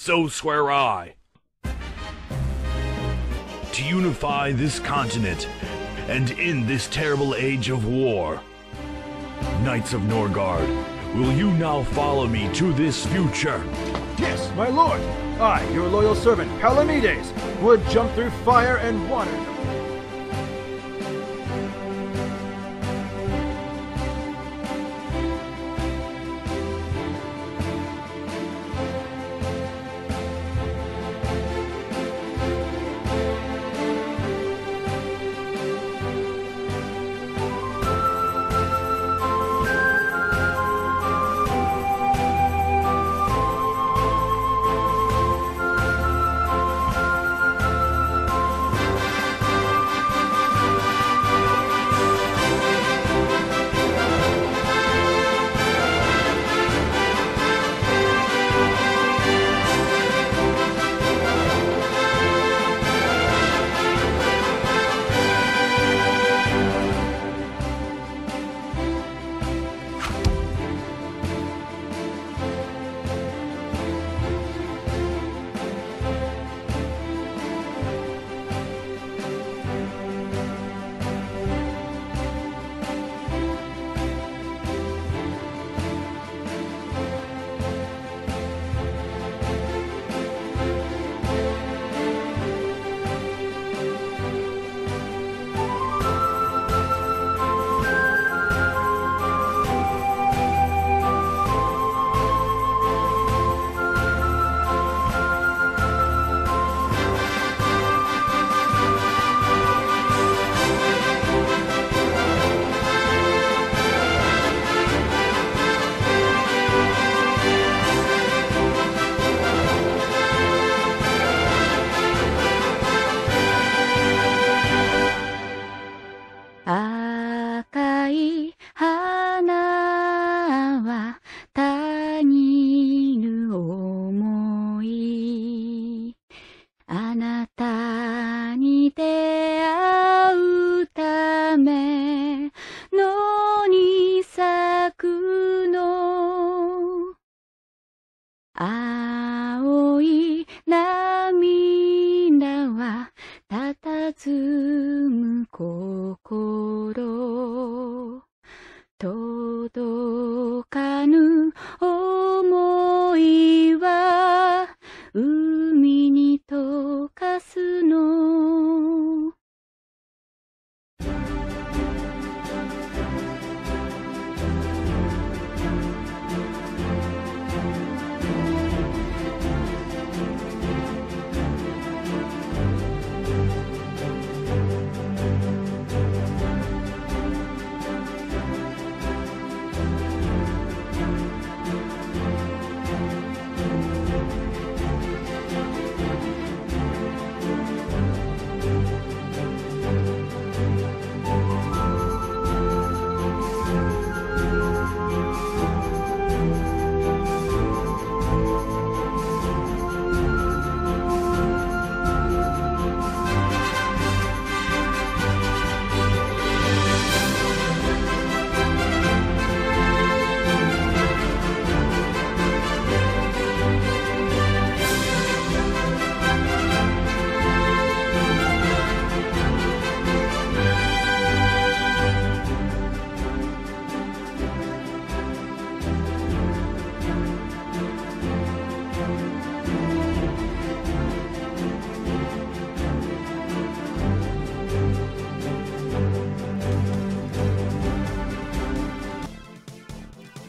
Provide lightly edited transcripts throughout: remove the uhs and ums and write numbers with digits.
so swear I. To unify this continent and end this terrible age of war. Knights of Norgard, will you now follow me to this future? Yes, my lord! I, your loyal servant, Palamedes, would jump through fire and water.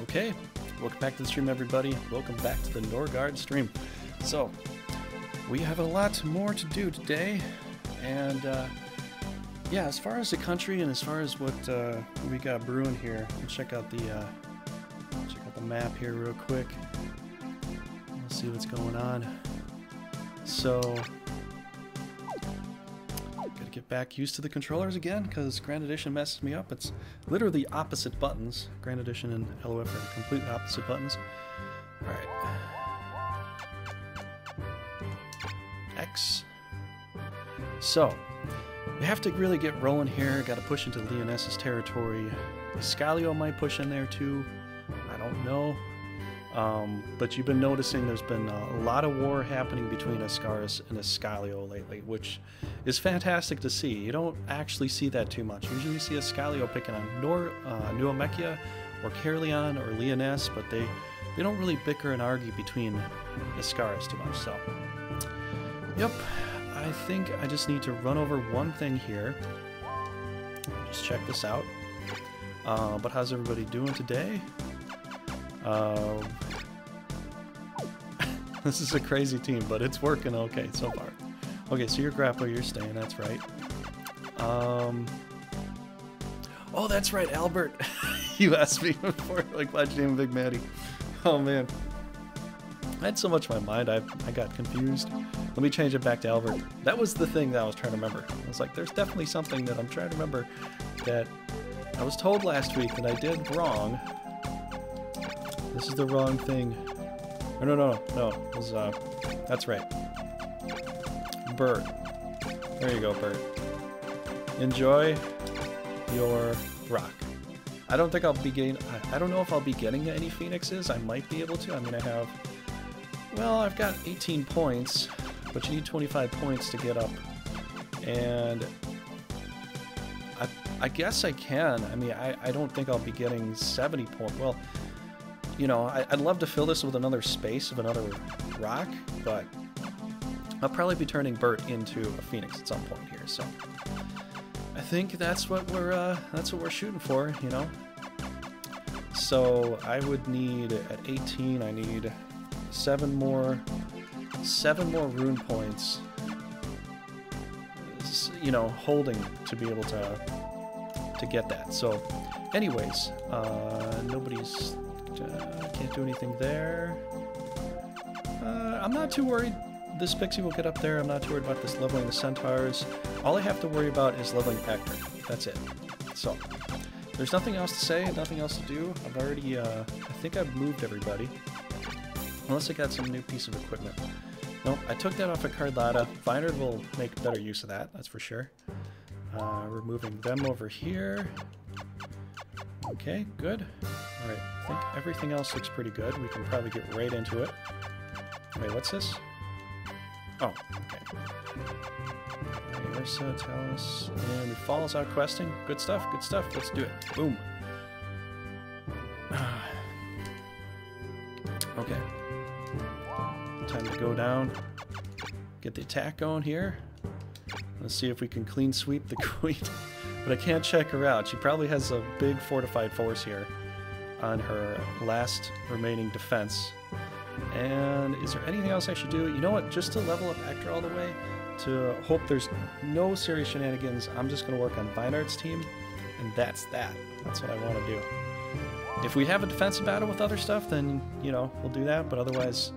Okay, welcome back to the stream, everybody. Welcome back to the NORGARD stream. So, we have a lot more to do today, and yeah, as far as the country and as far as what we got brewing here, let's check out the map here real quick. Let's see what's going on. So, gotta get back used to the controllers again, because Grand Edition messes me up. It's literally opposite buttons. Grand Edition and LoF are completely opposite buttons. Alright. X. So, we have to really get rolling here. Gotta push into Leoness's territory. Scalio might push in there too. I don't know. But you've been noticing there's been a lot of war happening between Ascaris and Escalio lately, which is fantastic to see. You don't actually see that too much. Usually you see Escalio picking on Nuomechia or Caerleon or Lyonesse, but they don't really bicker and argue between Ascaris too much. So, yep, I think I just need to run over one thing here. Just check this out. But how's everybody doing today? This is a crazy team, but it's working okay so far. Okay, so your grappler, you're staying, that's right. Oh, that's right, Albert. You asked me before, like, why'd you name Big Matty? Oh, man. I had so much in my mind, I got confused. Let me change it back to Albert. That was the thing that I was trying to remember. I was like, there's definitely something that I'm trying to remember that I was told last week that I did wrong. This is the wrong thing. Oh, no. It was, that's right. Bert. There you go, Bert. Enjoy your rock. I don't think I'll be getting... I don't know if I'll be getting any phoenixes. I might be able to. I mean, I have... Well, I've got 18 points, but you need 25 points to get up. And... I guess I can. I mean, I don't think I'll be getting 70 points. Well... You know, I'd love to fill this with another space of another rock, but I'll probably be turning Bert into a phoenix at some point here. So I think that's what we're shooting for, you know. So I would need at 18, I need 7 more rune points. You know, holding to be able to get that. So, anyways, nobody's. Can't do anything there. I'm not too worried this pixie will get up there. I'm not too worried about this leveling the centaurs. All I have to worry about is leveling Hector. That's it. So, there's nothing else to say, nothing else to do. I've already, I think I've moved everybody. Unless I got some new piece of equipment. Nope, I took that off of Carlotta. Vaynard will make better use of that, that's for sure. We're moving them over here. Okay, good. Alright, I think everything else looks pretty good. We can probably get right into it. Wait, what's this? Oh, okay. Ursa, Talus, and we falls out questing. Good stuff, good stuff. Let's do it. Boom. Okay. Time to go down. Get the attack going here. Let's see if we can clean sweep the queen. But I can't check her out. She probably has a big fortified force here on her last remaining defense. And is there anything else I should do? You know what? Just to level up Hector all the way, to hope there's no serious shenanigans, I'm just going to work on Vaynard's team, and that's that. That's what I want to do. If we have a defensive battle with other stuff, then, you know, we'll do that. But otherwise,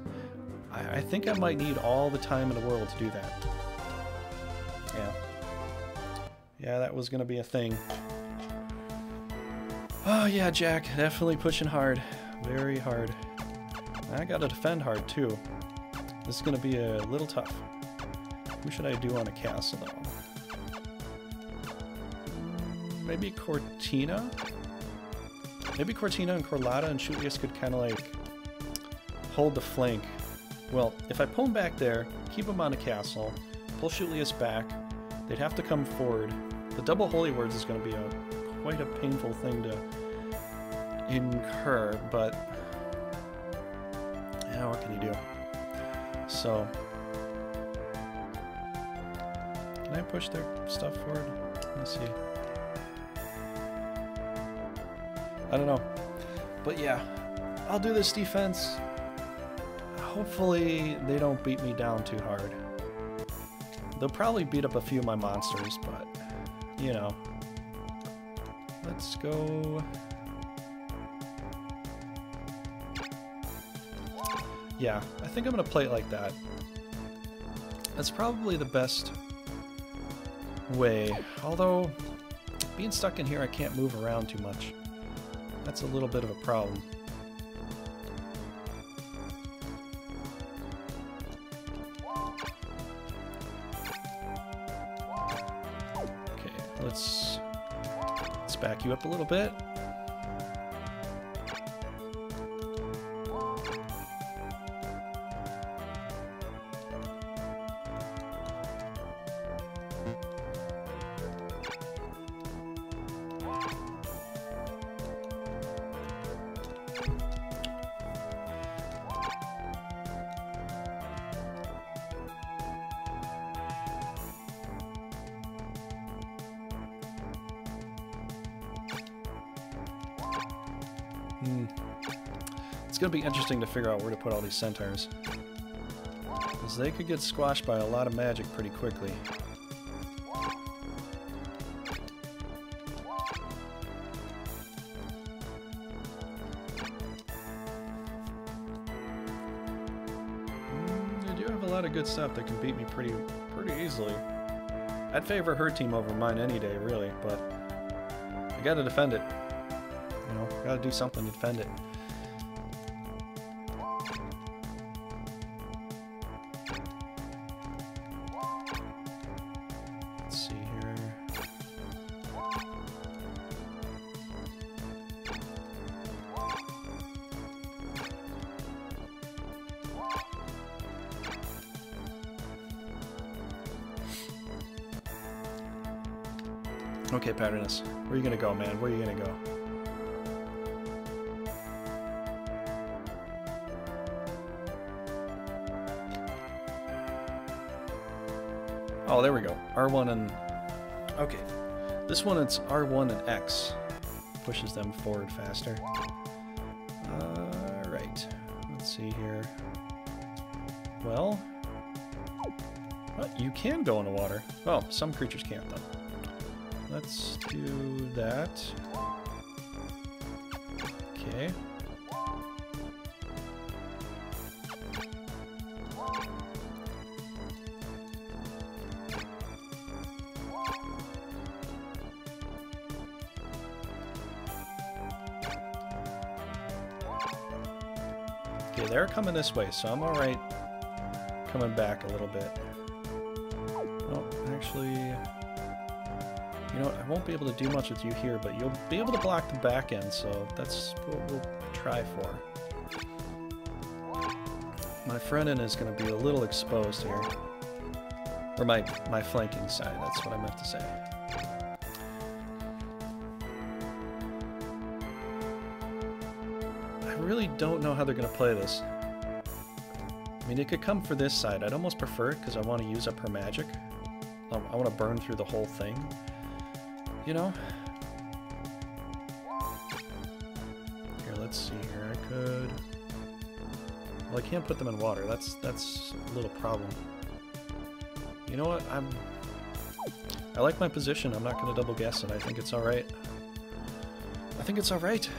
I think I might need all the time in the world to do that. Yeah. Yeah, that was going to be a thing. Oh, yeah, Jack. Definitely pushing hard. Very hard. I got to defend hard, too. This is going to be a little tough. Who should I do on a castle, though? Maybe Cortina? Maybe Cortina and Carlotta and Shootlius could kind of, like, hold the flank. Well, if I pull them back there, keep them on a castle, pull Shootlius back, they'd have to come forward. The double holy words is going to be quite a painful thing to incur, but yeah, what can you do? So, can I push their stuff forward? Let me see. I don't know, but yeah, I'll do this defense. Hopefully they don't beat me down too hard. They'll probably beat up a few of my monsters, but, you know. Let's go... Yeah, I think I'm going to play it like that. That's probably the best way. Although, being stuck in here, I can't move around too much. That's a little bit of a problem. Let's back you up a little bit. It's going to be interesting to figure out where to put all these centaurs. Because they could get squashed by a lot of magic pretty quickly. They do have a lot of good stuff that can beat me pretty easily. I'd favor her team over mine any day, really, but I gotta defend it. You know, gotta do something to defend it. Let's see here. Okay, Patternus, where are you gonna go, man? Where are you gonna go? Oh, there we go. R1 and... Okay. This one, it's R1 and X. Pushes them forward faster. Alright. Let's see here. Well... What? You can go in the water. Oh, some creatures can't, though. Let's do that. Okay. Okay, they're coming this way, so I'm alright coming back a little bit. Oh, actually... You know what, I won't be able to do much with you here, but you'll be able to block the back end, so that's what we'll try for. My front end is going to be a little exposed here. Or my flanking side, that's what I meant to say. I really don't know how they're going to play this. I mean, they could come for this side. I'd almost prefer it because I want to use up her magic. I want to burn through the whole thing. You know? Here, let's see here. I could... Well, I can't put them in water. That's a little problem. You know what? I like my position. I'm not going to double guess it. I think it's alright. I think it's alright.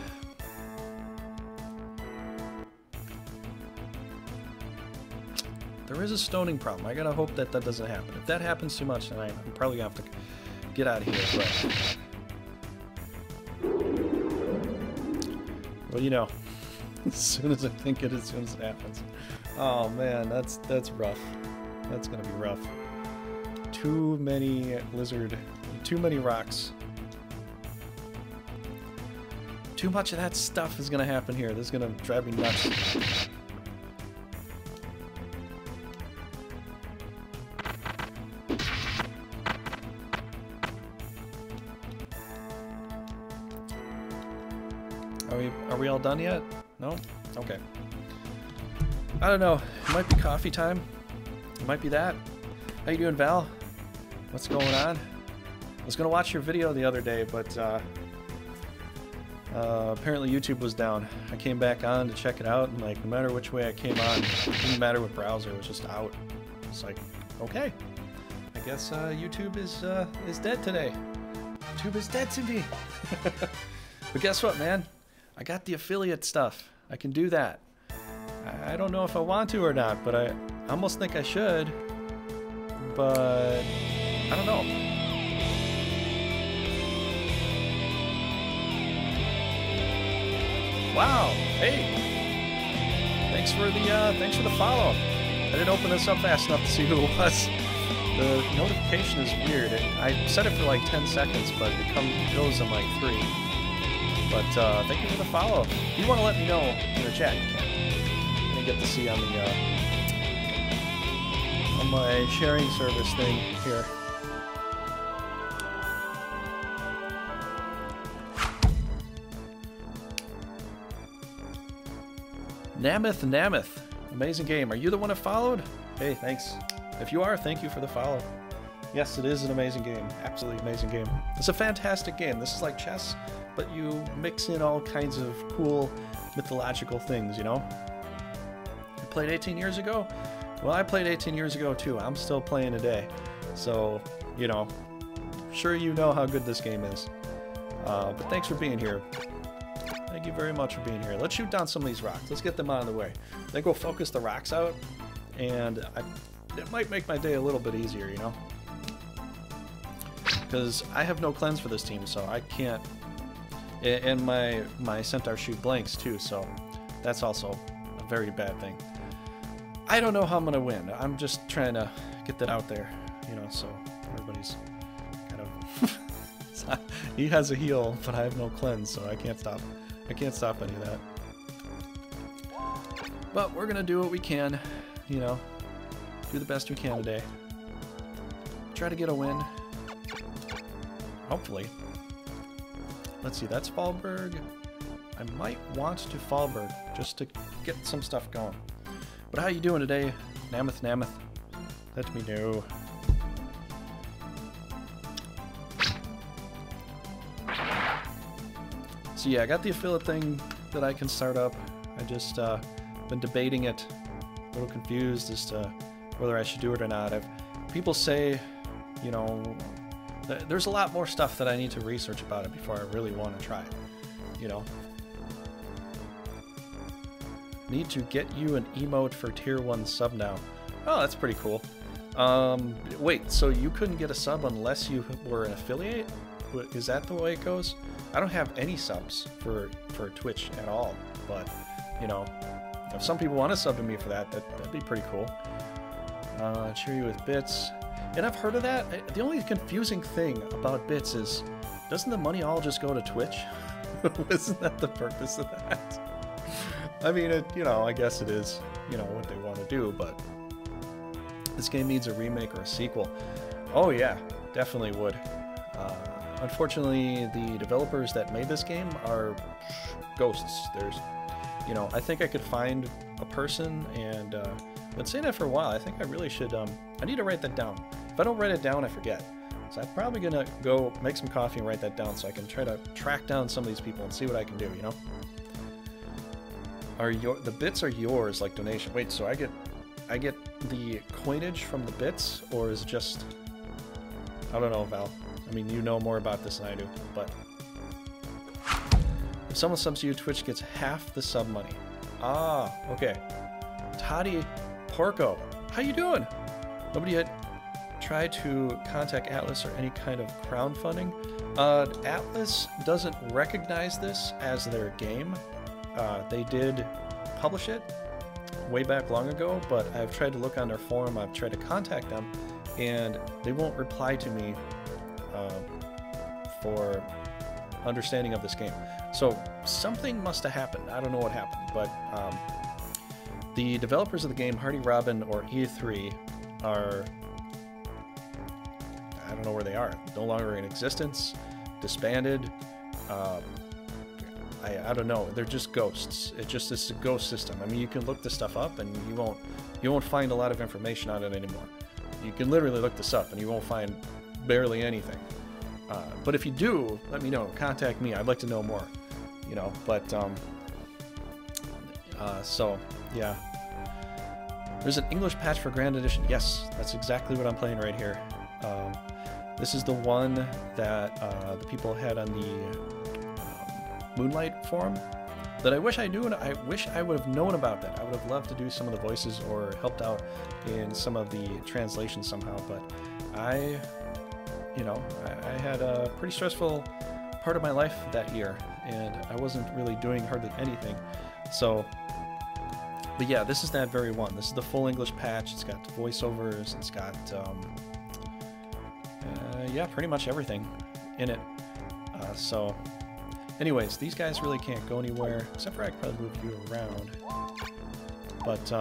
There is a stoning problem. I gotta hope that doesn't happen. If that happens too much, then I'm probably gonna have to get out of here. But... Well, you know, as soon as I think it, as soon as it happens. Oh man, that's rough. That's gonna be rough. Too many Rocs. Too much of that stuff is gonna happen here. This is gonna drive me nuts. Are we all done yet? No? Okay. I don't know. It might be coffee time. It might be that. How you doing, Val? What's going on? I was gonna watch your video the other day, but apparently YouTube was down. I came back on to check it out, and like no matter which way I came on, it didn't matter what browser, it was just out. It's like, okay, I guess YouTube is dead today. YouTube is dead to me. But guess what, man? I got the affiliate stuff. I can do that. I don't know if I want to or not, but I almost think I should. But I don't know. Wow. Hey. Thanks for the follow. I didn't open this up fast enough to see who it was. The notification is weird. I set it for like 10 seconds, but it goes in like 3. But thank you for the follow. If you want to let me know in the chat, you can. I didn't get to see on the on my sharing service thing here. Namath. Amazing game. Are you the one that followed? Hey, thanks. If you are, thank you for the follow. Yes, it is an amazing game. Absolutely amazing game. It's a fantastic game. This is like chess, but you mix in all kinds of cool mythological things, you know? You played 18 years ago? Well, I played 18 years ago too. I'm still playing today. So, you know, sure you know how good this game is. But thanks for being here. Thank you very much for being here. Let's shoot down some of these rocks. Let's get them out of the way. I think we'll focus the rocks out, and it might make my day a little bit easier, you know? Because I have no cleanse for this team, so I can't... And my centaurs shoot blanks too, so that's also a very bad thing. I don't know how I'm going to win. I'm just trying to get that out there, you know, so everybody's kind of... He has a heal, but I have no cleanse, so I can't stop. I can't stop any of that. But we're gonna do what we can, you know. Do the best we can today. Try to get a win. Hopefully. Let's see, that's Fallberg. I might want to Fallberg just to get some stuff going. But how you doing today, Nameth? Let me know. So yeah, I got the affiliate thing that I can start up. I just been debating it, a little confused as to whether I should do it or not. People say, you know, there's a lot more stuff that I need to research about it before I really want to try it, you know. Need to get you an emote for tier 1 sub now. Oh, that's pretty cool. Wait, so you couldn't get a sub unless you were an affiliate? Is that the way it goes? I don't have any subs for Twitch at all, but, you know, if some people want to sub to me for that, that'd be pretty cool. Cheer you with bits. And I've heard of that. The only confusing thing about bits is, doesn't the money all just go to Twitch? Isn't that the purpose of that? I mean, you know, I guess it is, you know, what they want to do, but this game needs a remake or a sequel. Oh yeah, definitely would. Unfortunately, the developers that made this game are ghosts. There's, you know, I think I could find a person, and I've been saying that for a while. I think I really should, I need to write that down. If I don't write it down, I forget. So I'm probably gonna go make some coffee and write that down so I can try to track down some of these people and see what I can do, you know? The bits are yours, like donation. Wait, so I get the coinage from the bits, or is it just... I don't know, Val. I mean, you know more about this than I do, but... If someone subs you, Twitch gets half the sub money. Ah, okay. Toddy Porco, how you doing? Nobody had tried to contact Atlas or any kind of crowdfunding? Atlas doesn't recognize this as their game. They did publish it way back long ago, but I've tried to look on their forum, I've tried to contact them, and they won't reply to me for understanding of this game. So something must have happened. I don't know what happened, but the developers of the game, Hardy Robin or E3, are... I don't know where they are. No longer in existence, disbanded. I don't know. They're just ghosts. It's a ghost system. I mean, you can look this stuff up, and you won't find a lot of information on it anymore. You can literally look this up, and you won't find barely anything. But if you do, let me know. Contact me. I'd like to know more. You know. But so yeah. There's an English patch for Grand Edition. Yes, that's exactly what I'm playing right here. This is the one that the people had on the Moonlight forum that I wish I knew, and I wish I would have known about that. I would have loved to do some of the voices or helped out in some of the translations somehow, but I had a pretty stressful part of my life that year, and I wasn't really doing hardly anything. So, but yeah, this is that very one. This is the full English patch. It's got voiceovers. It's got, yeah, pretty much everything in it. So, anyways, these guys really can't go anywhere, except for I could probably move you around. But,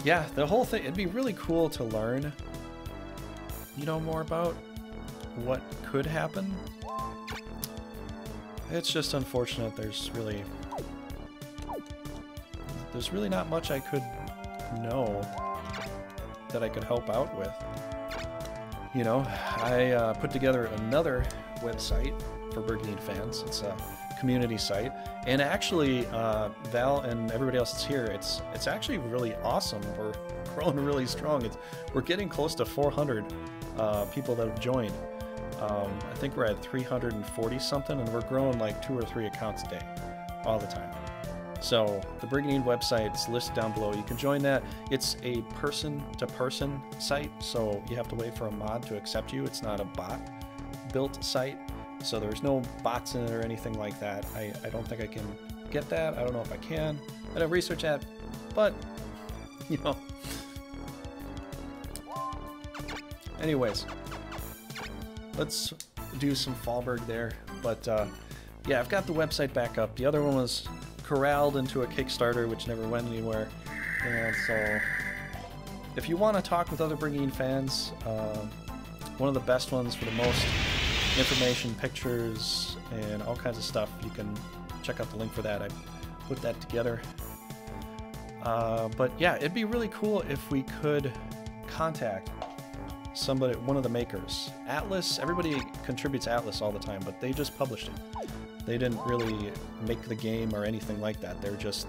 yeah, the whole thing, it'd be really cool to learn, you know, more about what could happen. It's just unfortunate there's really not much I could know that I could help out with. you know, I put together another website for Brigandine fans. It's a community site, and actually Val and everybody else that's here, it's actually really awesome. We're growing really strong. We're getting close to 400 people that have joined. I think we're at 340 something, and we're growing like 2 or 3 accounts a day all the time. So the Brigandine website is listed down below. You can join that. It's a person-to-person site, so you have to wait for a mod to accept you. It's not a bot-built site, so there's no bots in it or anything like that. I don't think I can get that. I don't know if I can. I don't research that, but, you know. Anyways, let's do some Fallberg there. But, yeah, I've got the website back up. The other one was corralled into a Kickstarter, which never went anywhere. And so, if you want to talk with other Brigandine fans, one of the best ones for the most information, pictures, and all kinds of stuff, you can check out the link for that. I put that together. But yeah, it'd be really cool if we could contact somebody, one of the makers. Atlas, everybody contributes Atlas all the time, but they just published it. They didn't really make the game or anything like that. They're just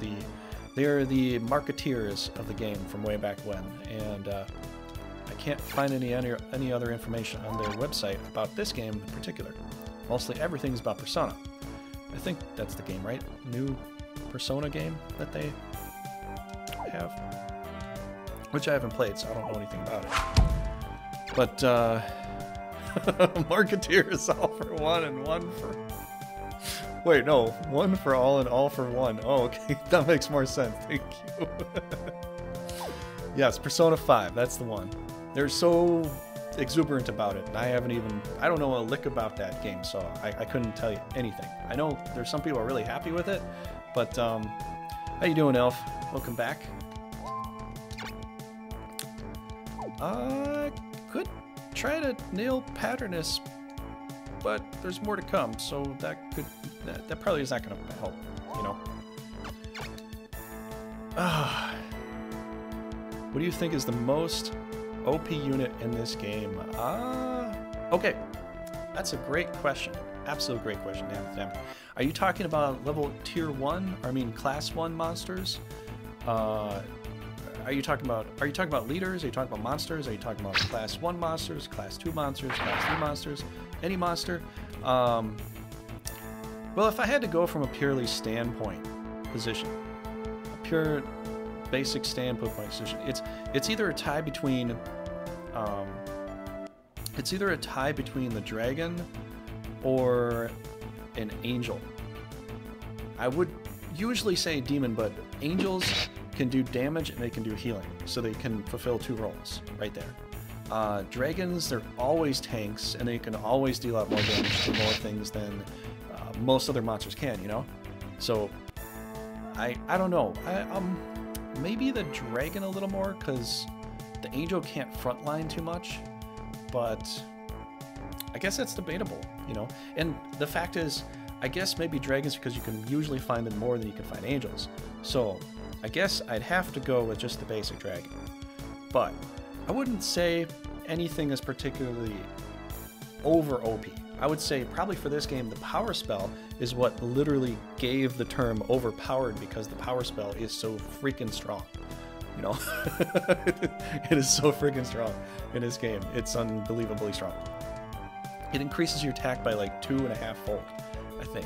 they're the marketeers of the game from way back when, and I can't find any other information on their website about this game in particular. Mostly everything's about Persona. I think that's the game, right? New Persona game that they have, which I haven't played, so I don't know anything about it. But marketeers, all for one and one for... Wait, no, one for all and all for one. Oh, okay, that makes more sense. Thank you. Yes, Persona 5, that's the one. They're so exuberant about it. I don't know a lick about that game, so I couldn't tell you anything. I know there's some people who are really happy with it, but how you doing, Elf? Welcome back. Could try to nail Patternus, but there's more to come, so that probably is not going to help, you know. What do you think is the most OP unit in this game? Okay, that's a great question. Absolute great question. Damn. Are you talking about level tier 1? Or I mean class 1 monsters? Are you talking about leaders? Are you talking about monsters? Are you talking about class 1 monsters, class 2 monsters, class 3 monsters, any monster? Well, if I had to go from a purely standpoint position, a pure basic standpoint position, it's either a tie between the dragon or an angel. I would usually say demon, but angels can do damage and they can do healing, so they can fulfill 2 roles right there. Dragons, they're always tanks, and they can always deal out more damage to more things than most other monsters can, you know? So, I don't know. Maybe the dragon a little more, because the angel can't frontline too much, but I guess that's debatable, you know? And the fact is, I guess maybe dragons, because you can usually find them more than you can find angels. So, I guess I'd have to go with just the basic dragon. But I wouldn't say anything is particularly over OP. I would say probably for this game, the power spell is what literally gave the term overpowered, because the power spell is so freaking strong. You know, it is so freaking strong in this game. It's unbelievably strong. It increases your attack by like 2.5 fold, I think.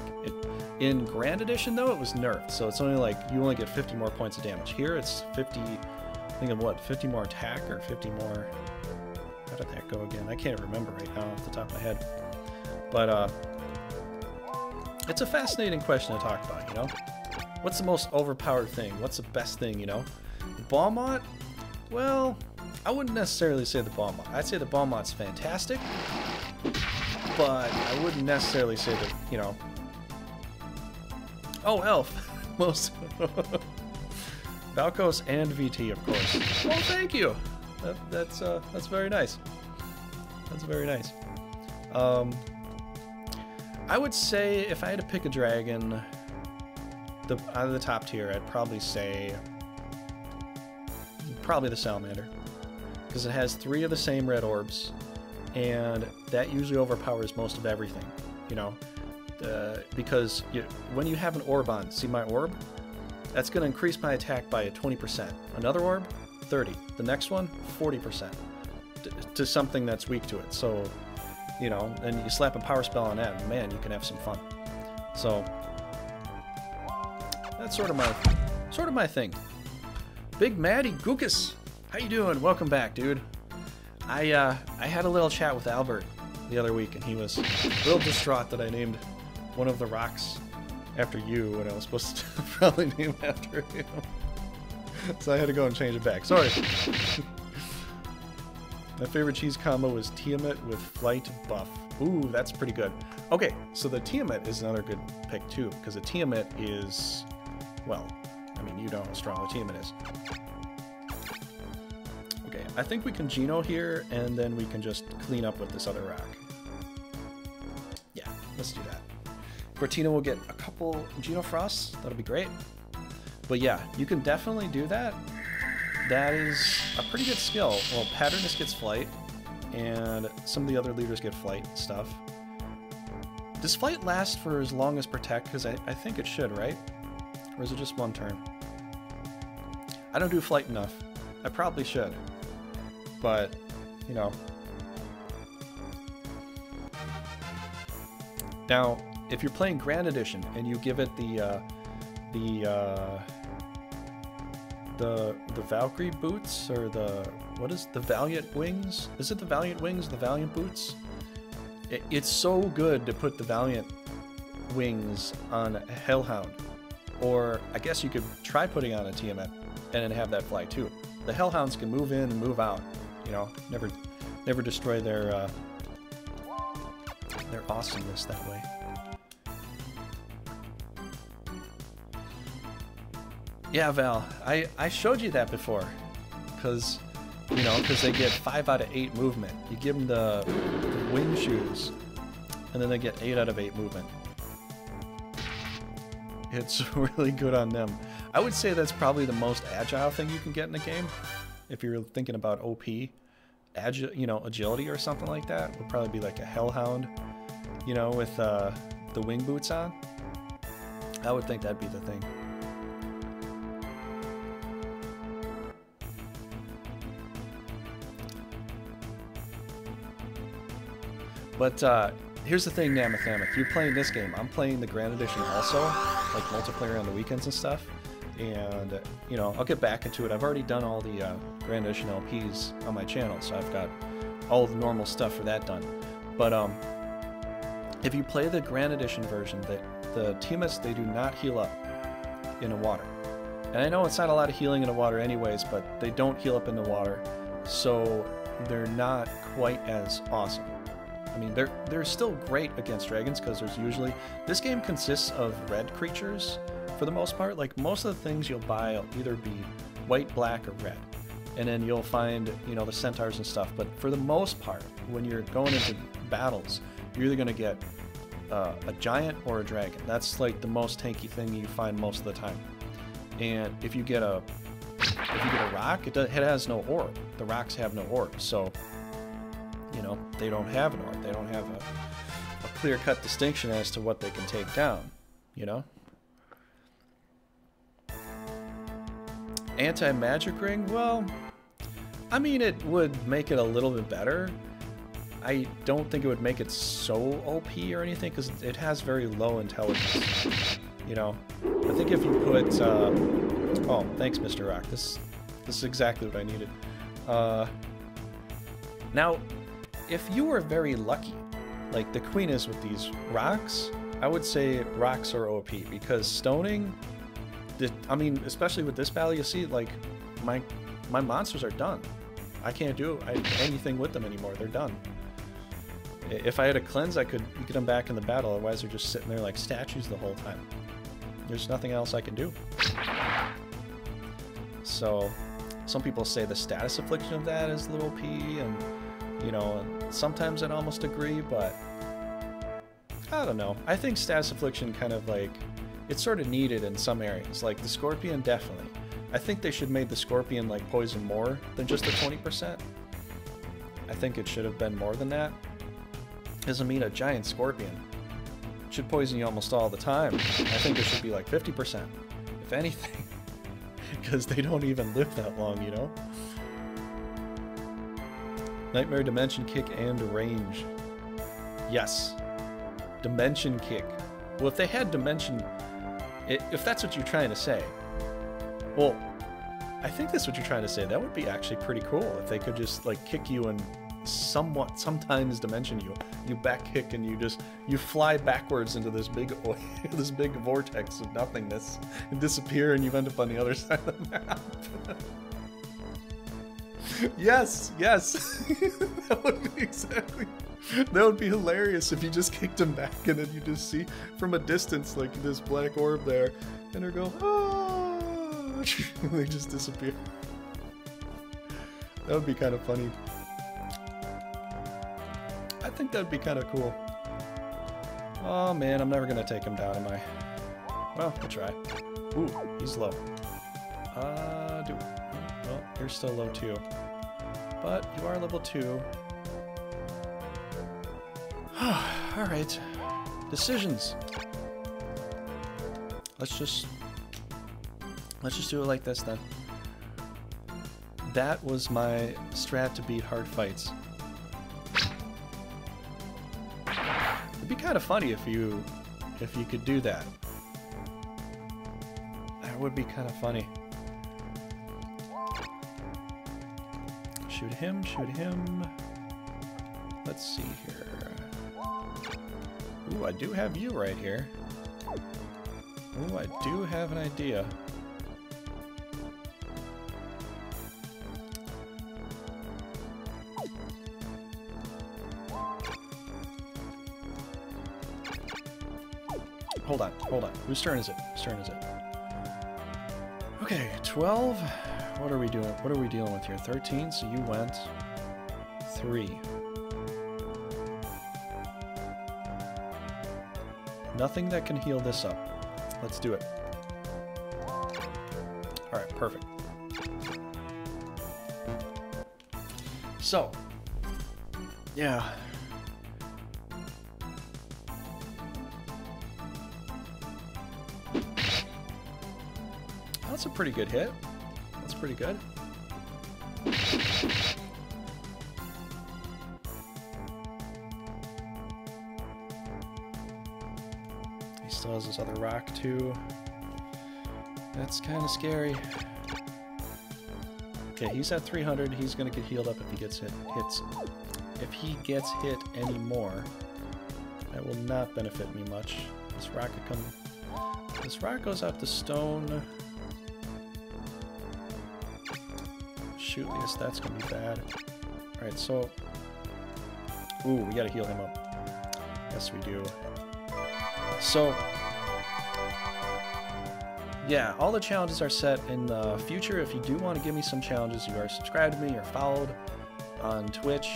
In Grand Edition though, it was nerfed, so it's only like you only get 50 more points of damage. Here it's 50. Think of what, 50 more attack or 50 more. How did that go again? I can't remember right now off the top of my head. But it's a fascinating question to talk about, you know? What's the most overpowered thing? What's the best thing, you know? The Balmont? Well, I wouldn't necessarily say the Balmont. I'd say the Balmont's fantastic, but I wouldn't necessarily say that, you know... Oh, Elf! Most... Valkos and VT, of course. Well, thank you! That's very nice. That's very nice. I would say if I had to pick a dragon, out of the top tier, I'd probably say probably the Salamander, because it has 3 of the same red orbs, and that usually overpowers most of everything, you know, because when you have an orb on, see my orb? That's going to increase my attack by 20%. Another orb, 30. The next one, 40%. To something that's weak to it. So, you know, and you slap a power spell on that, and man, you can have some fun. So that's sort of my thing. Big Matty Gookus, how you doing? Welcome back, dude. I had a little chat with Albert the other week, and he was a little distraught that I named one of the Rocs after you when I was supposed to probably name after him. So I had to go and change it back. Sorry. My favorite cheese combo is Tiamat with Fayte buff. Ooh, that's pretty good. Okay, so the Tiamat is another good pick too, because the Tiamat is, well, I mean, you know how strong the Tiamat is. Okay, I think we can Geno here, and then we can just clean up with this other rock. Yeah, let's do that. Cortina will get a couple Geno Frosts. That'll be great. But yeah, you can definitely do that. That is a pretty good skill. Well, Patternist gets Flight, and some of the other leaders get Flight and stuff. Does Flight last for as long as Protect? Because I think it should, right? Or is it just one turn? I don't do Flight enough. I probably should. But, you know. Now, if you're playing Grand Edition and you give it the Valkyrie boots, or what is the Valiant Wings? Is it the Valiant Wings, the Valiant boots? It's so good to put the Valiant Wings on a Hellhound, or I guess you could try putting on a Tiamat and then have that fly too. The Hellhounds can move in and move out, you know, never destroy their awesomeness that way. Yeah, Val, I showed you that before, because they get 5 out of 8 movement. You give them the wing shoes, and then they get 8 out of 8 movement. It's really good on them. I would say that's probably the most agile thing you can get in the game. If you're thinking about OP, agility or something like that, would probably be like a Hellhound, you know, with the wing boots on. I would think that'd be the thing. But here's the thing, Namath. You're playing this game. I'm playing the Grand Edition also, like multiplayer on the weekends and stuff. And, you know, I'll get back into it. I've already done all the Grand Edition LPs on my channel, so I've got all the normal stuff for that done. But if you play the Grand Edition version, the Tiamats, they do not heal up in the water. And I know it's not a lot of healing in the water anyways, but they don't heal up in the water, so they're not quite as awesome. I mean, they're still great against dragons, because there's usually... This game consists of red creatures, for the most part. Like, most of the things you'll buy will either be white, black, or red. And then you'll find, you know, the centaurs and stuff. But for the most part, when you're going into battles, you're either going to get a giant or a dragon. That's, like, the most tanky thing you find most of the time. And if you get a rock, it has no orb. The rocks have no orb, so... You know, they don't have an orb. They don't have a clear-cut distinction as to what they can take down, you know? Anti-magic ring? Well, I mean, it would make it a little bit better. I don't think it would make it so OP or anything, because it has very low intelligence, you know? I think if you put... oh, thanks, Mr. Rock. This is exactly what I needed. Now... If you were very lucky, like the queen is with these rocks, I would say rocks are OP, because stoning, I mean, especially with this battle, you see, like, my monsters are done. I can't do anything with them anymore. They're done. If I had a cleanse, I could get them back in the battle. Otherwise, they're just sitting there like statues the whole time. There's nothing else I can do. So, some people say the status affliction of that is a little OP, and... You know, sometimes I'd almost agree, but I don't know. I think status affliction kind of like, it's sort of needed in some areas. Like the scorpion, definitely. I think they should make the scorpion like poison more than just the 20%. I think it should have been more than that. Doesn't mean a giant scorpion should poison you almost all the time. I think it should be like 50%, if anything. Because they don't even live that long, you know? Nightmare, Dimension Kick, and Range. Yes. Dimension Kick. Well, if they had Dimension... If that's what you're trying to say... Well, I think that's what you're trying to say. That would be actually pretty cool if they could just, like, kick you and sometimes dimension you. You back kick and you fly backwards into this big this big vortex of nothingness and disappear, and you end up on the other side of the map. Yes, yes. That would be exactly. That would be hilarious if you just kicked him back and then you just see from a distance like this black orb there, and they go, ah, and they just disappear. That would be kind of funny. I think that would be kind of cool. Oh man, I'm never gonna take him down, am I? Well, we'll try. Ooh, he's low. Well, you're still low too. But you are level 2. Alright. Decisions. Let's just do it like this then. That was my strat to beat hard fights. It'd be kind of funny if you could do that. That would be kind of funny. Shoot him, shoot him. Let's see here. Ooh, I do have you right here. Ooh, I do have an idea. Hold on, hold on. Whose turn is it? Whose turn is it? Okay, 12. What are we doing? What are we dealing with here? 13, so you went 3. Nothing that can heal this up. Let's do it. Alright, perfect. So, yeah. That's a pretty good hit. That's pretty good. He still has this other rock too. That's kind of scary. Okay, he's at 300. He's gonna get healed up if he gets hits. If he gets hit anymore, that will not benefit me much. This rock could come. This rock goes out to stone. Shoot, that's gonna be bad. Alright, so... Ooh, we gotta heal him up. Yes, we do. So... Yeah, all the challenges are set in the future. If you do want to give me some challenges, you are subscribed to me or followed on Twitch,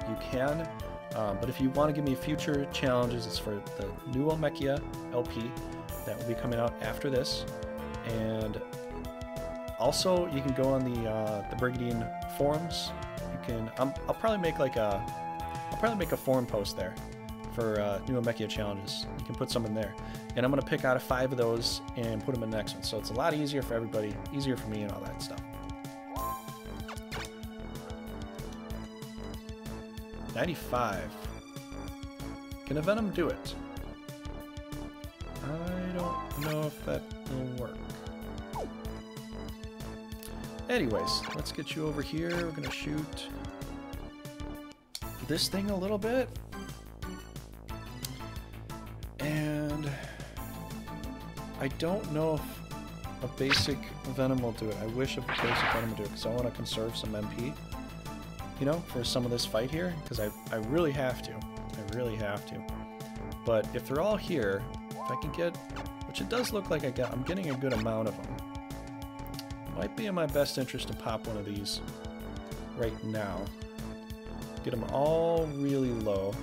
you can. But if you want to give me future challenges, it's for the new Omechia LP that will be coming out after this. And... also, you can go on the Brigandine forums. You can. I'll probably make like a. I'll probably make a forum post there for new Omechia challenges. You can put some in there, and I'm gonna pick out 5 of those and put them in the next one. So it's a lot easier for everybody, easier for me, and all that stuff. 95. Can a Venom do it? I don't know if that will work. Anyways, let's get you over here. We're gonna shoot this thing a little bit. And I don't know if a basic Venom will do it. I wish a basic Venom would do it because I want to conserve some MP, you know, for some of this fight here, because I really have to. I really have to. But if they're all here, if I can get, which it does look like I'm getting a good amount of them. Might be in my best interest to pop one of these right now. Get them all really low.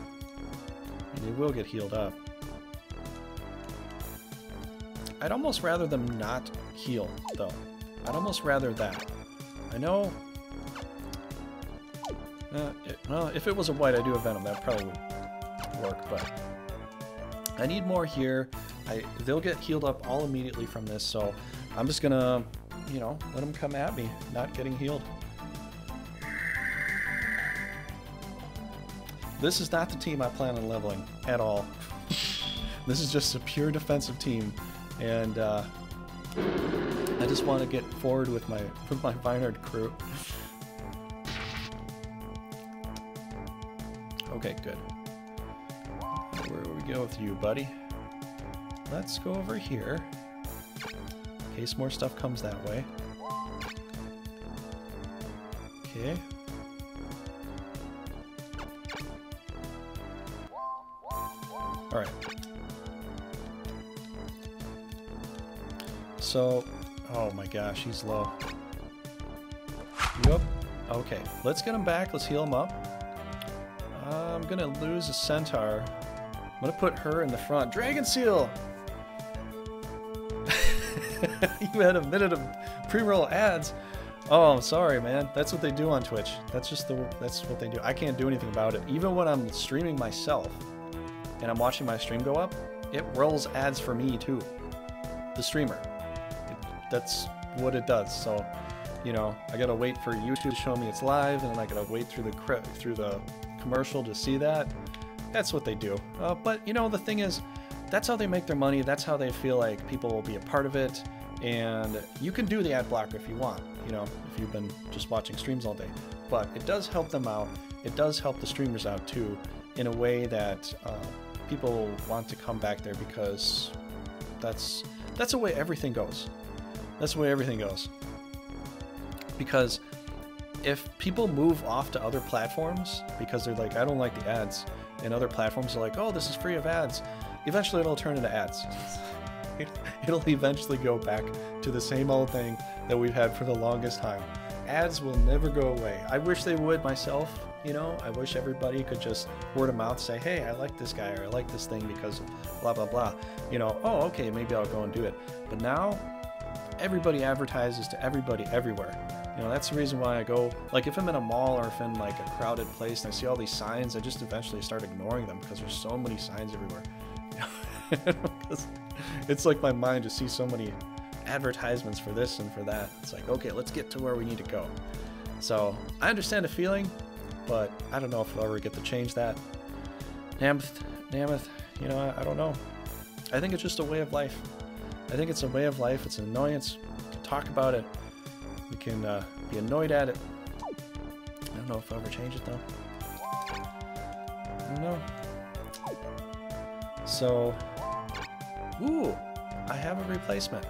And they will get healed up. I'd almost rather them not heal, though. I'd almost rather that. I know... Well, if it was a white, I do have Venom. That probably would work, but I need more here. They'll get healed up all immediately from this, so I'm just gonna, you know, let them come at me, not getting healed. This is not the team I plan on leveling at all. This is just a pure defensive team, and I just want to get forward with my Vaynard crew. Okay, good. Where do we go with you, buddy? Let's go over here, in case more stuff comes that way. Okay. Alright. So, oh my gosh, he's low. Yup. Okay, let's get him back. Let's heal him up. I'm gonna lose a centaur. I'm gonna put her in the front. Dragonseal! You had a minute of pre-roll ads. Oh, I'm sorry, man. That's what they do on Twitch. That's what they do. I can't do anything about it. Even when I'm streaming myself and I'm watching my stream go up, it rolls ads for me too. The streamer. That's what it does. So, you know, I gotta wait for YouTube to show me it's live, and then I gotta wait through the commercial to see that. That's what they do. But you know, the thing is, that's how they make their money. That's how they feel like people will be a part of it. And you can do the ad blocker if you want, you know, if you've been just watching streams all day. But it does help them out. It does help the streamers out too, in a way that people want to come back there, because that's the way everything goes. That's the way everything goes. Because if people move off to other platforms because they're like, I don't like the ads, and other platforms are like, oh, this is free of ads, eventually it'll turn into ads. It'll eventually go back to the same old thing that we've had for the longest time. Ads will never go away. I wish they would myself, you know. I wish everybody could just word of mouth say, hey, I like this guy, or I like this thing because of blah, blah, blah. You know, oh, okay, maybe I'll go and do it. But now, everybody advertises to everybody everywhere. You know, that's the reason why I go, like if I'm in a mall or if in like a crowded place and I see all these signs, I just eventually start ignoring them because there's so many signs everywhere. It's like my mind to see so many advertisements for this and for that. It's like, okay, let's get to where we need to go. So I understand the feeling, but I don't know if I'll ever get to change that. Nameth, you know, I don't know. I think it's just a way of life. I think it's a way of life. It's an annoyance. We can talk about it. We can be annoyed at it. I don't know if I'll ever change it though. I don't know. So, ooh, I have a replacement.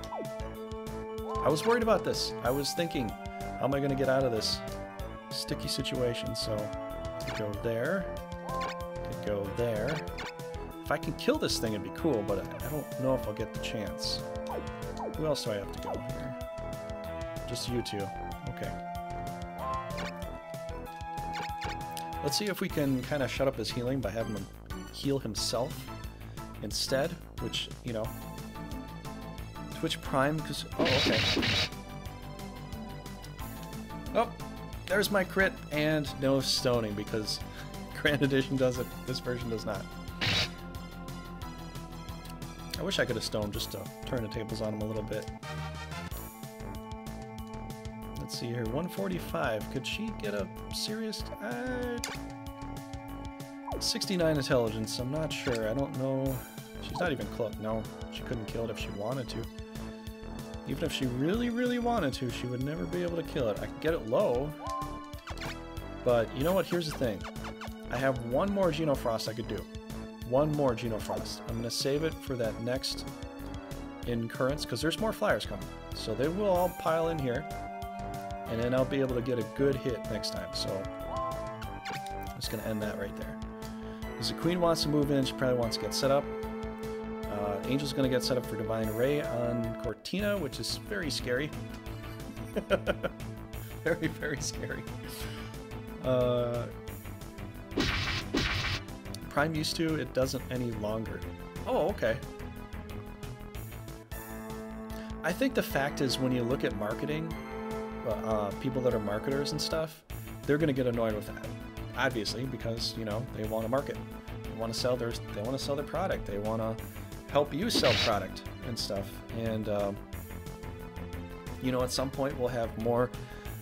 I was worried about this. I was thinking, how am I going to get out of this sticky situation? So, to go there, to go there. If I can kill this thing, it'd be cool, but I don't know if I'll get the chance. Who else do I have to go here? Just you two. Okay. Let's see if we can kind of shut up his healing by having him heal himself instead, which, you know, Twitch Prime, because, oh, okay. Oh, there's my crit, and no stoning, because Grand Edition does it, this version does not. I wish I could have stoned just to turn the tables on him a little bit. Let's see here, 145, could she get a serious... 69 intelligence, I'm not sure, I don't know. She's not even close. No, she couldn't kill it if she wanted to. Even if she really, really wanted to, she would never be able to kill it. I could get it low. But you know what? Here's the thing. I have one more Genofrost I could do. One more Genofrost. I'm going to save it for that next incurrence, because there's more flyers coming. So they will all pile in here. And then I'll be able to get a good hit next time. So I'm just going to end that right there. Because the Queen wants to move in. She probably wants to get set up. Angel's going to get set up for Divine Ray on Cortina, which is very scary. Very, very scary. Prime used to, it doesn't any longer. Oh, okay. I think the fact is, when you look at marketing, people that are marketers and stuff, they're going to get annoyed with that. obviously, because, you know, they want to market. They want to sell their product. They want to help you sell product and stuff. And you know, at some point we'll have more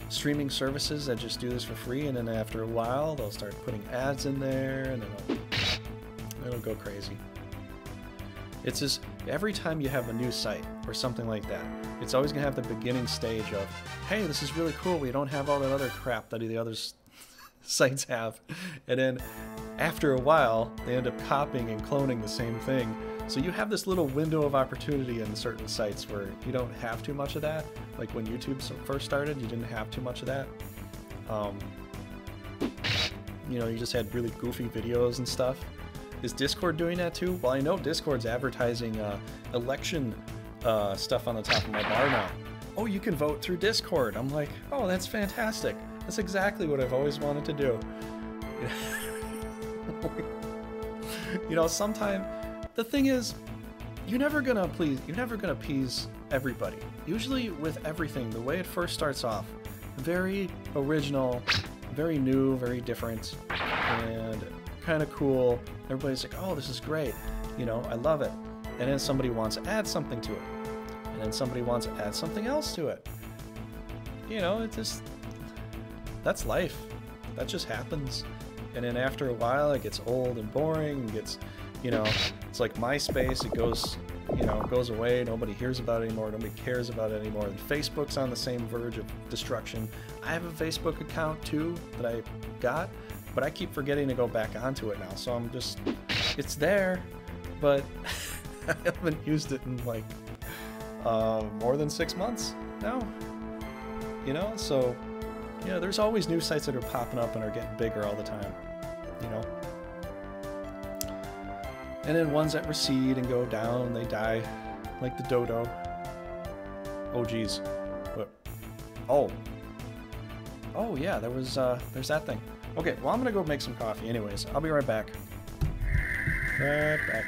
streaming services that just do this for free, and then after a while they'll start putting ads in there, and then it'll go crazy. It's just every time you have a new site or something like that, it's always gonna have the beginning stage of, hey, this is really cool, we don't have all that other crap that the other sites have, and then after a while they end up copying and cloning the same thing. So you have this little window of opportunity in certain sites where you don't have too much of that. Like when YouTube first started, you didn't have too much of that. You know, you just had really goofy videos and stuff. Is Discord doing that too? Well, I know Discord's advertising election stuff on the top of my bar now. Oh, you can vote through Discord. I'm like, oh, that's fantastic. That's exactly what I've always wanted to do. You know, sometimes the thing is, you're never gonna appease everybody. Usually with everything, the way it first starts off, very original, very new, very different, and kind of cool. Everybody's like, oh, this is great, you know, I love it. And then somebody wants to add something to it, and then somebody wants to add something else to it. You know, it just, that's life. That just happens. And then after a while it gets old and boring and gets, you know, it's like MySpace, it goes, you know, it goes away, nobody hears about it anymore, nobody cares about it anymore. And Facebook's on the same verge of destruction. I have a Facebook account too that I got, but I keep forgetting to go back onto it now. So I'm just, it's there, but I haven't used it in like more than 6 months now, you know? So, you know, there's always new sites that are popping up and are getting bigger all the time, you know? And then ones that recede and go down, they die, like the dodo. Oh geez, what? Oh yeah, there's that thing. Okay, well, I'm gonna go make some coffee anyways. I'll be right back. Right back.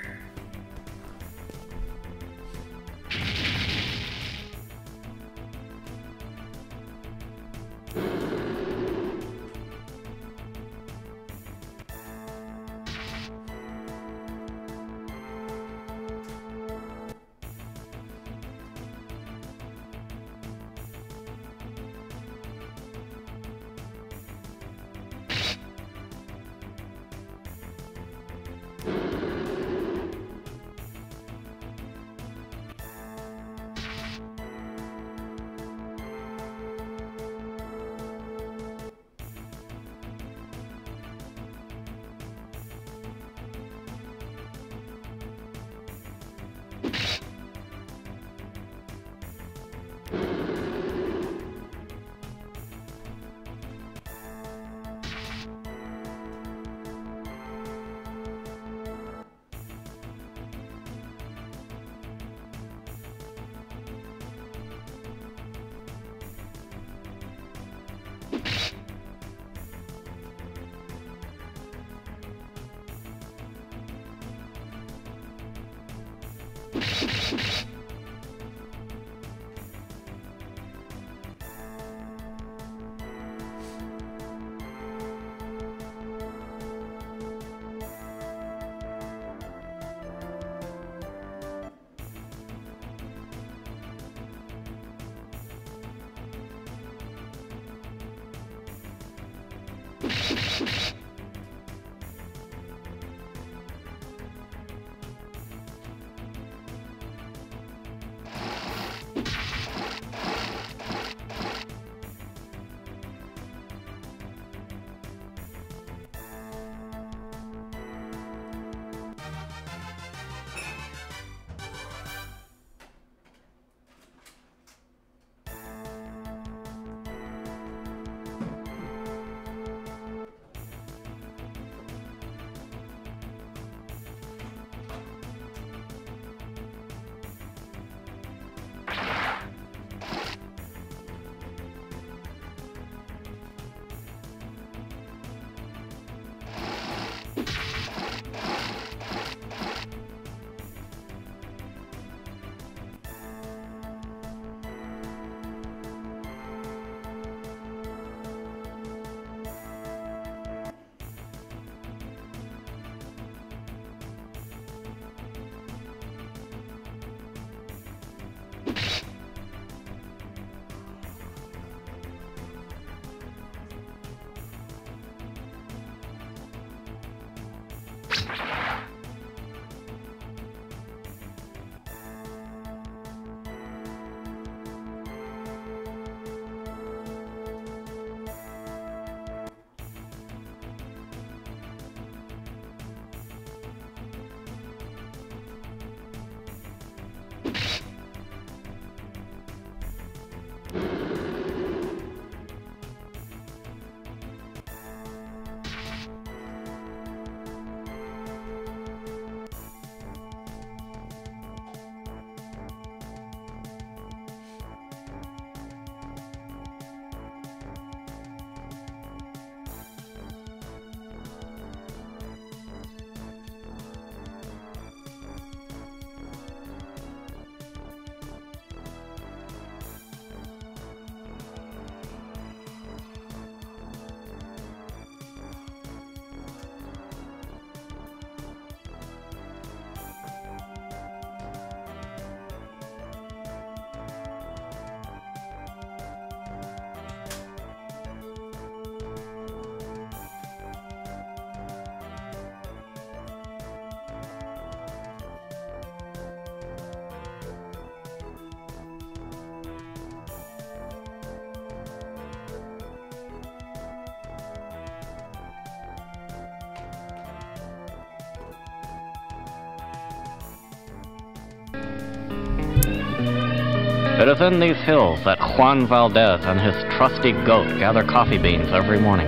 It is in these hills that Juan Valdez and his trusty goat gather coffee beans every morning.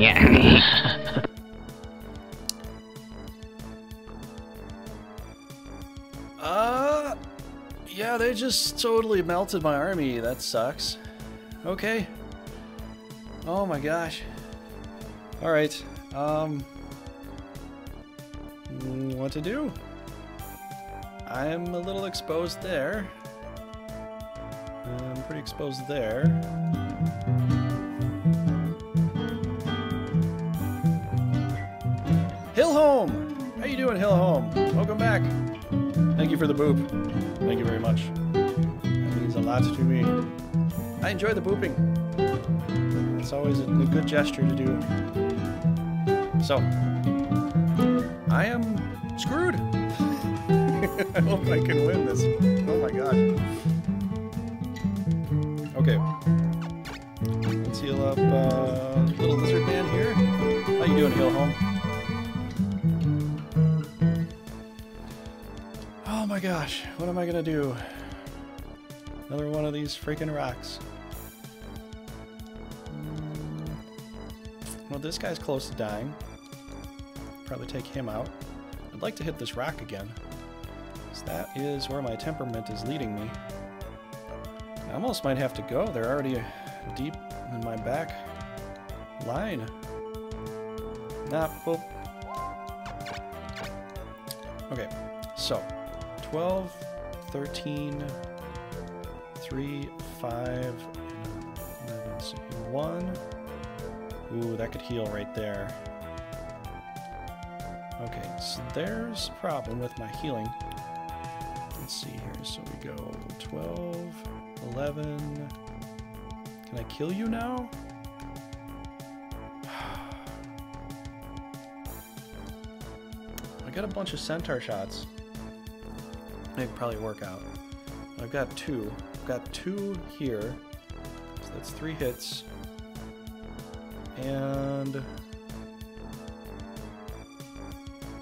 Yeah. Yeah, they just totally melted my army. That sucks. Okay. Oh my gosh. Alright. What to do? I'm a little exposed there. I'm pretty exposed there. Hillhome! How you doing, Hillhome? Welcome back. Thank you for the boop. Thank you very much. That means a lot to me. I enjoy the booping. It's always a good gesture to do. So, I am screwed. I hope I can win this. Oh my gosh. Okay. Let's heal up little lizard man here. How you doing, Hillhome? Oh my gosh, what am I gonna do? Another one of these freaking rocks. Well, this guy's close to dying. Probably take him out. I'd like to hit this rock again, because that is where my temperament is leading me. I almost might have to go. They're already deep in my back line. Nah, well. Okay, so 12, 13, 3, 5, 11, 1. Ooh, that could heal right there. Okay, so there's a problem with my healing. Let's see here. So we go 12, 11. Can I kill you now? I got a bunch of centaur shots. They could probably work out. I've got 2. I've got 2 here. So that's 3 hits. And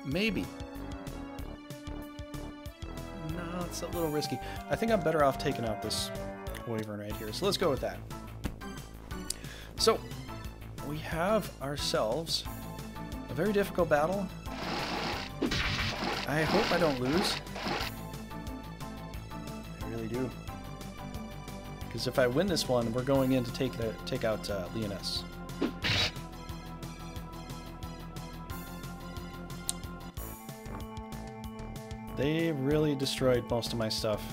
maybe. No, it's a little risky. I think I'm better off taking out this wyvern right here. So let's go with that. So we have ourselves a very difficult battle. I hope I don't lose. I really do. Because if I win this one, we're going in to take out Leoness. They really destroyed most of my stuff.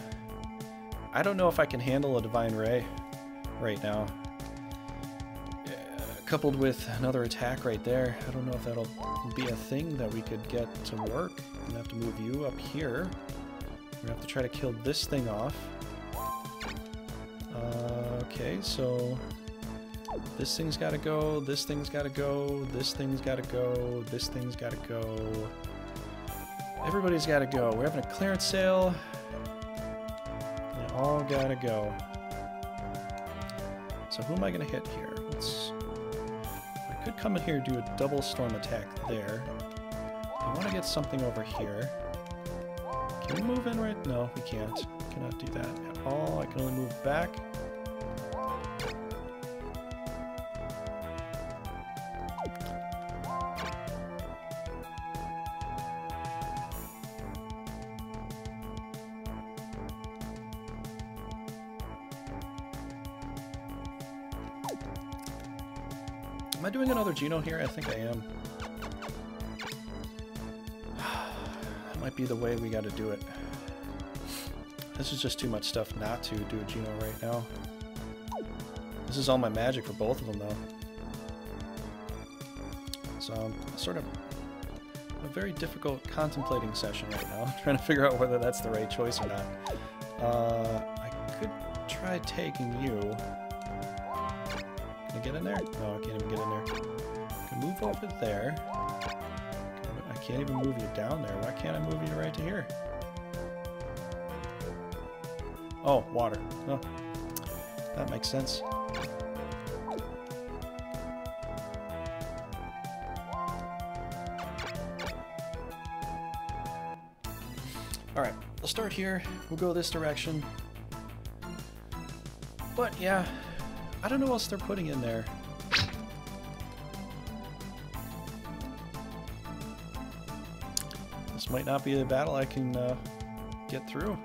I don't know if I can handle a Divine Ray right now. Coupled with another attack right there, I don't know if that'll be a thing that we could get to work. I'm gonna have to move you up here. We're gonna have to try to kill this thing off. Okay, so this thing's gotta go, this thing's gotta go, this thing's gotta go, this thing's gotta go. Everybody's gotta go. We're having a clearance sale. They all gotta go. So who am I gonna hit here? I could come in here and do a double storm attack there. I want to get something over here. Can we move in right? No, we can't. Cannot do that at all. I can only move back. Am I doing another Geno here? I think I am. That might be the way we got to do it. This is just too much stuff not to do a Geno right now. This is all my magic for both of them, though. So I'm sort of a very difficult contemplating session right now. I'm trying to figure out whether that's the right choice or not. I could try taking you. Can I get in there? No, I can't even get in there. I can move over there. I can't even move you down there. Why can't I move you right to here? Oh, water. Oh, that makes sense. Alright, we'll start here. We'll go this direction. But yeah, I don't know what else they're putting in there. This might not be a battle I can get through.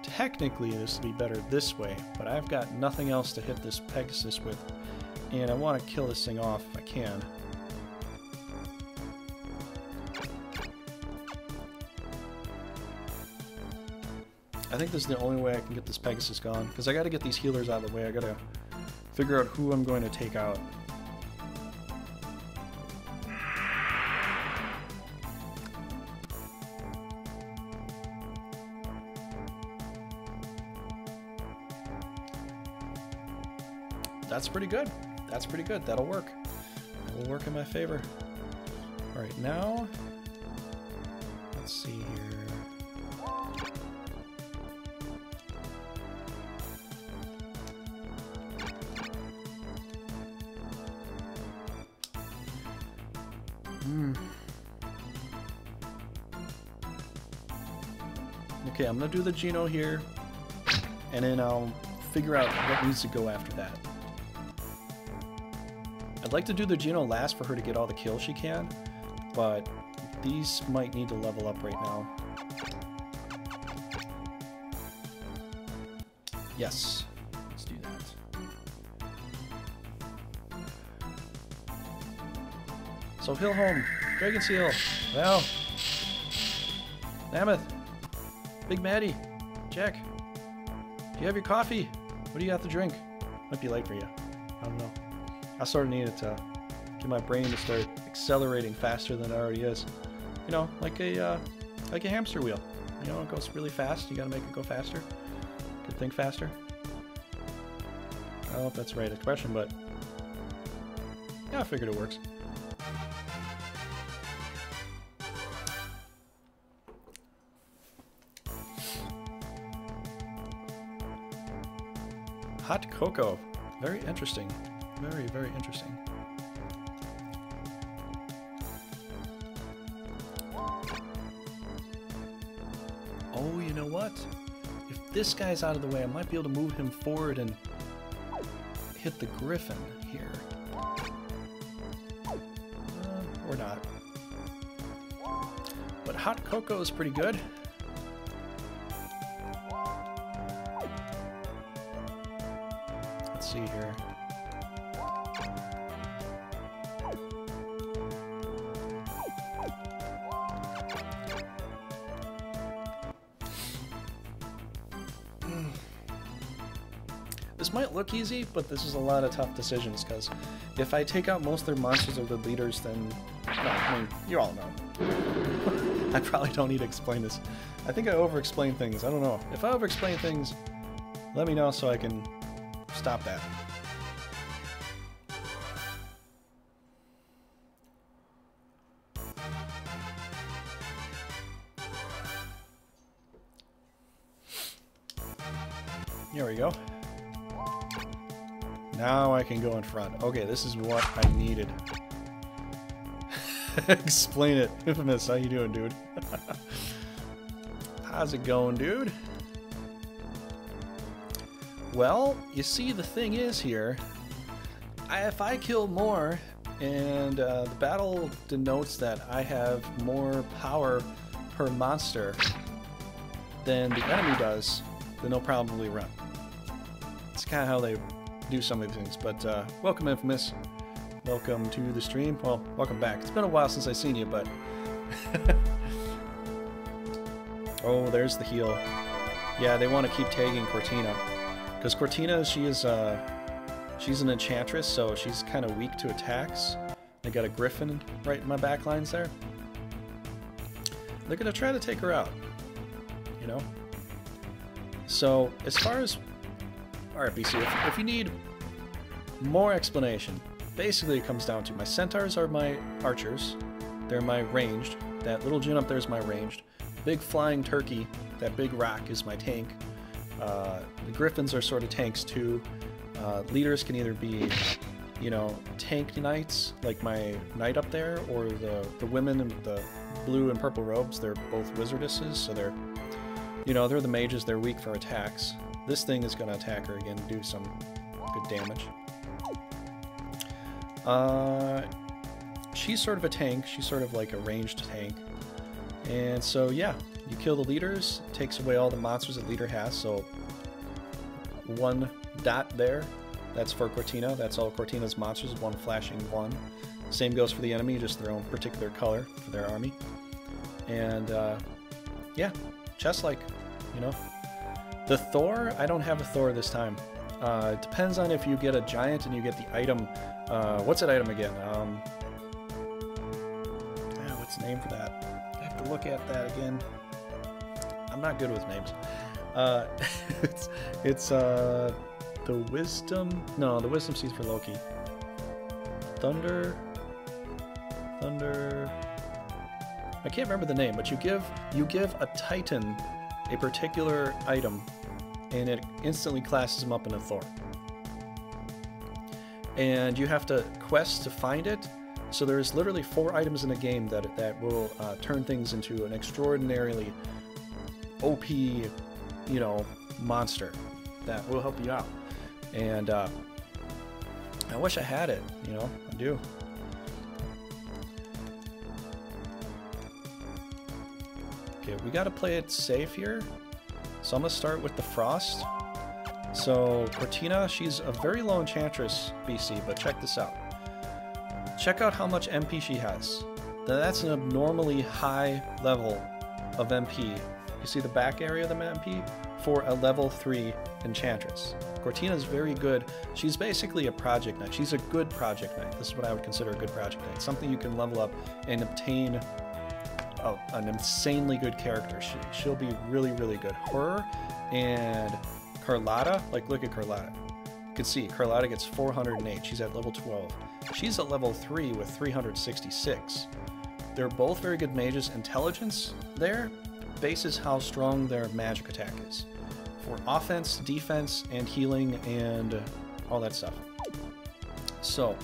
Technically, this would be better this way, but I've got nothing else to hit this Pegasus with, and I want to kill this thing off if I can. I think this is the only way I can get this Pegasus gone, because I got to get these healers out of the way. I got to figure out who I'm going to take out. That's pretty good. That's pretty good. That'll work. That will work in my favor. Alright, now... let's see here. Okay, I'm going to do the Geno here, and then I'll figure out what needs to go after that. I'd like to do the Geno last for her to get all the kills she can, but these might need to level up right now. Yes, let's do that. So Hill Home, Dragonseal, well, Mammoth, Big Matty, Jack, do you have your coffee? What do you have to drink? Might be late for you. I don't know. I sort of needed to get my brain to start accelerating faster than it already is. You know, like a hamster wheel. You know, it goes really fast. You gotta make it go faster. Could think faster. I don't know if that's the right expression, but yeah, I figured it works. Hot cocoa. Very interesting. Very, very interesting. Oh, you know what? If this guy's out of the way, I might be able to move him forward and hit the griffin here. Or not. But hot cocoa is pretty good. Let's see here. This might look easy, but this is a lot of tough decisions, because if I take out most of their monsters or the leaders, then... no, I mean, you all know. I probably don't need to explain this. I think I over-explain things. I don't know. If I over-explain things, let me know so I can stop that. There we go. Now I can go in front. Okay, this is what I needed. Explain it. Infamous, how you doing, dude? How's it going, dude? Well, you see, the thing is here, if I kill more, and the battle denotes that I have more power per monster than the enemy does, then they'll probably run. It's kind of how they do some of these things. But welcome, Infamous. Welcome to the stream. Well, welcome back. It's been a while since I've seen you, but... oh, there's the heal. Yeah, they want to keep tagging Cortina. Because Cortina, she's an enchantress, so she's kind of weak to attacks. I got a griffin right in my back lines there. They're going to try to take her out. You know? So, as far as... Alright, BC, if you need more explanation, basically it comes down to my centaurs are my archers. They're my ranged. That little djinn up there is my ranged. Big flying turkey, that big rock, is my tank. The griffins are sort of tanks too. Leaders can either be, you know, tank knights, like my knight up there, or the women in the blue and purple robes. They're both wizardesses, so they're You know, they're the mages, they're weak for attacks. This thing is going to attack her again and do some good damage. She's sort of a tank. She's sort of like a ranged tank. And so, yeah, you kill the leaders, takes away all the monsters that leader has. So, 1 dot there. That's for Cortina. That's all Cortina's monsters, 1 flashing 1. Same goes for the enemy, just their own particular color for their army. And, yeah, chest-like, you know. The Thor, I don't have a Thor this time. It depends on if you get a giant and you get the item. What's that item again? What's the name for that? I have to look at that again. I'm not good with names. It's the wisdom. No, the wisdom seeds for Loki. Thunder. I can't remember the name, but you give a Titan a particular item, and it instantly classes him up in a Thor. And you have to quest to find it. So there's literally 4 items in the game that will turn things into an extraordinarily OP, you know, monster that will help you out. And I wish I had it, you know, I do. Okay, we gotta play it safe here. So I'm gonna start with the Frost. So Cortina, she's a very low Enchantress BC, but check this out. Check out how much MP she has. That's an abnormally high level of MP. You see the back area of the MP? For a level 3 Enchantress. Cortina's very good. She's basically a Project Knight. She's a good Project Knight. This is what I would consider a good Project Knight. Something you can level up and obtain an insanely good character. She'll be really, really good. Her and Carlotta, like look at Carlotta. You can see Carlotta gets 408. She's at level 12. She's at level 3 with 366. They're both very good mages. Intelligence there bases how strong their magic attack is. For offense, defense, and healing, and all that stuff. So,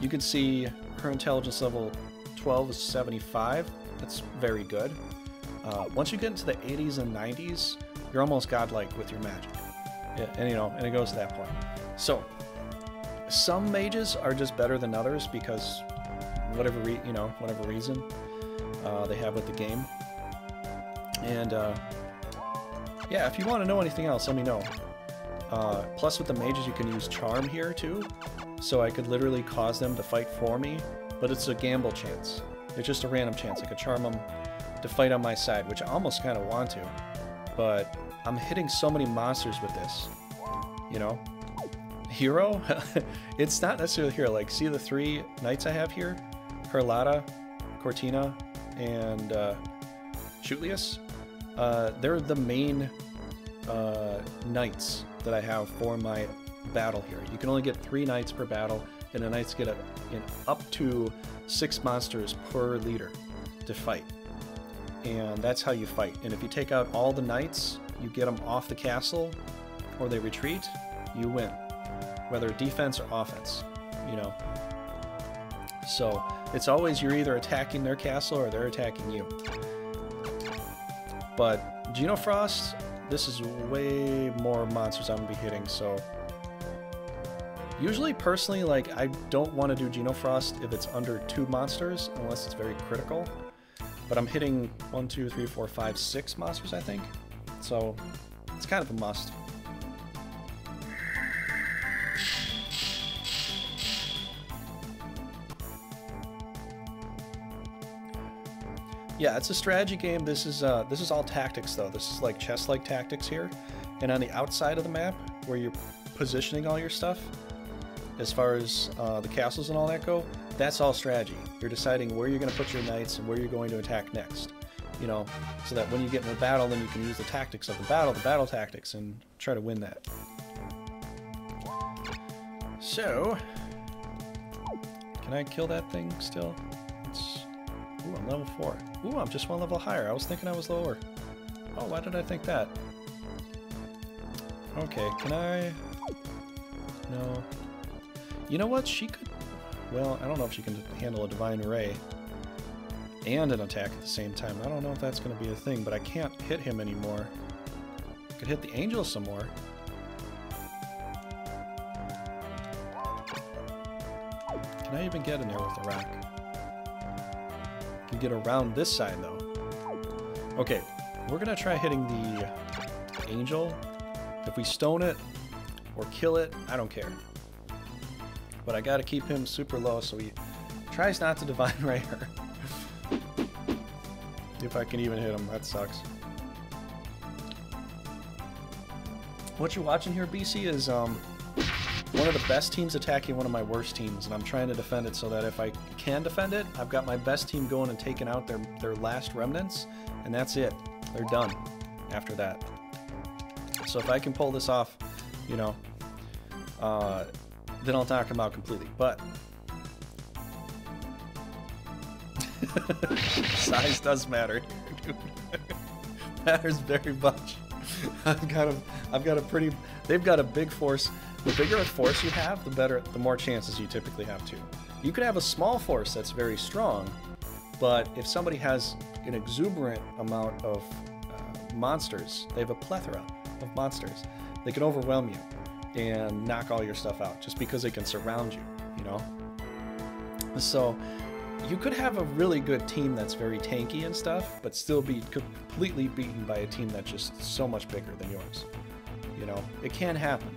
you can see her intelligence level 12 is 75. That's very good. Once you get into the 80s and 90s, you're almost godlike with your magic. And you know, and it goes to that point. So, some mages are just better than others because whatever reason they have with the game. And yeah, if you want to know anything else, let me know. Plus with the mages, you can use charm here too. So I could literally cause them to fight for me, but it's a gamble chance. It's just a random chance. I could charm them to fight on my side, which I almost kind of want to. But I'm hitting so many monsters with this, you know? Hero? It's not necessarily hero. Like, see the 3 knights I have here? Carlotta, Cortina, and Shootlius? They're the main knights that I have for my battle here. You can only get 3 knights per battle, and the knights get up to 6 monsters per leader to fight. And that's how you fight. And if you take out all the knights, you get them off the castle, or they retreat, you win. Whether defense or offense, you know. So, it's always you're either attacking their castle or they're attacking you. But Geno Frost, this is way more monsters I'm going to be hitting, so... Usually, personally, like, I don't want to do Geno Frost if it's under 2 monsters, unless it's very critical. But I'm hitting 1, 2, 3, 4, 5, 6 monsters, I think. So, it's kind of a must. Yeah, it's a strategy game. This is all tactics, though. This is like chess-like tactics here. And on the outside of the map, where you're positioning all your stuff, as far as the castles and all that go, that's all strategy. You're deciding where you're going to put your knights and where you're going to attack next. You know, so that when you get in a battle, then you can use the tactics of the battle tactics, and try to win that. So, can I kill that thing still? Ooh, I'm level 4. Ooh, I'm just 1 level higher. I was thinking I was lower. Oh, why did I think that? Okay, can I... No. You know what? She could... Well, I don't know if she can handle a Divine Ray. and an attack at the same time. I don't know if that's going to be a thing, but I can't hit him anymore. I could hit the angel some more. Can I even get in there with the rock? I can get around this side, though. Okay, we're going to try hitting the angel. If we stone it or kill it, I don't care. But I got to keep him super low so he tries not to Divine Ray her. If I can even hit him, that sucks. What you're watching here, BC, is one of the best teams attacking one of my worst teams, and I'm trying to defend it so that if I can defend it, I've got my best team going and taking out their last remnants, and that's it. They're done after that. So if I can pull this off, you know, then I'll knock them out completely. But size does matter here, dude. Matters very much. I've got a pretty. They've got a big force. The bigger a force you have, the more chances you typically have too. You could have a small force that's very strong, but if somebody has an exuberant amount of monsters, they have a plethora of monsters, they can overwhelm you and knock all your stuff out just because they can surround you, you know? So you could have a really good team that's very tanky and stuff, but still be completely beaten by a team that's just so much bigger than yours. You know, it can happen.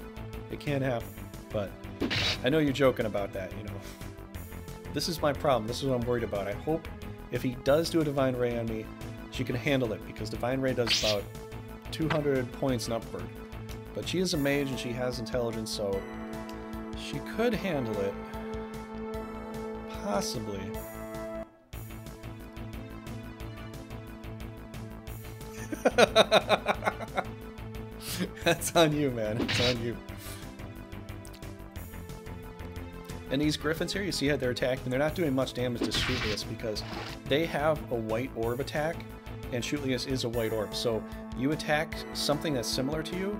It can happen, but I know you're joking about that, you know. This is my problem. This is what I'm worried about. I hope if he does do a Divine Ray on me, she can handle it, because Divine Ray does about 200 points and upward. But she is a mage and she has intelligence, so she could handle it. Possibly. That's on you, man. It's on you. And these griffins here, you see how they're attacking. They're not doing much damage to Shootlius because they have a white orb attack, and Shootlius is a white orb. So you attack something that's similar to you,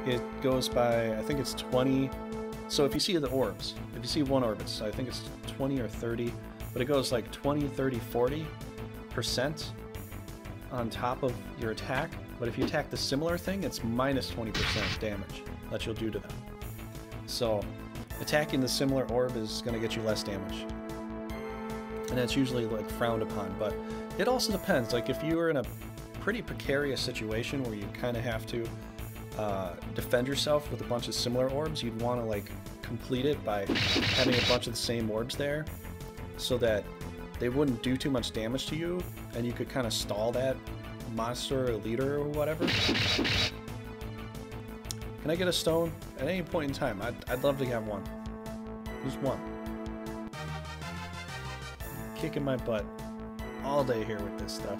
it goes by, I think it's 20. So if you see the orbs, if you see one orb, it's, I think it's 20 or 30, but it goes like 20, 30, 40% on top of your attack. But if you attack the similar thing, it's minus 20% damage that you'll do to them. So attacking the similar orb is going to get you less damage. And that's usually like frowned upon, but it also depends. Like if you are in a pretty precarious situation where you kind of have to defend yourself with a bunch of similar orbs, you'd want to like complete it by having a bunch of the same orbs there so that they wouldn't do too much damage to you, and you could kind of stall that monster or leader or whatever. Can I get a stone? At any point in time, I'd love to have one. Just one. Kicking my butt all day here with this stuff.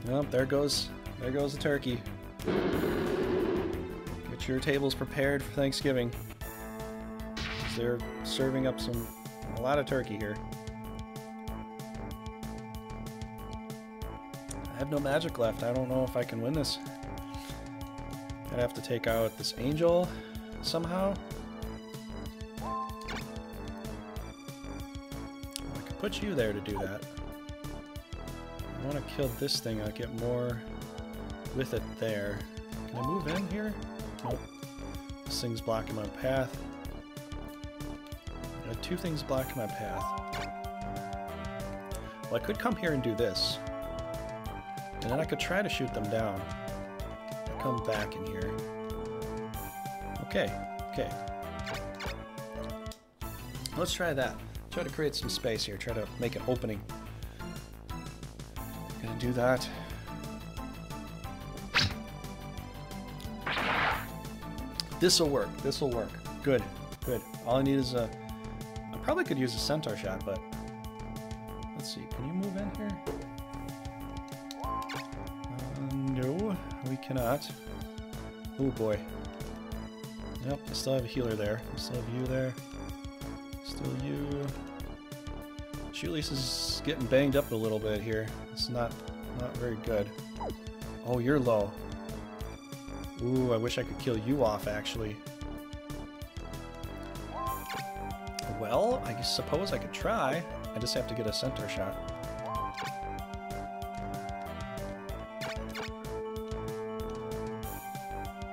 Well, there goes the turkey. Get your tables prepared for Thanksgiving. They're serving up a lot of turkey here. I have no magic left. I don't know if I can win this. I'd have to take out this angel somehow. I could put you there to do that. I want to kill this thing. I'll get more with it there. Can I move in here? Nope. This thing's blocking my path. I got two things blocking my path. Well, I could come here and do this. And then I could try to shoot them down. Come back in here. Okay, okay. Let's try that. Try to create some space here. Try to make an opening. Gonna do that. This'll work. This'll work. Good, good. All I need is a... I probably could use a centaur shot, but... Let's see. Can you move in here? No, we cannot. Oh boy. Yep, I still have a healer there. I still have you there. Still you. Shootlius is getting banged up a little bit here. It's not very good. Oh, you're low. Ooh, I wish I could kill you off, actually. Well, I suppose I could try. I just have to get a centaur shot.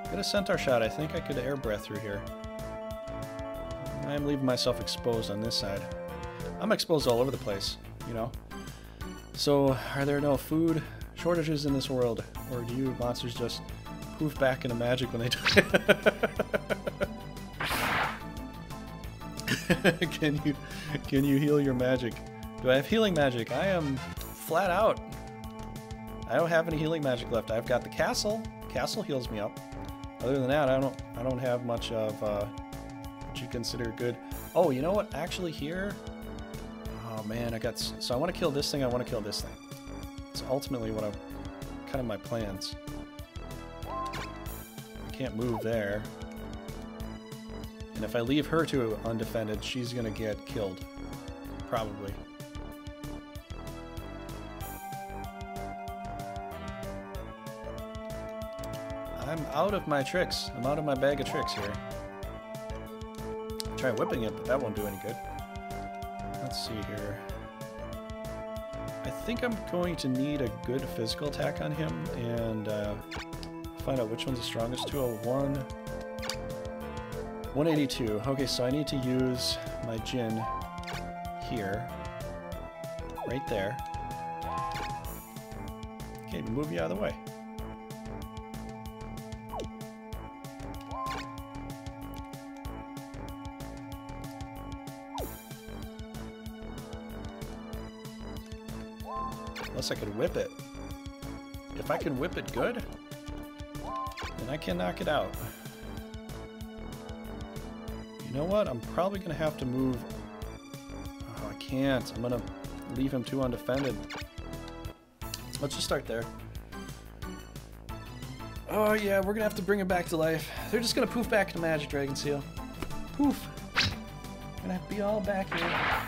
Get a centaur shot. I think I could air breath through here. I'm leaving myself exposed on this side. I'm exposed all over the place, you know. So, are there no food shortages in this world? Or do you monsters just poof back into magic when they do it? Can you heal your magic? Do I have healing magic? I am flat out. I don't have any healing magic left. I've got the castle. Castle heals me up. Other than that, I don't have much of what you consider good. Oh, you know what? Actually, here. Oh man, so I want to kill this thing. I want to kill this thing. It's ultimately what I'm kind of my plans. I can't move there. And if I leave her to undefended, she's gonna get killed. Probably. I'm out of my tricks. I'm out of my bag of tricks here. Try whipping it, but that won't do any good. Let's see here. I think I'm going to need a good physical attack on him and find out which one's the strongest. 201. 182. Okay, so I need to use my Jin here. Right there. Okay, move you out of the way. Unless I could whip it. If I can whip it good, then I can knock it out. You know what? I'm probably going to have to move... Oh, I can't. I'm going to leave him too undefended. Let's just start there. Oh yeah, we're going to have to bring him back to life. They're just going to poof back into magic, Dragonseal. Poof! I'm going to be all back here.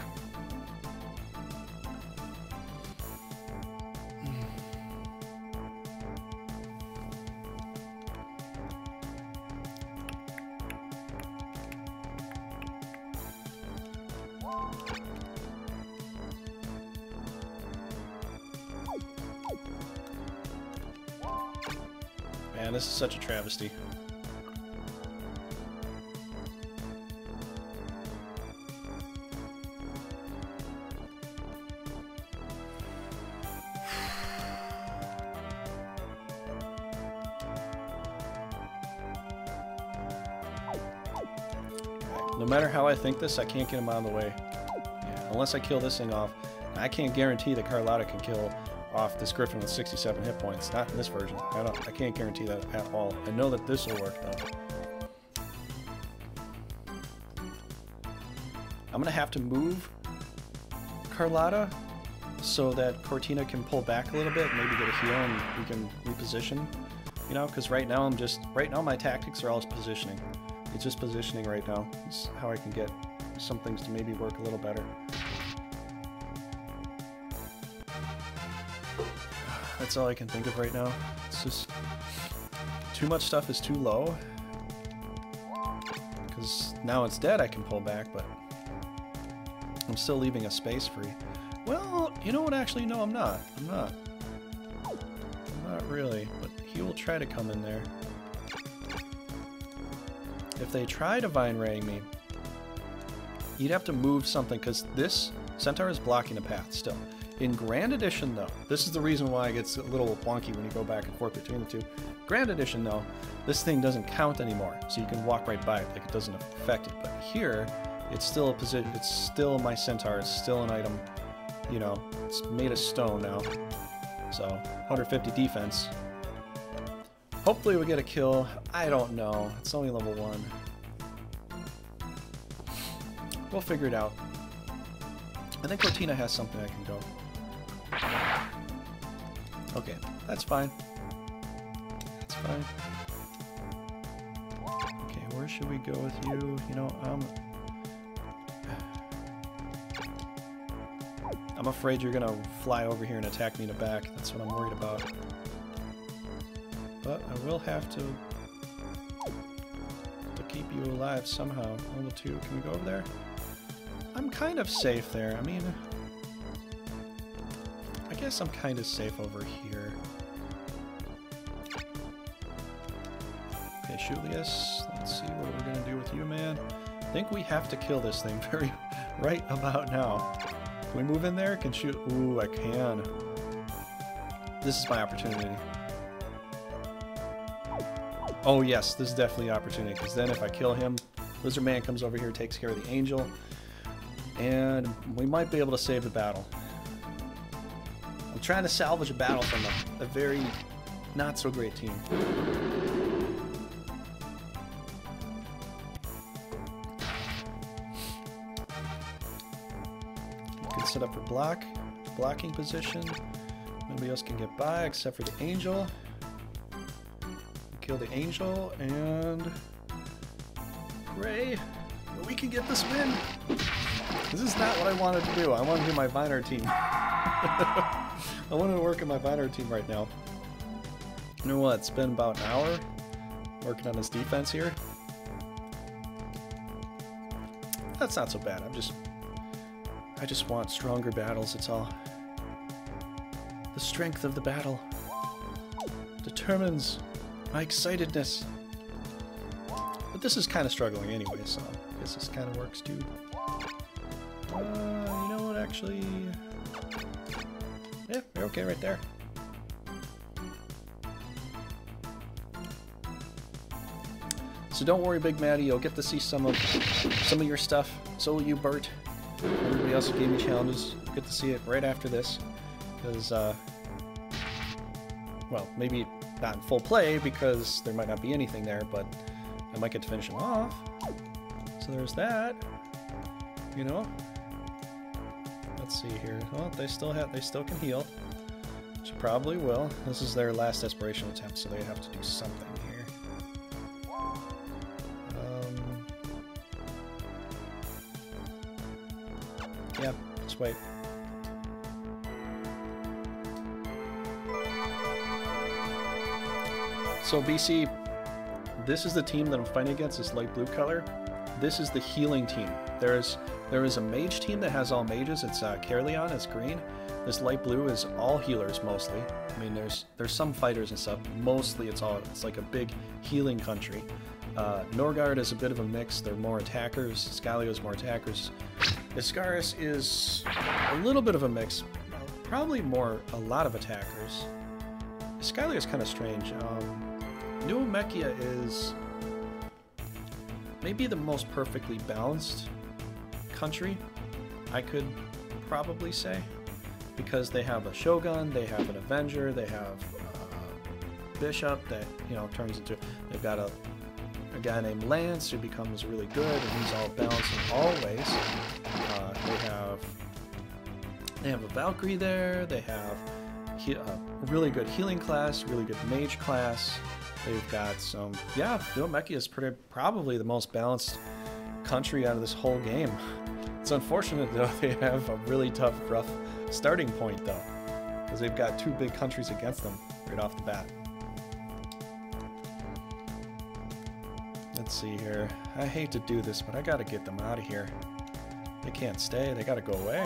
Man, this is such a travesty. No matter how I think this, I can't get him out of the way. Yeah, unless I kill this thing off. I can't guarantee that Carlotta can kill off this griffin with 67 hit points. Not in this version. I can't guarantee that at all. I know that this will work though. I'm gonna have to move Carlotta so that Cortina can pull back a little bit, maybe get a heal and we can reposition. You know, because right now my tactics are all positioning. It's just positioning right now. It's how I can get some things to maybe work a little better. That's all I can think of right now. It's just too much stuff is too low. Because now it's dead, I can pull back, but I'm still leaving a space free. Well, you know what? Actually, no, I'm not. I'm not really, but he will try to come in there. If they try to Vine Raying me, you'd have to move something, because this centaur is blocking the path still. In Grand Edition, though, this is the reason why it gets a little wonky when you go back and forth between the two. Grand Edition, though, this thing doesn't count anymore, so you can walk right by it, like it doesn't affect it. But here, it's still a position. It's still my centaur. It's still an item. You know, it's made of stone now. So 150 defense. Hopefully we get a kill. I don't know. It's only level 1. We'll figure it out. I think Cortina has something I can go. Okay, that's fine. That's fine. Okay, where should we go with you? You know, I'm afraid you're gonna fly over here and attack me in the back. That's what I'm worried about. But I will have to keep you alive somehow. Level 2, can we go over there? I'm kind of safe there. I mean, I guess I'm kind of safe over here. Okay, Shootlius, let's see what we're gonna do with you, man. I think we have to kill this thing right about now. Can we move in there? Can shoot? Ooh, I can. This is my opportunity. Oh yes, this is definitely an opportunity, because then if I kill him, Lizard Man comes over here, takes care of the angel, and we might be able to save the battle. I'm trying to salvage a battle from a very not so great team. You can set up for blocking position. Nobody else can get by except for the angel. Kill the angel and pray that we can get this win. This is not what I wanted to do. I want to do my Vaynard team. I want to work in my Vaynard team right now. You know what? It's been about an hour working on this defense here. That's not so bad. I just want stronger battles. It's all. The strength of the battle determines my excitedness. But this is kind of struggling anyway, so I guess this kind of works too. You know what, actually... Yeah, you're okay right there. So don't worry, Big Matty, you'll get to see some of your stuff. So will you, Bert. Everybody else who gave me challenges, get to see it right after this. Because, well, maybe not in full play because there might not be anything there, but I might get to finish them off. So there's that. You know. Let's see here. Well, they still can heal. Which probably will. This is their last desperation attempt, so they have to do something here. Yeah, just wait. So BC, this is the team that I'm fighting against, this light blue color. This is the healing team. There is a mage team that has all mages. It's Caerleon, it's green. This light blue is all healers mostly. I mean, there's some fighters and stuff. Mostly it's like a big healing country. NORGARD is a bit of a mix. They're more attackers. Scalio's more attackers. Iscaris is a little bit of a mix. Probably a lot of attackers. Iscalia is kind of strange. Nuomechia is maybe the most perfectly balanced country, I could probably say, because they have a Shogun, they have an Avenger, they have a Bishop that, you know, turns into, they've got a guy named Lance who becomes really good, and he's all balanced in all ways. They have a Valkyrie there, they have a really good healing class, really good mage class. They've got some, yeah, Nuomechia is probably the most balanced country out of this whole game. It's unfortunate, though, they have a really tough, rough starting point, though, because they've got two big countries against them right off the bat. Let's see here. I hate to do this, but I gotta get them out of here. They can't stay, they gotta go away.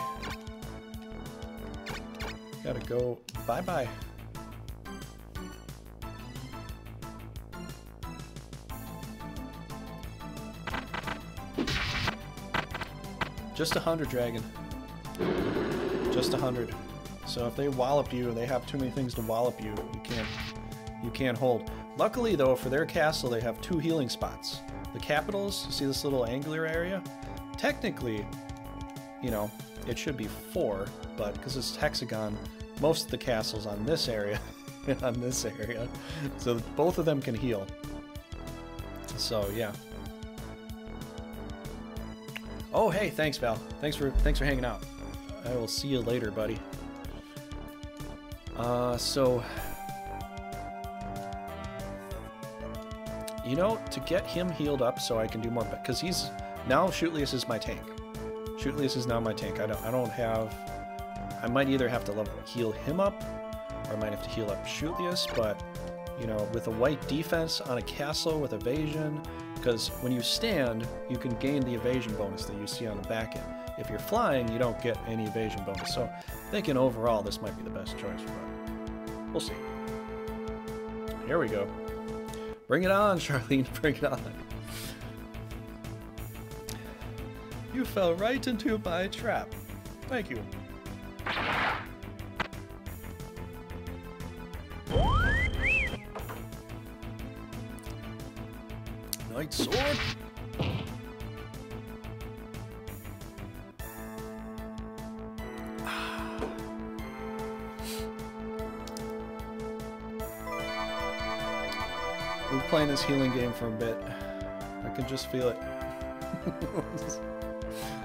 Gotta go bye-bye. Just 100, Dragon. Just 100. So if they wallop you, they have too many things to wallop you. You can't hold. Luckily, though, for their castle, they have 2 healing spots. The capitals, you see this little angular area? Technically, you know, it should be 4, but because it's hexagon, most of the castles on this area, so both of them can heal. So yeah. Oh hey, thanks Val. Thanks for hanging out. I will see you later, buddy. So you know, to get him healed up so I can do more, because he's now Shootlius is my tank. Shootlius is now my tank. I don't have. I might either have to heal him up, or I might have to heal up Shootlius. But you know, with a white defense on a castle with evasion, because when you stand, you can gain the evasion bonus that you see on the back end. if you're flying, you don't get any evasion bonus. So thinking overall, this might be the best choice, but we'll see. Here we go. Bring it on, Charlene, bring it on. You fell right into my trap. Thank you. Knight sword. We're playing this healing game for a bit. I can just feel it.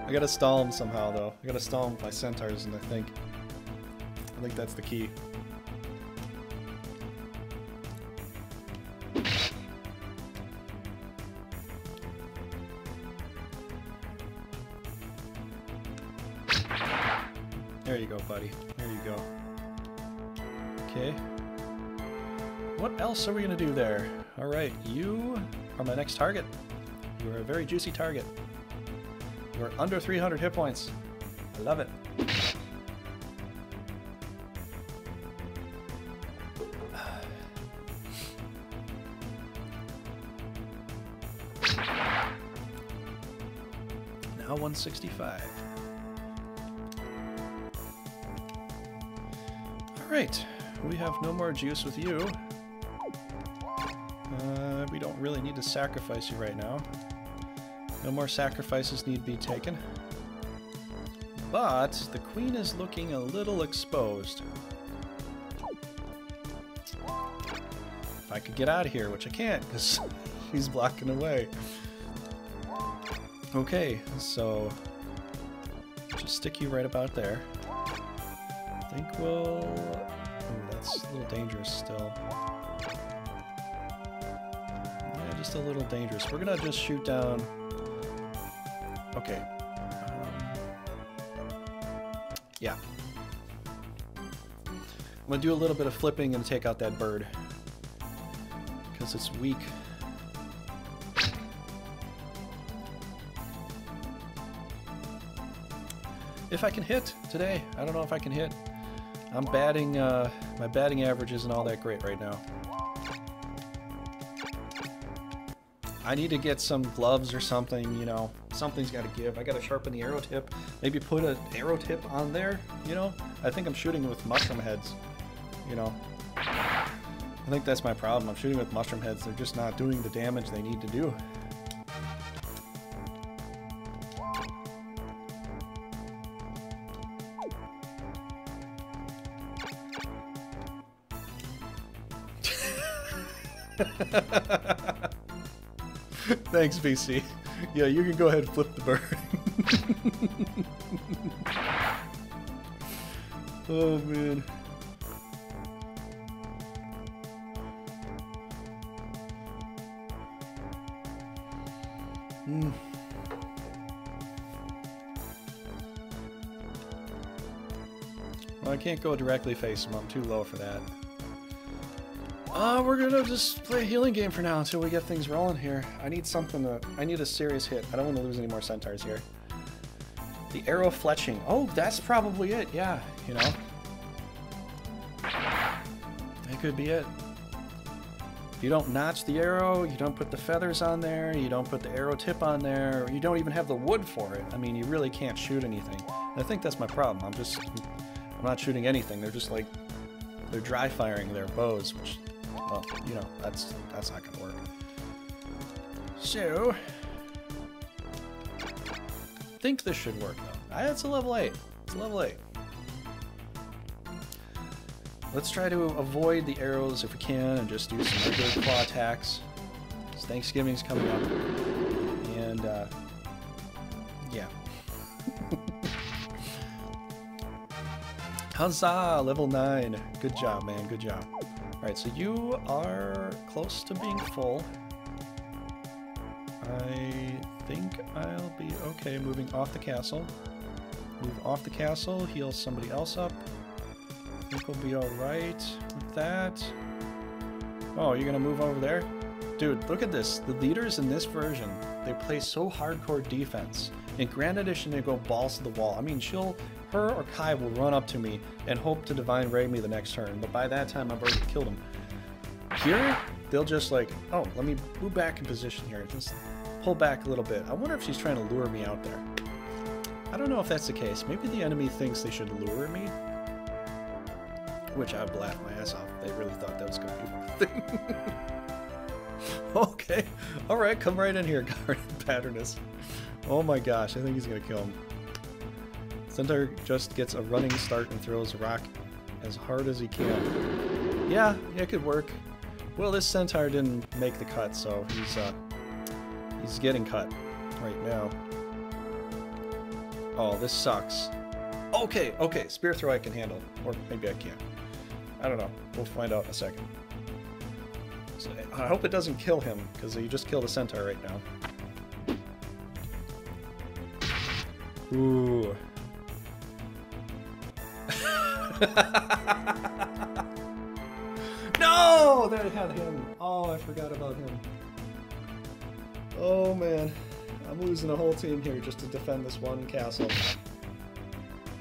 I gotta stall him somehow, though. I gotta stall him with my centaurs, and I think that's the key. There you go, buddy. There you go. Okay. What else are we gonna do there? All right, you are my next target. You are a very juicy target. You are under 300 hit points. I love it. Now 165. All right, we have no more juice with you. We don't really need to sacrifice you right now. No more sacrifices need to be taken. But the queen is looking a little exposed. If I could get out of here, which I can't because she's blocking the way. Okay, so just stick you right about there. I think we'll... Oh, that's a little dangerous still. Yeah, just a little dangerous. We're gonna just shoot down... Okay. Yeah. I'm gonna do a little bit of flipping and take out that bird. Because it's weak. If I can hit today. I don't know if I can hit. I'm batting, my batting average isn't all that great right now. I need to get some gloves or something, you know. Something's got to give. I got to sharpen the arrow tip. Maybe put an arrow tip on there, you know. I think I'm shooting with mushroom heads, you know. I think that's my problem. I'm shooting with mushroom heads. They're just not doing the damage they need to do. Thanks, VC. Yeah, you can go ahead and flip the bird. Oh, man. Well, I can't go directly face him. I'm too low for that. We're gonna just play a healing game for now until we get things rolling here. I need something to... I need a serious hit. I don't want to lose any more centaurs here. The arrow fletching. Oh, that's probably it. Yeah, you know. That could be it. If you don't notch the arrow, you don't put the feathers on there, you don't put the arrow tip on there, you don't even have the wood for it. I mean, you really can't shoot anything. And I think that's my problem. I'm not shooting anything. They're just like... They're dry firing their bows, which... Well, you know, that's not gonna work. So, I think this should work though. It's a level 8. It's a level 8. Let's try to avoid the arrows if we can and just do some regular claw attacks. Thanksgiving's coming up, and yeah. Huzzah! Level 9. Good job, man. Good job. Alright, so you are close to being full. I think I'll be okay moving off the castle. Move off the castle, heal somebody else up. I think we'll be alright with that. Oh, you're gonna move over there? Dude, look at this. The leaders in this version, they play so hardcore defense. In Grand Edition, they go balls to the wall. I mean, her or Kai will run up to me and hope to Divine Ray me the next turn, but by that time, I've already killed him. Here, they'll just like, oh, let me move back in position here. Just pull back a little bit. I wonder if she's trying to lure me out there. I don't know if that's the case. Maybe the enemy thinks they should lure me. Which I would laugh my ass off if they really thought that was going to be the thing. Okay. Alright, come right in here, Guardian Patternus. Oh my gosh, I think he's going to kill him. Centaur just gets a running start and throws a rock as hard as he can. Yeah, it could work. Well, this Centaur didn't make the cut, so he's getting cut right now. Oh, this sucks. Okay, Spear Throw I can handle. Or maybe I can't. I don't know. We'll find out in a second. So, I hope it doesn't kill him, because he just killed a Centaur right now. Ooh. No! There I had him. Oh, I forgot about him. Oh, man. I'm losing a whole team here just to defend this one castle.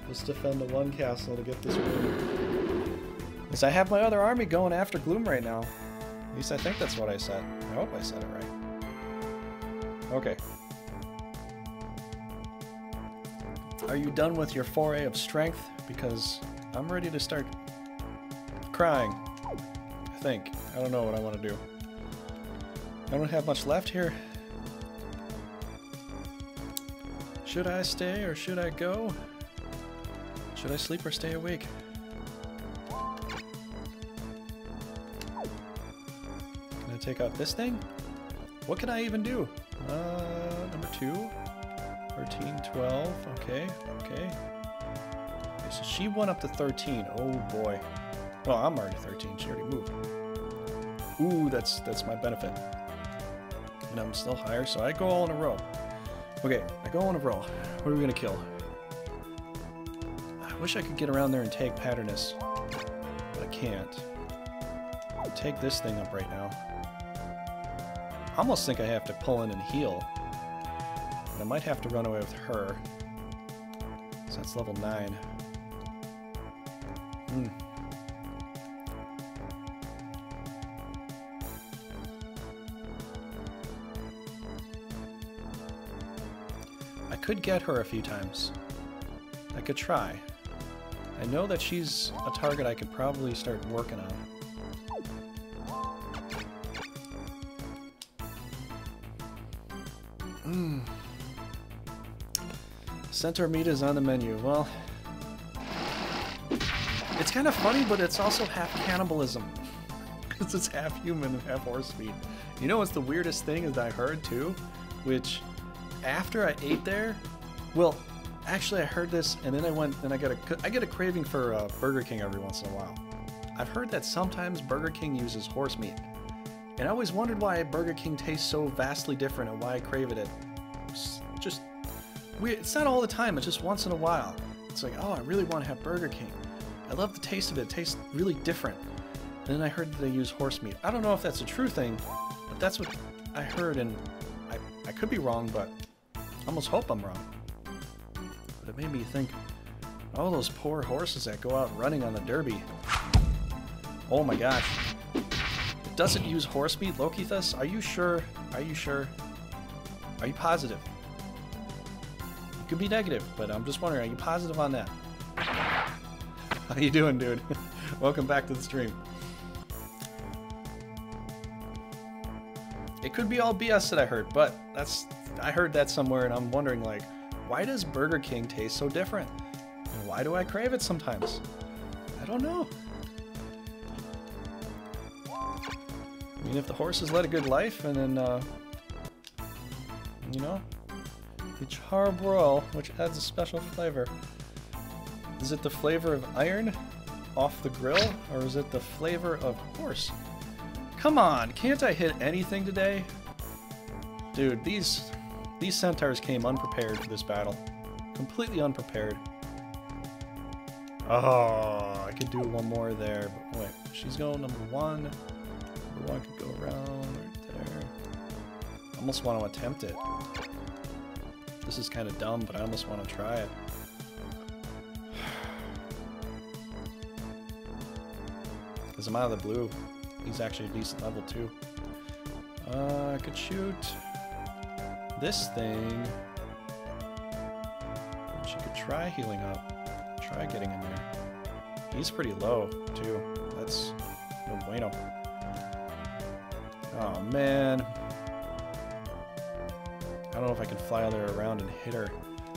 Just defend the one castle to get this win. Because I have my other army going after Gloom right now. At least I think that's what I said. I hope I said it right. Okay. Are you done with your foray of strength? Because I'm ready to start crying. I think. I don't know what I want to do. I don't have much left here. Should I stay or should I go? Should I sleep or stay awake? Can I take out this thing? What can I even do? Number 2. 13, 12. Okay. So she went up to 13. Oh boy. Well, I'm already 13. She already moved. Ooh, that's my benefit. And I'm still higher, so I go all in a row. Okay, I go on a roll. What are we gonna kill? I wish I could get around there and take Patternus, but I can't. I'll take this thing up right now. I almost think I have to pull in and heal. And I might have to run away with her. So that's level 9. I could get her a few times. I could try. I know that she's a target I could probably start working on. Centaur meat is on the menu. Well, it's kind of funny, but it's also half cannibalism. Because it's half human and half horse meat. You know what's the weirdest thing is I heard too? Which, after I ate there, well, actually I heard this and then I went and I get a craving for Burger King every once in a while. I've heard that sometimes Burger King uses horse meat. And I always wondered why Burger King tastes so vastly different and why I crave it. It's just weird. It's not all the time, it's just once in a while. It's like, oh, I really want to have Burger King. I love the taste of it. It tastes really different. And then I heard that they use horse meat. I don't know if that's a true thing, but that's what I heard, and I could be wrong, but I almost hope I'm wrong. But it made me think, all those poor horses that go out running on the derby. Oh my gosh. It doesn't use horse meat, Lokithus? Are you sure? Are you sure? Are you positive? You could be negative, but I'm just wondering, are you positive on that? How you doing, dude? Welcome back to the stream. It could be all BS that I heard, but I heard that somewhere, and I'm wondering, like, why does Burger King taste so different? And why do I crave it sometimes? I don't know. I mean, if the horses led a good life, and then, you know, the charbroil, which adds a special flavor. Is it the flavor of iron off the grill, or is it the flavor of horse? Come on, can't I hit anything today? Dude, these centaurs came unprepared for this battle. Completely unprepared. Oh, I could do one more there, but wait, she's going number 1. Number 1 could go around right there. Almost want to attempt it. The This is kind of dumb, but I almost want to try it. Because I'm out of the blue. He's actually a decent level too. I could shoot this thing. She could try healing up. Try getting in there. He's pretty low too. That's no bueno. Oh man. I don't know if I can fly there around and hit her.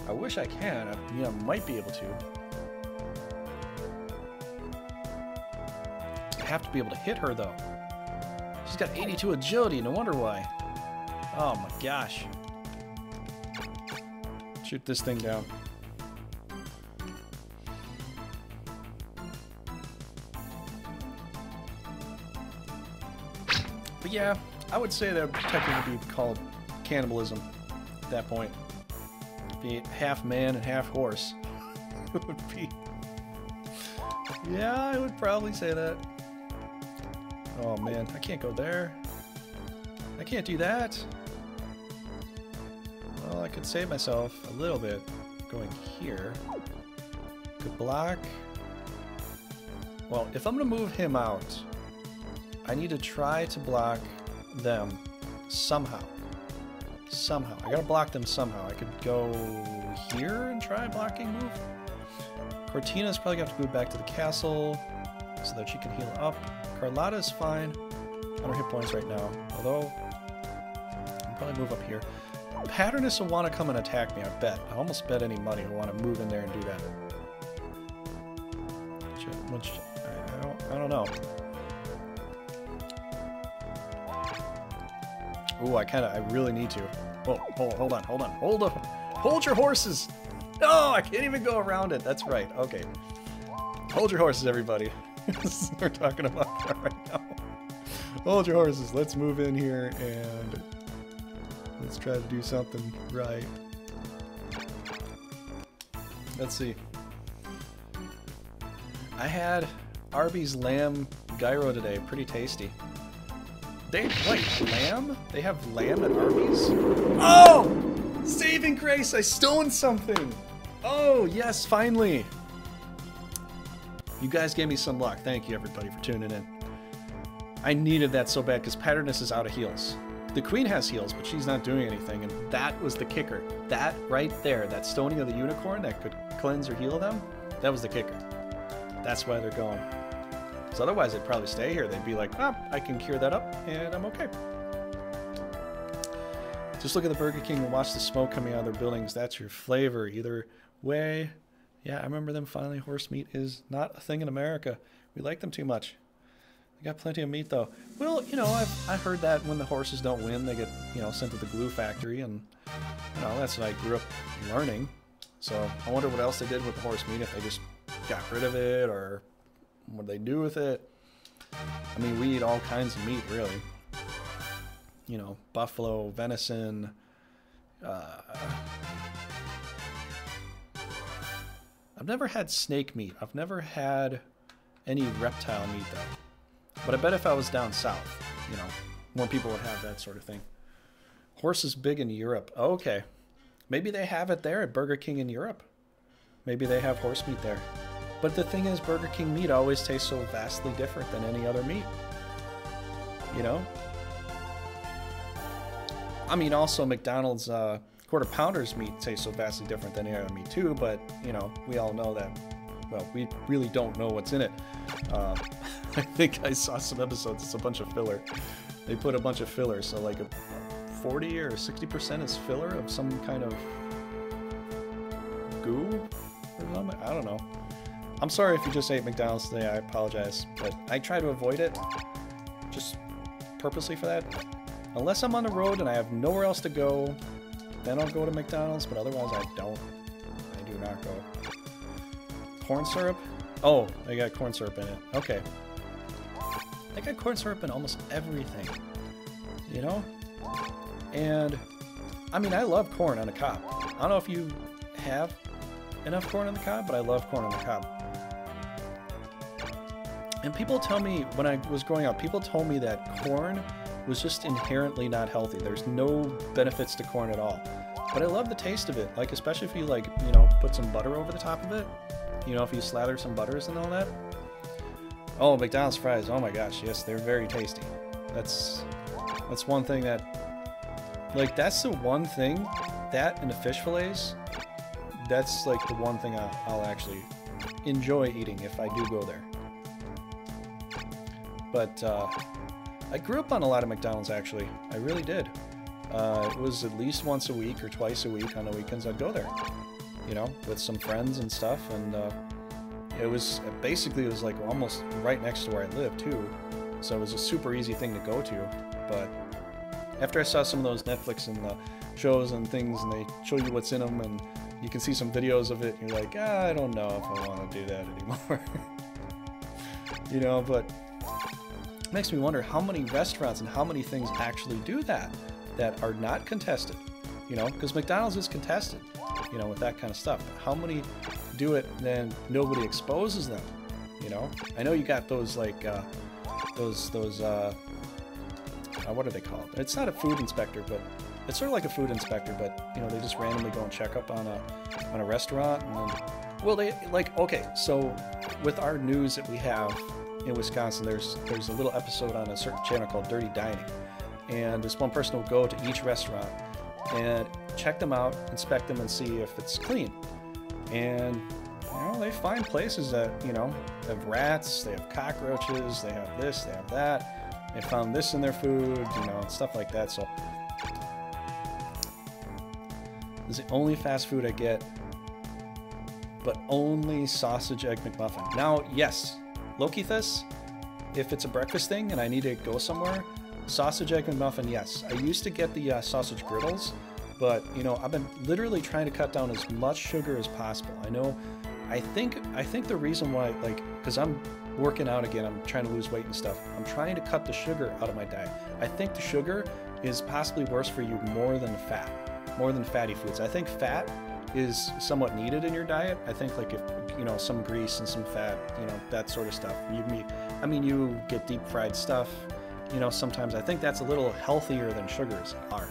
I wish I can. I might be able to. I have to be able to hit her though. She's got 82 agility, no wonder why. Oh my gosh. Shoot this thing down. But yeah, I would say that would technically be called cannibalism at that point. Be half man and half horse. It would be. Yeah, I would probably say that. Oh man, I can't go there. I can't do that. Well, I could save myself a little bit going here. Could block. Well, if I'm gonna move him out, I need to try to block them somehow. Somehow. I gotta block them somehow. I could go here and try a blocking move. Cortina's probably got to move back to the castle so that she can heal up. Carlotta's fine. 100 hit points right now. Although, I'll probably move up here. Patterness will want to come and attack me, I bet. I almost bet any money will want to move in there and do that. Which I don't know. Ooh, I really need to. Oh, hold on. Hold your horses! No, I can't even go around it. That's right. Okay. Hold your horses, everybody. This is what we're talking about right now. Hold your horses. Let's move in here and let's try to do something right. Let's see. I had Arby's lamb gyro today. Pretty tasty. Wait, lamb? They have lamb at Arby's? Oh! Saving grace! I stoned something! Oh, yes, finally! You guys gave me some luck. Thank you, everybody, for tuning in. I needed that so bad, because Patterness is out of heals. The queen has heals, but she's not doing anything, and that was the kicker. That right there, that stoning of the unicorn that could cleanse or heal them, that was the kicker. That's why they're going. Because otherwise, they'd probably stay here. They'd be like, oh, I can cure that up, and I'm okay. Just look at the Burger King and watch the smoke coming out of their buildings. That's your flavor. Either way, yeah, I remember them finally. Horse meat is not a thing in America. We like them too much. They got plenty of meat, though. Well, you know, I've heard that when the horses don't win, they get, you know, sent to the glue factory, and, you know, that's what I grew up learning. So I wonder what else they did with the horse meat, if they just got rid of it, or what they do with it. I mean, we eat all kinds of meat, really. You know, buffalo, venison, I've never had snake meat. I've never had any reptile meat, though. But I bet if I was down south, you know, more people would have that sort of thing. Horse is big in Europe. Oh, okay. Maybe they have it there at Burger King in Europe. Maybe they have horse meat there. But the thing is, Burger King meat always tastes so vastly different than any other meat. You know? I mean, also McDonald's Quarter Pounder's meat tastes so vastly different than any other meat too, but, you know, we all know that, well, we really don't know what's in it. I think I saw some episodes, it's a bunch of filler. They put a bunch of filler, so like a 40 or 60% is filler of some kind of goo or something? I don't know. I'm sorry if you just ate McDonald's today, I apologize, but I try to avoid it, just purposely for that. Unless I'm on the road and I have nowhere else to go, then I'll go to McDonald's, but otherwise I don't. I do not go. Corn syrup? Oh, they got corn syrup in it. Okay. They got corn syrup in almost everything, you know? And, I mean, I love corn on the cob. I don't know if you have enough corn on the cob, but I love corn on the cob. And people tell me, when I was growing up, people told me that corn was just inherently not healthy. There's no benefits to corn at all. But I love the taste of it, like especially if you like, you know, put some butter over the top of it. You know, if you slather some butters and all that. Oh, McDonald's fries. Oh my gosh, yes, they're very tasty. That's one thing that, like, that's the one thing, that and the fish fillets, that's like the one thing I'll actually enjoy eating if I do go there. But I grew up on a lot of McDonald's, actually. I really did. It was at least once a week or twice a week on the weekends I'd go there, you know, with some friends and stuff. And it was like almost right next to where I lived too, so it was a super easy thing to go to. But after I saw some of those Netflix and shows and things, and they show you what's in them, and you can see some videos of it, and you're like, I don't know if I want to do that anymore. You know, but it makes me wonder how many restaurants and how many things actually do that are not contested, you know, because McDonald's is contested, you know, with that kind of stuff. But how many do it then nobody exposes them, you know? I know you got those like those what are they called? It's not a food inspector, but it's sort of like a food inspector, but you know, they just randomly go and check up on a restaurant. And then, well, they like, okay, so with our news that we have in Wisconsin, there's a little episode on a certain channel called Dirty Dining, and this one person will go to each restaurant and check them out, inspect them, and see if it's clean. And you know, they find places that, you know, have rats, they have cockroaches, they have this, they have that, they found this in their food, you know, and stuff like that. So this is the only fast food I get, but only sausage egg McMuffin. Now, yes, Lokithus, if it's a breakfast thing and I need to go somewhere, sausage egg McMuffin, yes. I used to get the sausage griddles, but you know, I've been literally trying to cut down as much sugar as possible. I think the reason why, like, because I'm working out again, I'm trying to lose weight and stuff, I'm trying to cut the sugar out of my diet. I think the sugar is possibly worse for you more than fat, more than fatty foods. I think fat is somewhat needed in your diet. I think, like, if, you know, some grease and some fat, you know, that sort of stuff. You get deep fried stuff, you know, sometimes I think that's a little healthier than sugars are.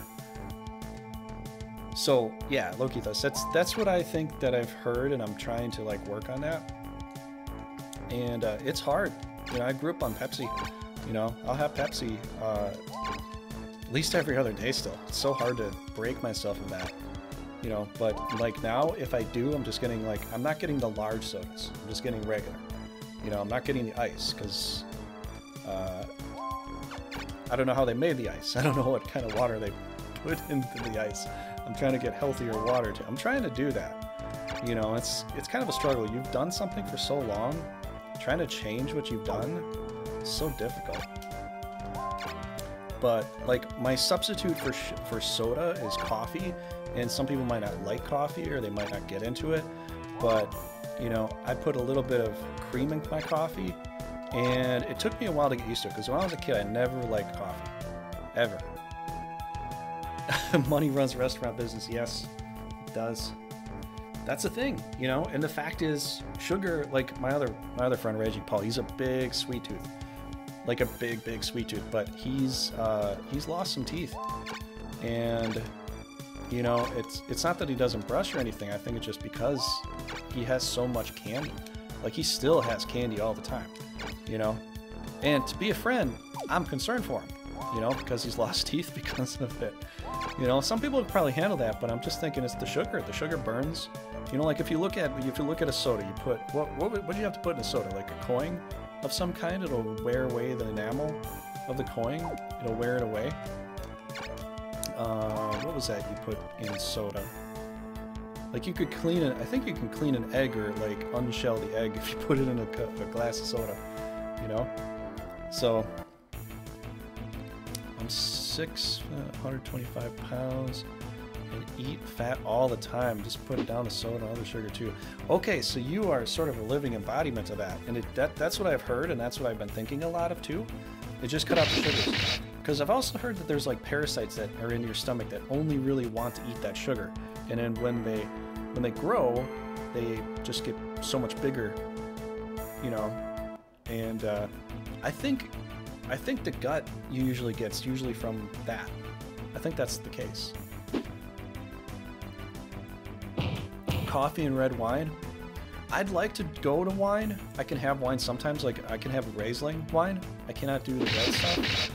So yeah, Lokithus, that's what I think that I've heard, and I'm trying to like work on that. And it's hard. You know, I grew up on Pepsi. You know, I'll have Pepsi at least every other day still. It's so hard to break myself of that. You know, but like now, if I do, I'm just getting like, I'm not getting the large sodas. I'm just getting regular. You know, I'm not getting the ice because I don't know how they made the ice. I don't know what kind of water they put into the ice. I'm trying to get healthier water too. I'm trying to do that. You know, it's kind of a struggle. You've done something for so long, trying to change what you've done is so difficult. But like, my substitute for soda is coffee, and some people might not like coffee or they might not get into it, but you know, I put a little bit of cream in my coffee, and it took me a while to get used to it, because when I was a kid I never liked coffee, ever. Money runs restaurant business. Yes, it does. That's the thing, you know. And the fact is, sugar, like my other friend Raging Paul, he's a big sweet tooth, like a big sweet tooth. But he's lost some teeth, and you know, it's not that he doesn't brush or anything. I think it's just because he has so much candy. Like, he still has candy all the time, you know. And to be a friend, I'm concerned for him, you know, because he's lost teeth because of it. You know, some people would probably handle that, but I'm just thinking it's the sugar. The sugar burns. You know, like if you look at a soda, you put what do you have to put in a soda? Like a coin of some kind. It'll wear away the enamel of the coin. It'll wear it away. What was that you put in soda? Like, you could clean it. I think you can clean an egg, or like unshell the egg, if you put it in a glass of soda. You know, so. I'm 125 pounds, and eat fat all the time. Just put it down to soda and other sugar too. Okay, so you are sort of a living embodiment of that, and that's what I've heard, and that's what I've been thinking a lot of too. It just cut out the sugars, because I've also heard that there's like parasites that are in your stomach that only really want to eat that sugar, and then when they grow, they just get so much bigger, you know. And I think the gut usually gets from that. I think that's the case. coffee and red wine. I'd like to go to wine. I can have wine sometimes, like I can have Riesling wine. I cannot do the red stuff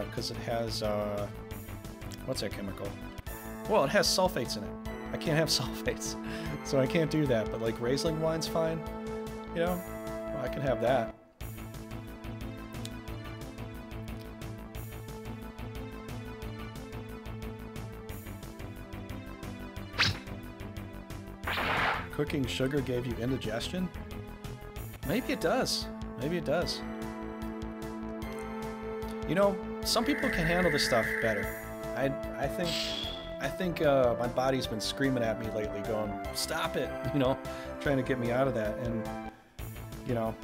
because it has, what's that chemical? Well, it has sulfates in it. I can't have sulfates, so I can't do that. But like Riesling wine's fine, you know? Well, I can have that. Cooking sugar gave you indigestion? Maybe it does. Maybe it does. You know, some people can handle this stuff better. I think my body's been screaming at me lately, going, "Stop it!" You know, trying to get me out of that. And you know,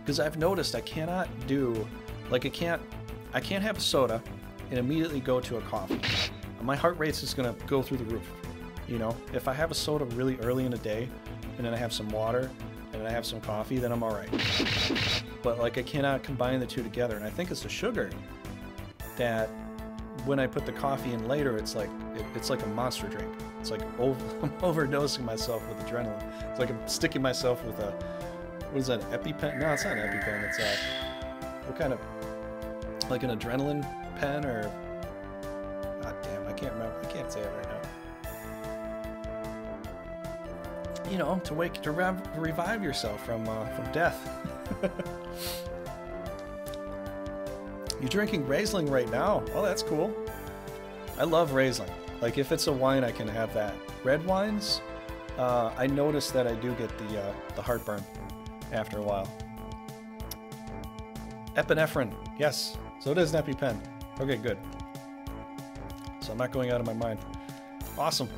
because I've noticed I cannot do, like, I can't have a soda and immediately go to a coffee. My heart rate is gonna go through the roof. You know, if I have a soda really early in the day, and then I have some water, and then I have some coffee, then I'm alright. But like, I cannot combine the two together, and I think it's the sugar that when I put the coffee in later, it's like a monster drink. It's like I'm overdosing myself with adrenaline. It's like I'm sticking myself with a, what is that, an EpiPen? No, it's not an EpiPen. It's a, what kind of, like an adrenaline pen, or, god damn, I can't remember. I can't say it right now. You know, to revive yourself from death. You're drinking Riesling right now. Oh, that's cool. I love Riesling. Like, if it's a wine, I can have that. Red wines, I notice that I do get the heartburn after a while. Epinephrine, yes. So it is an EpiPen. Okay, good. So I'm not going out of my mind. Awesome.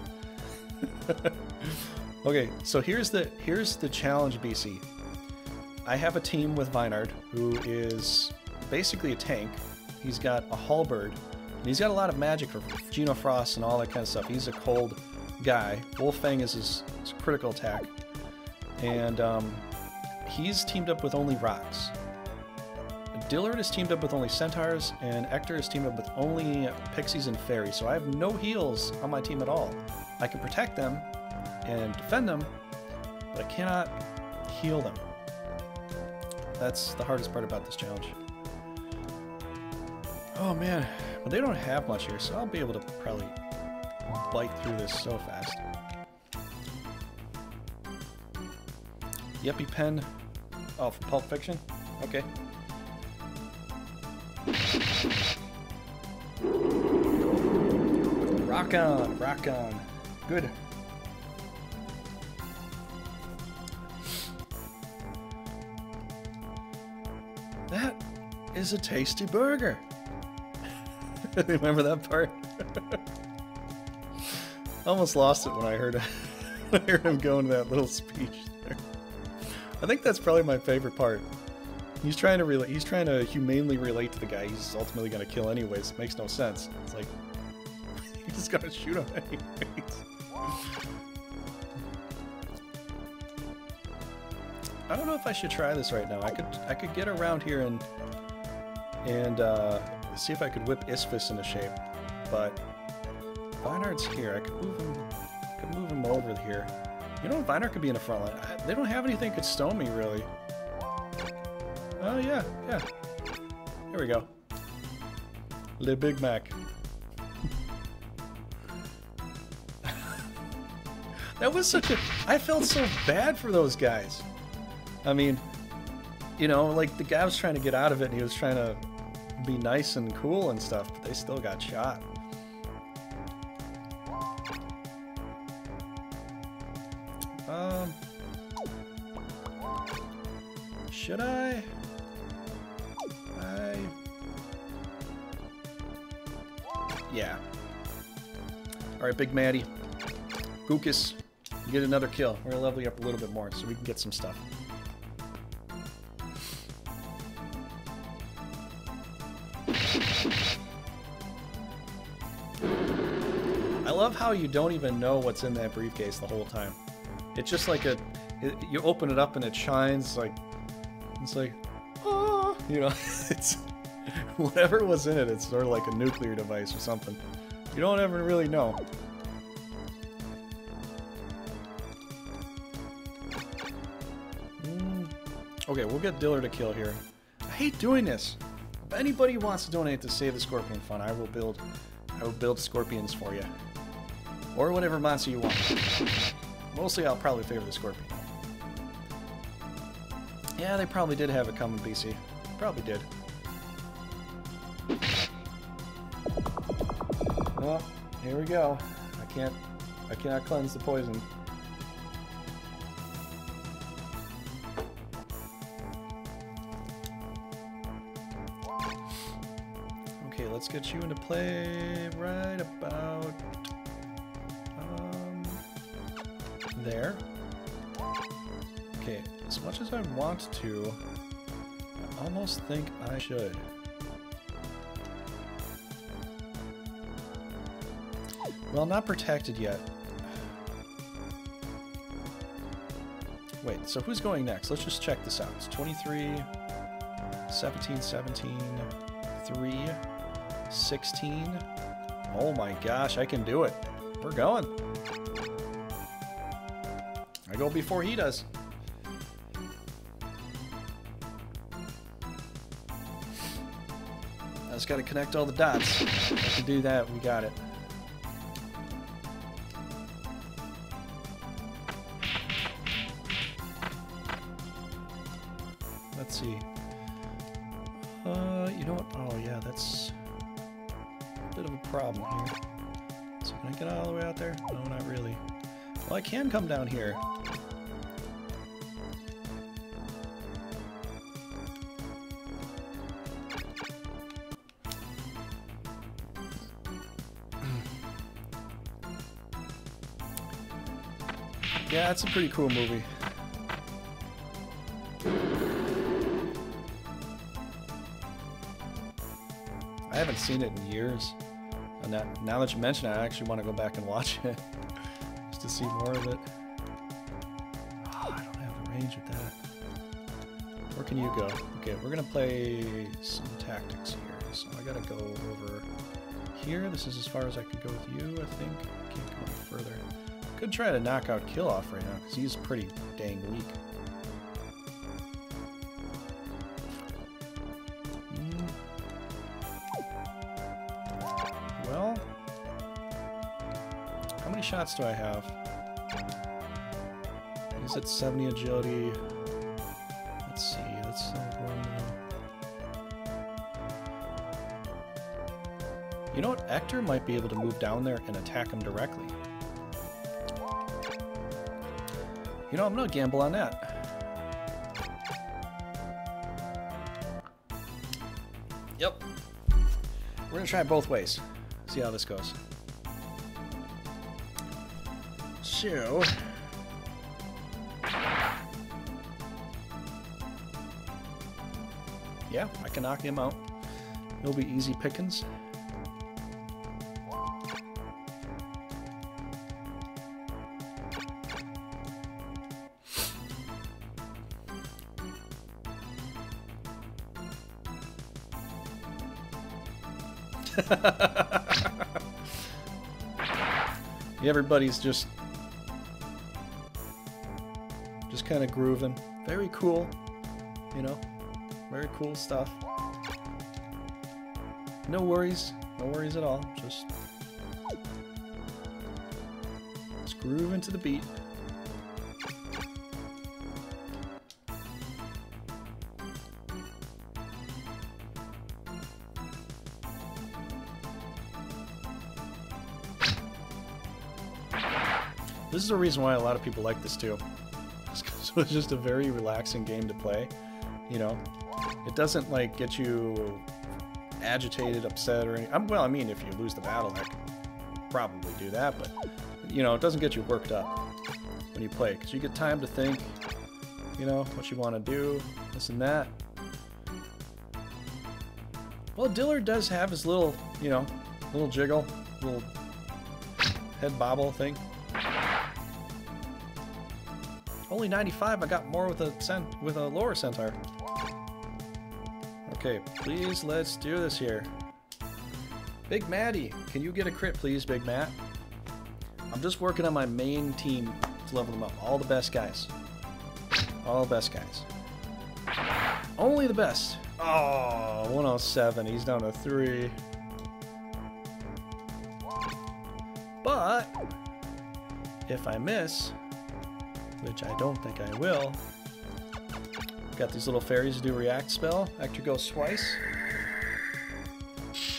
Okay, so here's the challenge, BC. I have a team with Vaynard, who is basically a tank. He's got a halberd, and he's got a lot of magic for Genofrost and all that kind of stuff. He's a cold guy. Wolffang is his critical attack. And he's teamed up with only Rocs. Dillard is teamed up with only centaurs, and Ector is teamed up with only pixies and fairies. So I have no heals on my team at all. I can protect them and defend them, but I cannot heal them. That's the hardest part about this challenge. Oh man, but they don't have much here, so I'll be able to probably bite through this so fast. The EpiPen, oh, from Pulp Fiction? Okay. Rock on, rock on. Good. That is a tasty burger. Remember that part? Almost lost it when I heard him go into that little speech there. I think that's probably my favorite part. He's trying to humanely relate to the guy he's ultimately going to kill anyways. It makes no sense. It's like, you just got to shoot him anyways. I don't know if I should try this right now. I could get around here and see if I could whip Isphus into shape, but Vaynard's here. I could move him over here. You know, Vaynard could be in the front line. They don't have anything that could stone me really. Oh yeah. Here we go. Le Big Mac. That was such a... I felt so bad for those guys. I mean, you know, like, the guy was trying to get out of it and he was trying to be nice and cool and stuff, but they still got shot. Should I? Yeah. Alright, Big Matty. Gookus, you get another kill. We're gonna level you up a little bit more so we can get some stuff. I love how you don't even know what's in that briefcase the whole time. It's just like you open it up and it shines like, it's like, ah, you know, it's whatever was in it. It's sort of like a nuclear device or something. You don't ever really know. Okay, we'll get Diller to kill here. I hate doing this. If anybody wants to donate to Save the Scorpion Fund, I will build scorpions for you. Or whatever monster you want. Mostly I'll probably favor the scorpion. Yeah, they probably did have it coming, BC. Probably did. Well, here we go. I cannot cleanse the poison. Okay, let's get you into play right about there. Okay, as much as I want to, I almost think I should. Well, not protected yet. Wait, so who's going next? Let's just check this out. It's 23, 17, 17, 3, 16. Oh my gosh, I can do it. We're going. I go before he does. I just gotta connect all the dots. I can do that, we got it. Let's see. You know what? Oh yeah, that's a bit of a problem here. So can I get all the way out there? No, not really. Well, I can come down here. Yeah, it's a pretty cool movie. I haven't seen it in years. And now that you mention it, I actually want to go back and watch it. Just to see more of it. Oh, I don't have the range with that. Where can you go? Okay, we're going to play some tactics here. So I got to go over here. This is as far as I can go with you, I think. I can't go any further. Could try to knock out Kill Off right now, because he's pretty dang weak. Well, how many shots do I have? He's at 70 agility. Let's see, let's go You know what? Ector might be able to move down there and attack him directly. You know, I'm gonna gamble on that. Yep. We're gonna try it both ways. See how this goes. So... yeah, I can knock him out. It'll be easy pickings. Everybody's just kind of grooving. Very cool, you know, very cool stuff. No worries at all. Just grooving to the beat. This is the reason why a lot of people like this too. So it's just a very relaxing game to play. You know, it doesn't like get you agitated, upset, or anything. Well, I mean, if you lose the battle, I could probably do that, but you know, it doesn't get you worked up when you play, because you get time to think. You know what you want to do, this and that. Well, Diller does have his little, you know, little jiggle, little head bobble thing. Only 95. I got more with a lower centaur. Okay, please, let's do this here. Big Matty, can you get a crit, please, Big Matt? I'm just working on my main team to level them up. All the best guys. All the best guys. Only the best. Oh, 107. He's down to 3. But if I miss, which I don't think I will, got these little fairies to do react spell. Actor goes twice.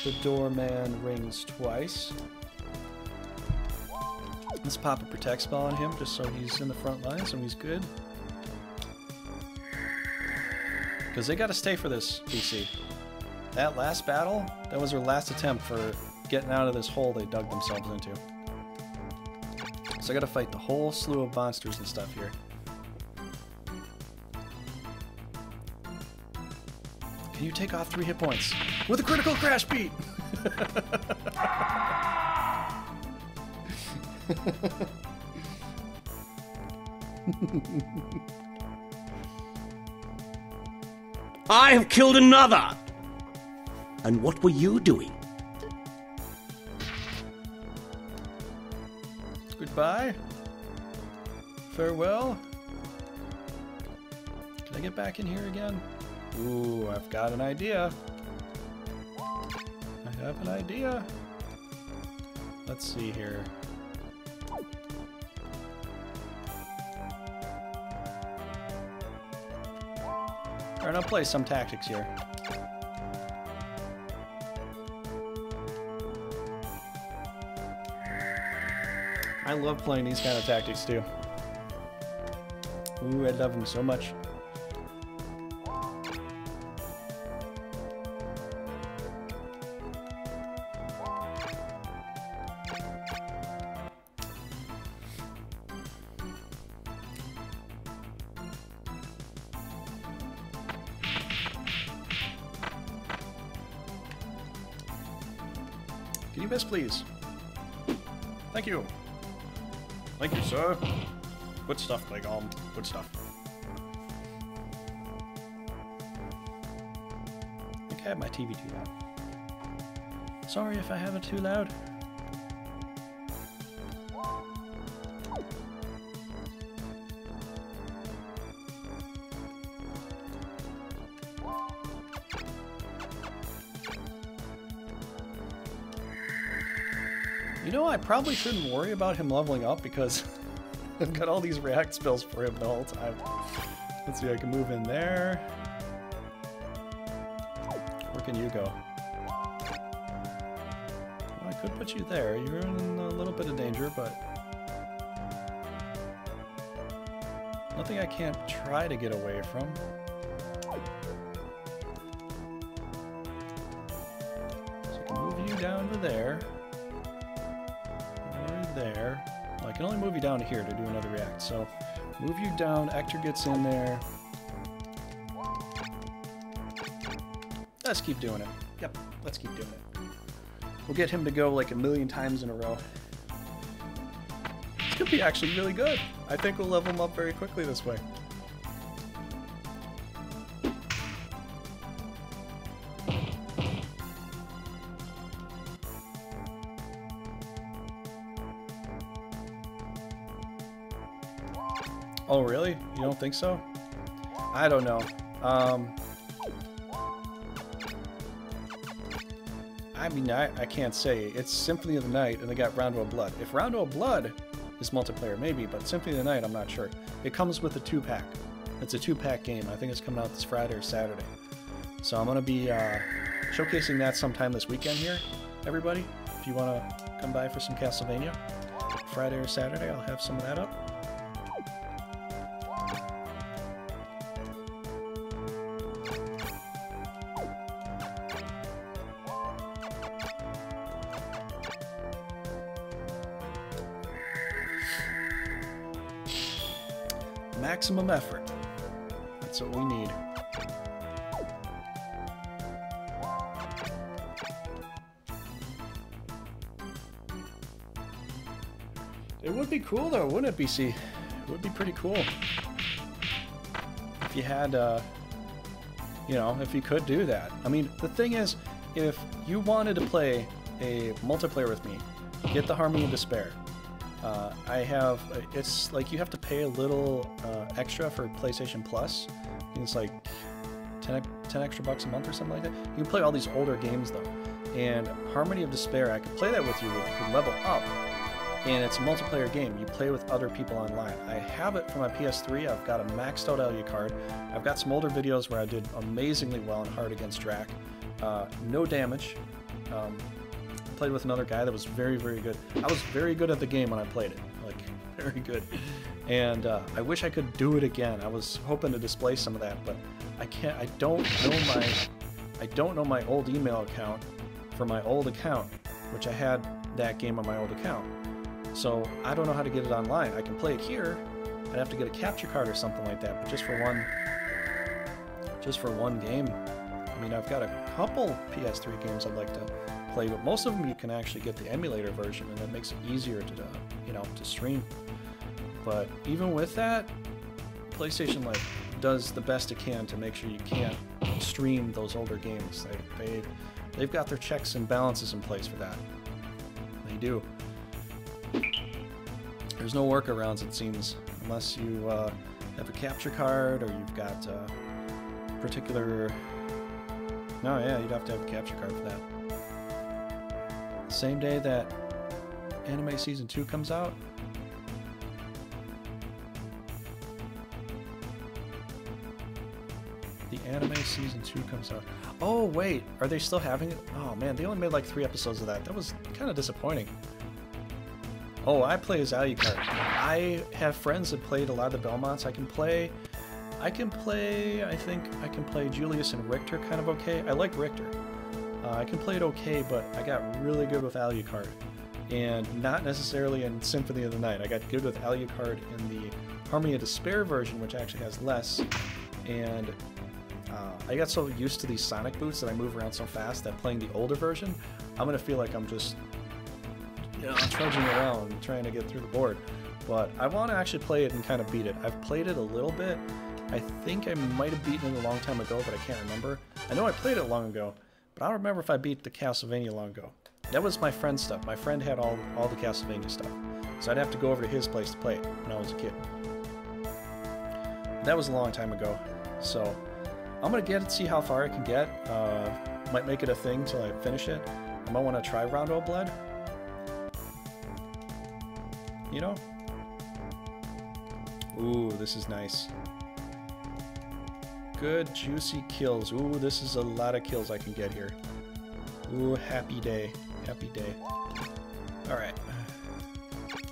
The doorman rings twice. Let's pop a protect spell on him just so he's in the front lines and he's good. Because they got to stay for this, PC. That last battle, that was their last attempt for getting out of this hole they dug themselves into. So I got to fight the whole slew of monsters and stuff here. Can you take off 3 hit points with a critical crash beat? I have killed another! And what were you doing? Goodbye. Farewell. Can I get back in here again? Ooh, I've got an idea. I have an idea. Let's see here. Alright, I'll play some tactics here. I love playing these kind of tactics too. Ooh, I love them so much. Can you miss, please? Thank you. Thank you, sir. Good stuff, Big Arm. Good stuff. I think I have my TV too loud. Sorry if I have it too loud. You know, I probably shouldn't worry about him leveling up because I've got all these react spells for him the whole time. Let's see, I can move in there. Where can you go? Well, I could put you there. You're in a little bit of danger, but nothing I can't try to get away from. So I can move you down to there. There. Well, I can only move you down to here to do another react. So move you down, Actor gets in there. Let's keep doing it. Yep, let's keep doing it. We'll get him to go like 1,000,000 times in a row. This could be actually really good. I think we'll level him up very quickly this way. Oh, really? You don't think so? I don't know. I mean, I can't say. It's Symphony of the Night, and they got Rondo of Blood. If Rondo of Blood is multiplayer, maybe, but Symphony of the Night, I'm not sure. It comes with a 2-pack. It's a 2-pack game. I think it's coming out this Friday or Saturday. So I'm going to be showcasing that sometime this weekend here, everybody. If you want to come by for some Castlevania, Friday or Saturday, I'll have some of that up. Maximum effort. That's what we need. It would be cool though, wouldn't it, BC? It would be pretty cool. If you had, you know, if you could do that. I mean, the thing is, if you wanted to play a multiplayer with me, get the Harmony of Despair. I have, it's like you have to pay a little extra for PlayStation Plus. It's like 10 extra bucks a month or something like that. You can play all these older games though. And Harmony of Despair, I could play that with you. You could level up. And it's a multiplayer game. You play with other people online. I have it for my PS3. I've got a maxed out Alucard. I've got some older videos where I did amazingly well in hard against Drac. No damage. Played with another guy that was very, very good. I was very good at the game when I played it. Like, very good. And I wish I could do it again. I was hoping to display some of that, but I can't. I don't know my old email account for my old account, which I had that game on my old account. So I don't know how to get it online. I can play it here. I'd have to get a capture card or something like that, but just for one game. I mean, I've got a couple PS3 games I'd like to play, but most of them you can actually get the emulator version, and it makes it easier to, to stream. But even with that, PlayStation does the best it can to make sure you can't stream those older games. They've got their checks and balances in place for that. They do. There's no workarounds, it seems, unless you have a capture card or you've got particular... No, yeah, you'd have to have a capture card for that. Same day that Anime Season 2 comes out. The Anime Season 2 comes out. Oh, wait, are they still having it? Oh, man, they only made like 3 episodes of that. That was kind of disappointing. Oh, I play as Alucard. I have friends that played a lot of the Belmonts. I think I can play Julius and Richter kind of okay. I like Richter. I can play it okay, but I got really good with Alucard. And not necessarily in Symphony of the Night. I got good with Alucard in the Harmony of Despair version, which actually has less. And I got so used to these Sonic boots that I move around so fast that playing the older version, I'm going to feel like I'm just trudging around trying to get through the board. But I want to actually play it and kind of beat it. I've played it a little bit. I think I might have beaten it a long time ago, but I can't remember. I know I played it long ago, but I don't remember if I beat the Castlevania long ago. That was my friend's stuff. My friend had all the Castlevania stuff. So I'd have to go over to his place to play it when I was a kid. That was a long time ago. So I'm going to get it, see how far I can get. Might make it a thing till I finish it. I might want to try Rondo Blood. You know? Ooh, this is nice. Good, juicy kills. Ooh, this is a lot of kills I can get here. Ooh, happy day. Happy day. Alright.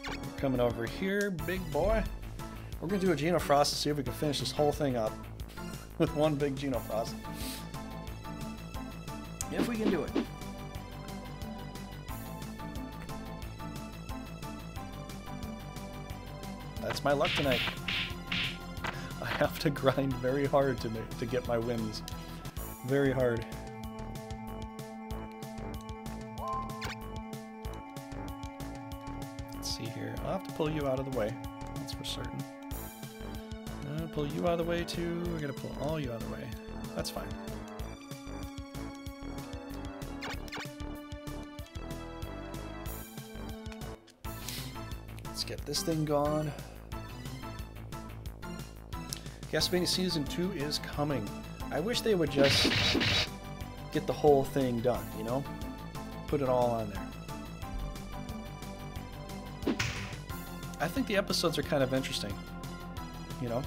We're coming over here, big boy. We're going to do a Genofrost to see if we can finish this whole thing up with one big Genofrost. If we can do it. That's my luck tonight. I have to grind very hard to get my wins. Very hard. Let's see here. I'll have to pull you out of the way. That's for certain. I'll pull you out of the way too. We're gonna pull all you out of the way. That's fine. Let's get this thing gone. Castlevania Season 2 is coming. I wish they would just get the whole thing done, you know? Put it all on there. I think the episodes are kind of interesting, you know?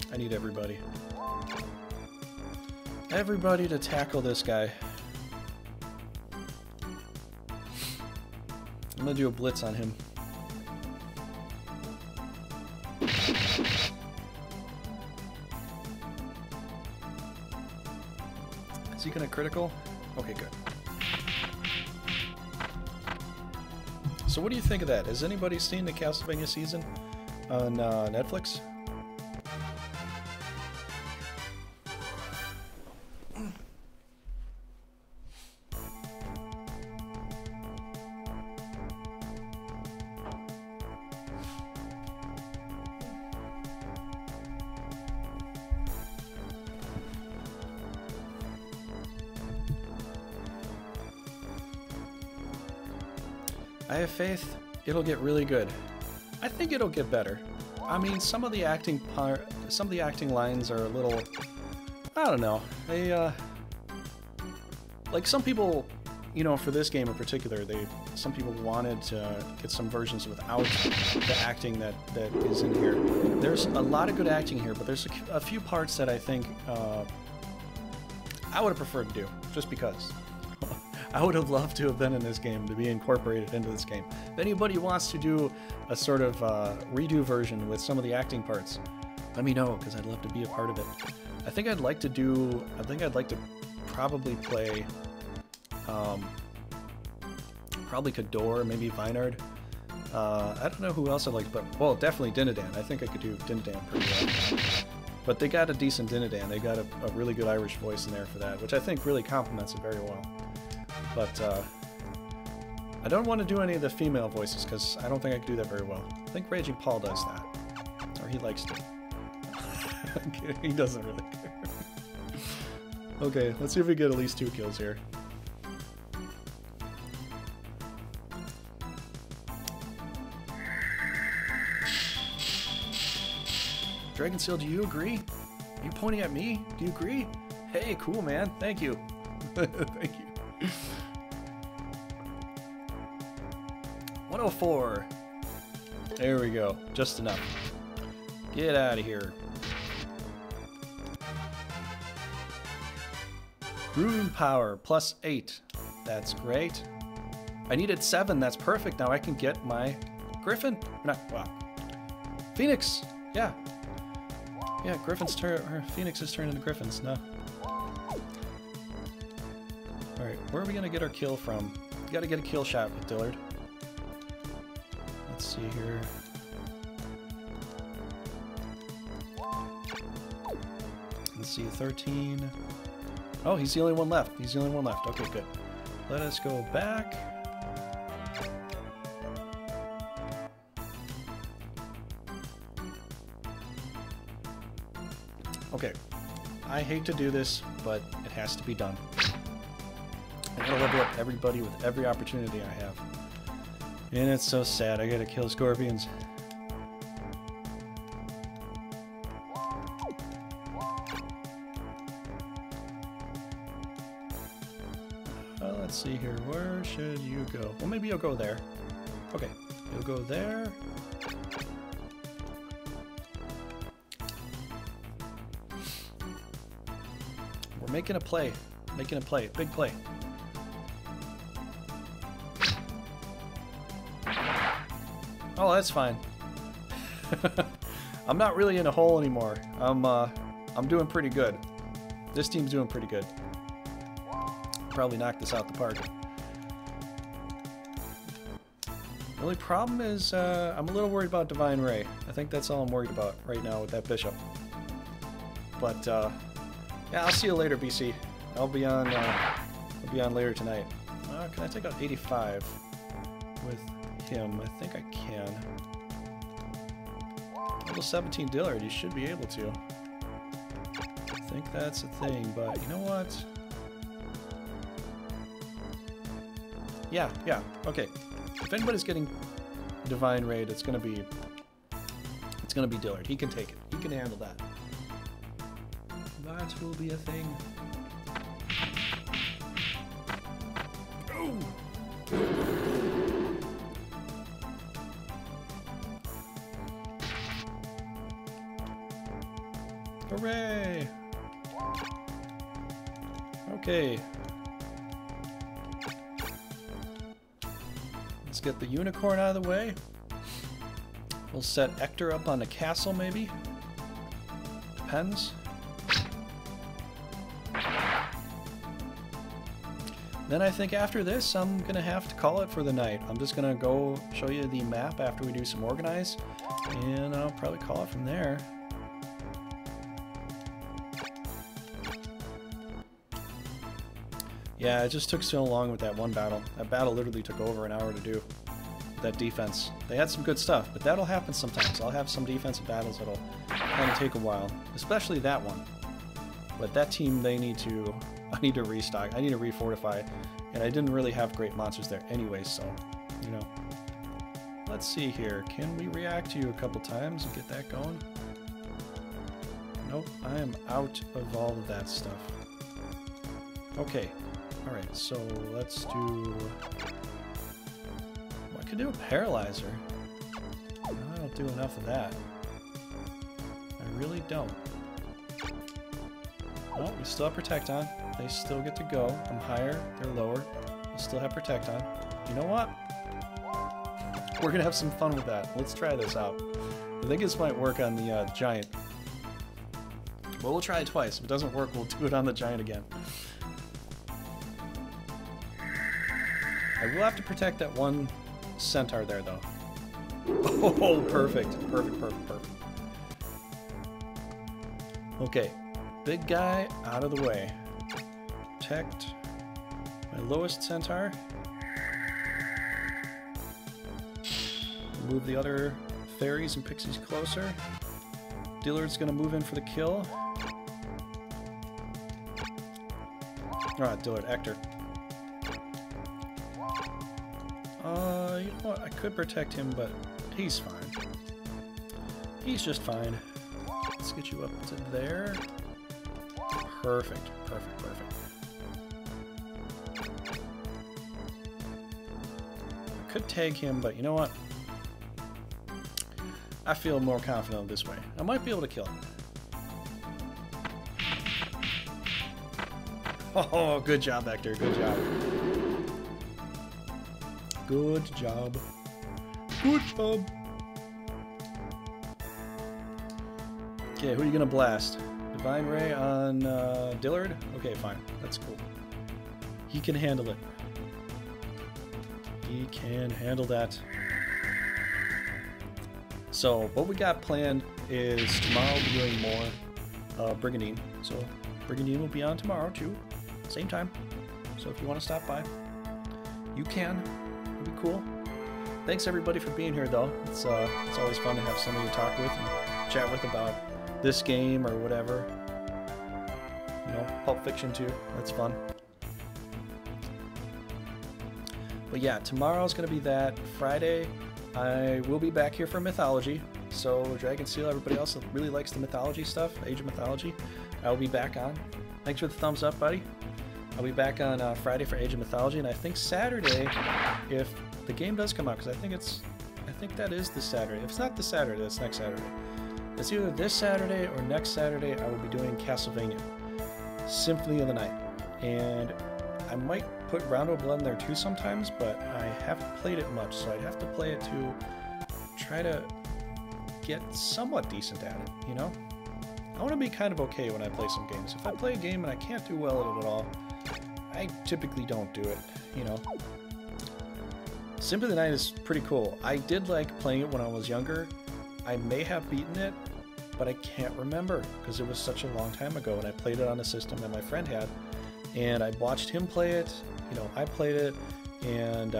I need everybody. Everybody to tackle this guy. I'm gonna do a blitz on him. Is he gonna critical? Okay, good. So what do you think of that? Has anybody seen the Castlevania season on Netflix? I have faith it'll get really good. I think it'll get better. I mean, some of the acting lines are a little, I don't know. They like some people, you know, for this game in particular, some people wanted to get some versions without the acting that is in here. There's a lot of good acting here, but there's a few parts that I think I would have preferred to do, just because. I would have loved to have been in this game, to be incorporated into this game. If anybody wants to do a sort of redo version with some of the acting parts, let me know, because I'd love to be a part of it. I think I'd like to probably play probably Cador, maybe Vaynard. I don't know who else I'd like, but well, definitely Dinadan. I think I could do Dinadan pretty well. But they got a decent Dinadan. They got a really good Irish voice in there for that, which I think really complements it very well. But I don't want to do any of the female voices because I don't think I can do that very well. I think Raging Paul does that, or he likes to. I'm kidding. He doesn't really care. Okay, let's see if we get at least 2 kills here. Dragonseal, do you agree? Are you pointing at me? Do you agree? Hey, cool, man. Thank you. Thank you. 104. There we go. Just enough. Get out of here. Rune power plus 8. That's great. I needed 7. That's perfect. Now I can get my Griffin. Not, wow. Phoenix. Yeah. Yeah, Griffin's turn, or Phoenix's turn into Griffins. No. Alright, where are we gonna get our kill from? We gotta get a kill shot with Dillard. Let's see here. Let's see, 13. Oh, he's the only one left. He's the only one left. Okay, good. Let us go back. Okay, I hate to do this, but it has to be done. I gotta level up everybody with every opportunity I have. And it's so sad, I gotta kill scorpions. Let's see here, where should you go? Well, maybe you'll go there. Okay, you'll go there. We're making a play. Making a play. Big play. Oh, that's fine. I'm not really in a hole anymore. I'm doing pretty good. This team's doing pretty good. Probably knock this out the park. The only problem is I'm a little worried about Divine Ray. I think that's all I'm worried about right now with that bishop. But yeah, I'll see you later, BC. I'll be on later tonight. Can I take out 85 with him? I think I can. Level 17 Dillard, you should be able to. I think that's a thing, but you know what? Yeah, okay. If anybody's getting Divine Raid, it's gonna be Dillard. He can take it. He can handle that. That will be a thing. Oh. Hooray! Okay. Let's get the unicorn out of the way. We'll set Ector up on the castle, maybe. Depends. Then I think after this, I'm gonna have to call it for the night. I'm just gonna go show you the map after we do some organize, and I'll probably call it from there. Yeah, it just took so long with that one battle. That battle literally took over an hour to do. That defense. They had some good stuff, but that'll happen sometimes. I'll have some defensive battles that'll kind of take a while, especially that one. But that team, I need to restock. I need to refortify, and I didn't really have great monsters there anyway, so you know. Let's see here. Can we react to you a couple times and get that going? Nope, I am out of all of that stuff. Okay, alright, so let's do... Well, I could do a paralyzer. I don't do enough of that. I really don't. Oh, we still have Protect on. They still get to go. I'm higher, they're lower. We still have Protect on. You know what? We're gonna have some fun with that. Let's try this out. I think this might work on the giant. Well, we'll try it twice. If it doesn't work, we'll do it on the giant again. I will have to protect that one centaur there, though. Oh, perfect. Perfect, perfect, perfect. Okay. Big guy out of the way. Protect my lowest centaur. Move the other fairies and pixies closer. Dillard's gonna move in for the kill. Alright, Dillard, Ector. You know what? I could protect him, but he's fine. He's just fine. Let's get you up to there. Perfect, perfect, perfect. I could tag him, but you know what? I feel more confident this way. I might be able to kill him. Oh, good job, Hector. Good job. Good job. Good job. Okay, who are you gonna blast? Divine Ray on Dillard? Okay, fine. That's cool. He can handle it. He can handle that. So, what we got planned is tomorrow we'll be doing more Brigandine. So, Brigandine will be on tomorrow too. Same time. So, if you want to stop by, you can. It'll be cool. Thanks everybody for being here though. It's always fun to have somebody to talk with and chat with about this game or whatever. You know, Pulp Fiction too. That's fun. But yeah, tomorrow's going to be that. Friday, I will be back here for Mythology. So Dragonseal, everybody else that really likes the Mythology stuff, Age of Mythology, I will be back on. Thanks for the thumbs up, buddy. I'll be back on Friday for Age of Mythology, and I think Saturday, if the game does come out, because I think that is this Saturday. If it's not this Saturday, that's next Saturday. It's either this Saturday or next Saturday. I will be doing Castlevania, Symphony of the Night, and I might put Round of Blood in there too sometimes, but I haven't played it much, so I'd have to play it to try to get somewhat decent at it, you know? I want to be kind of okay when I play some games. If I play a game and I can't do well at it at all, I typically don't do it, you know? Symphony of the Night is pretty cool. I did like playing it when I was younger. I may have beaten it, but I can't remember because it was such a long time ago, and I played it on a system that my friend had, and I watched him play it. You know, I played it, and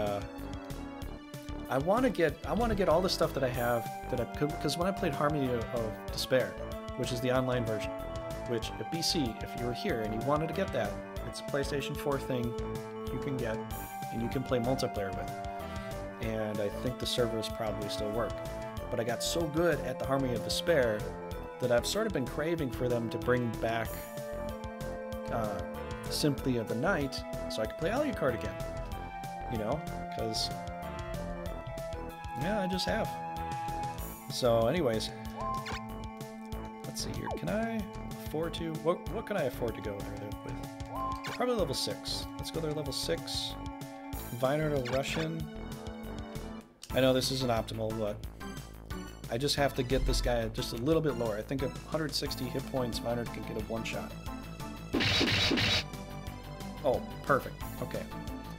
I want to get all the stuff that I have that I could, because when I played Harmony of Despair, which is the online version, which at BC, if you were here and you wanted to get that, it's a PlayStation 4 thing you can get, and you can play multiplayer with. And I think the servers probably still work. But I got so good at the Harmony of Despair that I've sort of been craving for them to bring back Symphony of the Night so I can play Alucard again. You know, because yeah, I just have. So anyways, let's see here. Can I afford to, what can I afford to go there with? Probably level 6. Let's go there level 6. Vaynard to Russian. I know this isn't optimal, but I just have to get this guy just a little bit lower. I think at 160 hit points, Vaynard can get a one-shot. Oh, perfect. Okay.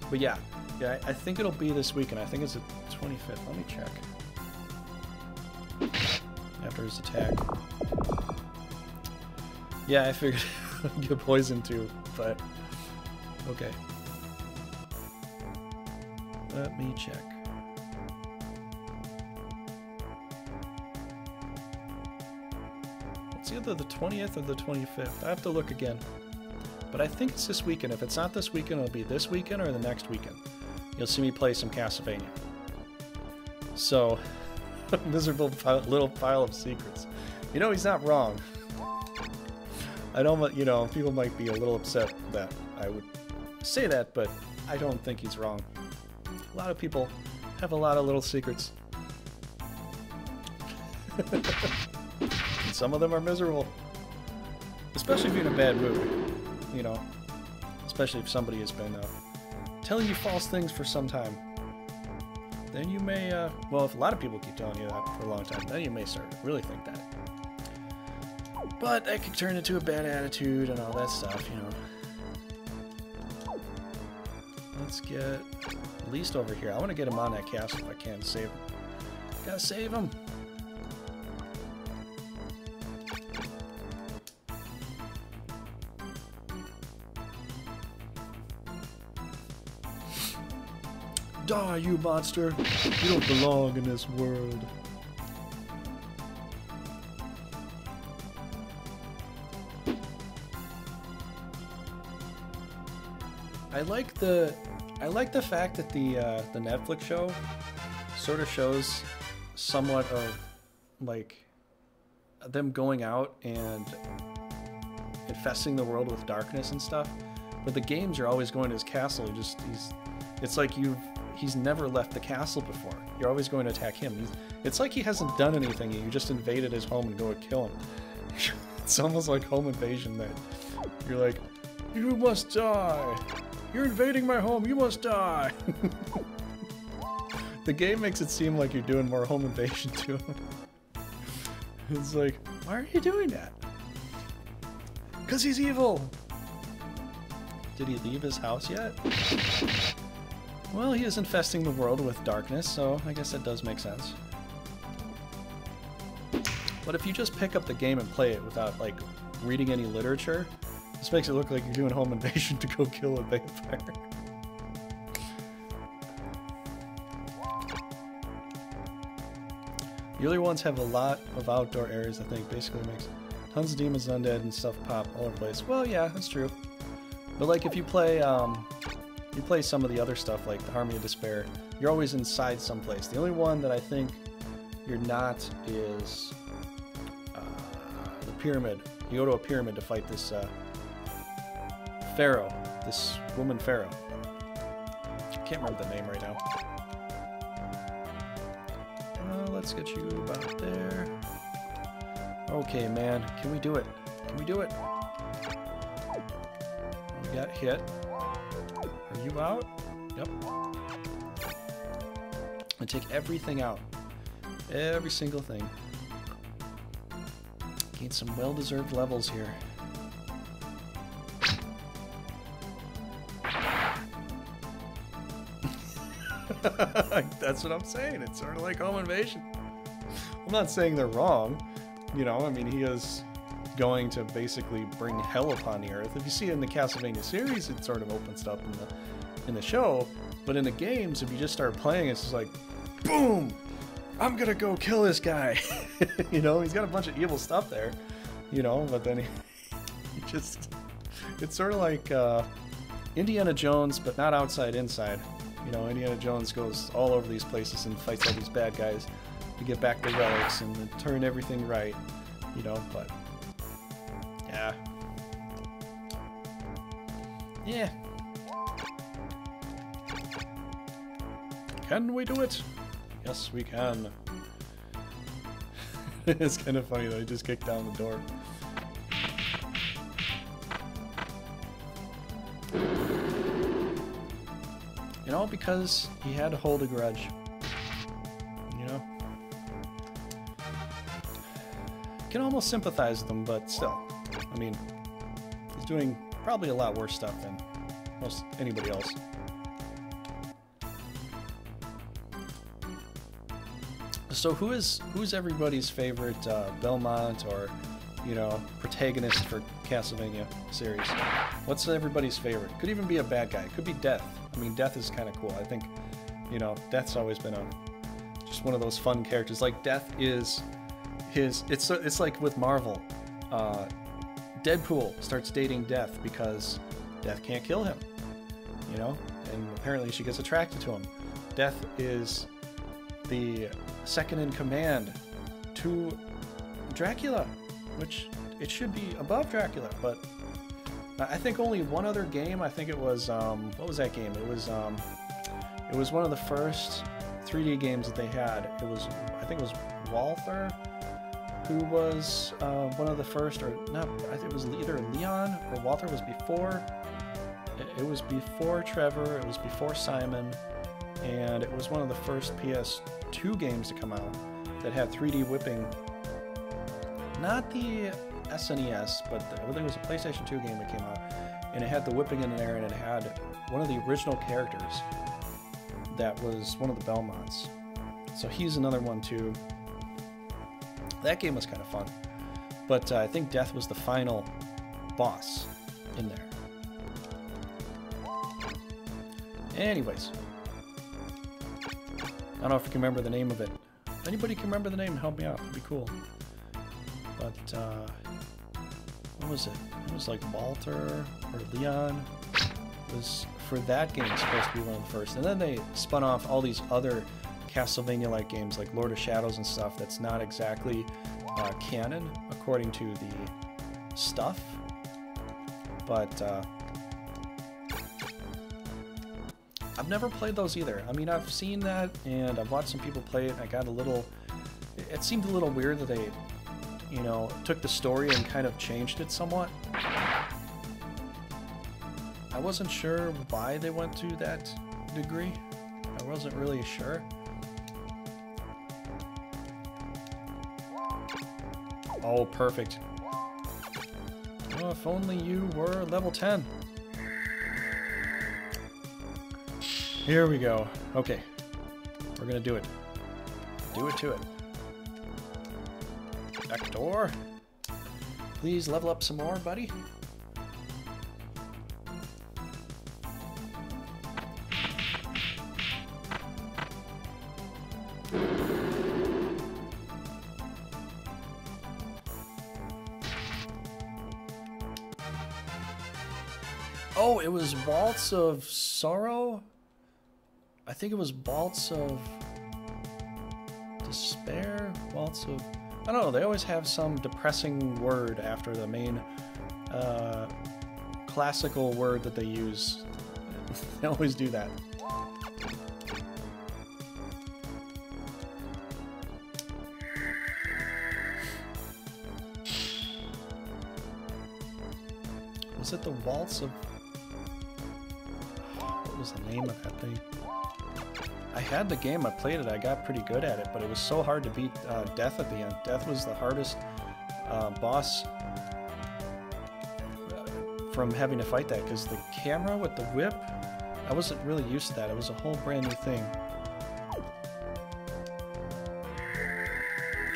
But yeah, I think it'll be this weekend. I think it's the 25th. Let me check. After his attack. Yeah, I figured I'd get poisoned too, but okay. Let me check. It's either the 20th or the 25th. I have to look again. But I think it's this weekend. If it's not this weekend, it'll be this weekend or the next weekend. You'll see me play some Castlevania. So, miserable little pile of secrets. You know, he's not wrong. I don't, you know, people might be a little upset that I would say that, but I don't think he's wrong. A lot of people have a lot of little secrets. And some of them are miserable. Especially if you're in a bad mood, you know. Especially if somebody has been telling you false things for some time. Then you may, well, if a lot of people keep telling you that for a long time, then you may start to really think that. But that could turn into a bad attitude and all that stuff, you know. Let's get at least over here. I want to get him on that castle if I can. Save him. Gotta save him. Die, you monster! You don't belong in this world. I like the fact that the Netflix show sort of shows somewhat of like them going out and infesting the world with darkness and stuff. But the games are always going to his castle. It's like he's never left the castle before. You're always going to attack him. It's like he hasn't done anything. You just invaded his home and go and kill him. It's almost like home invasion that you're like, you must die. You're invading my home. You must die. The game makes it seem like you're doing more home invasion to him. It's like, why are you doing that? Because he's evil. Did he leave his house yet? Well, he is infesting the world with darkness, so I guess that does make sense. But if you just pick up the game and play it without, like, reading any literature, this makes it look like you're doing home invasion to go kill a vampire. The earlier ones have a lot of outdoor areas, I think. Basically makes tons of demons, undead, and stuff pop all over the place. Well, yeah, that's true. But, like, if you play some of the other stuff, like the Army of Despair, you're always inside someplace. The only one that I think you're not is the pyramid. You go to a pyramid to fight this pharaoh, this woman pharaoh. I can't remember the name right now. Let's get you about there. Okay, man. Can we do it? Can we do it? We got hit. Are you out? Yep. I take everything out. Every single thing. Gain some well-deserved levels here. That's what I'm saying. It's sort of like home invasion. I'm not saying they're wrong. You know, I mean, he is going to basically bring hell upon the earth. If you see it in the Castlevania series, it sort of opens up in the show. But in the games, if you just start playing, it's just like, boom! I'm gonna go kill this guy. You know, he's got a bunch of evil stuff there. You know, but then he just... It's sort of like Indiana Jones, but not outside, inside. You know, Indiana Jones goes all over these places and fights all these bad guys to get back the relics and turn everything right. You know, but... Yeah. Yeah. Can we do it? Yes, we can. It's kind of funny that I just kicked down the door. You know, because he had to hold a grudge. You know? Can almost sympathize with him, but still. I mean, he's doing probably a lot worse stuff than most anybody else. So who's everybody's favorite Belmont or, you know, protagonist for Castlevania series? What's everybody's favorite? Could even be a bad guy. It could be Death. I mean, Death is kind of cool. I think, you know, Death's always been just one of those fun characters. Like, Death is his... It's like with Marvel. Deadpool starts dating Death because Death can't kill him. You know? And apparently she gets attracted to him. Death is... the second in command to Dracula, which it should be above Dracula, but I think only one other game. I think it was what was that game? It was one of the first 3D games that they had. It was, I think it was Walther, who was one of the first, or not, I think it was either Leon or Walther was before. It was before Trevor, it was before Simon, and it was one of the first PS2 games to come out that had 3D whipping. Not the SNES, but I think it was a PlayStation 2 game that came out, and it had the whipping in there, and it had one of the original characters that was one of the Belmonts. So he's another one too. That game was kind of fun, but I think Death was the final boss in there. Anyways, I don't know if you can remember the name of it. If anybody can remember the name, help me out. It'd be cool. But what was it? It was like Walter or Leon. It was for that game. It's supposed to be one of the first, and then they spun off all these other Castlevania-like games like Lord of Shadows and stuff. That's not exactly canon according to the stuff, but. I've never played those either. I mean, I've seen that, and I've watched some people play it, and I got a little... It seemed a little weird that they, you know, took the story and kind of changed it somewhat. I wasn't sure why they went to that degree. I wasn't really sure. Oh, perfect. Oh, if only you were level 10. Here we go. Okay. We're gonna do it. Do it to it. Vector. Please level up some more, buddy. Oh, it was Waltz of Sorrow? I think it was Waltz of Despair? Waltz of... I don't know, they always have some depressing word after the main classical word that they use. They always do that. Was it the Waltz of... What was the name of that thing? I had the game, I played it, I got pretty good at it, but it was so hard to beat Death at the end. Death was the hardest boss from having to fight that, because the camera with the whip, I wasn't really used to that. It was a whole brand new thing.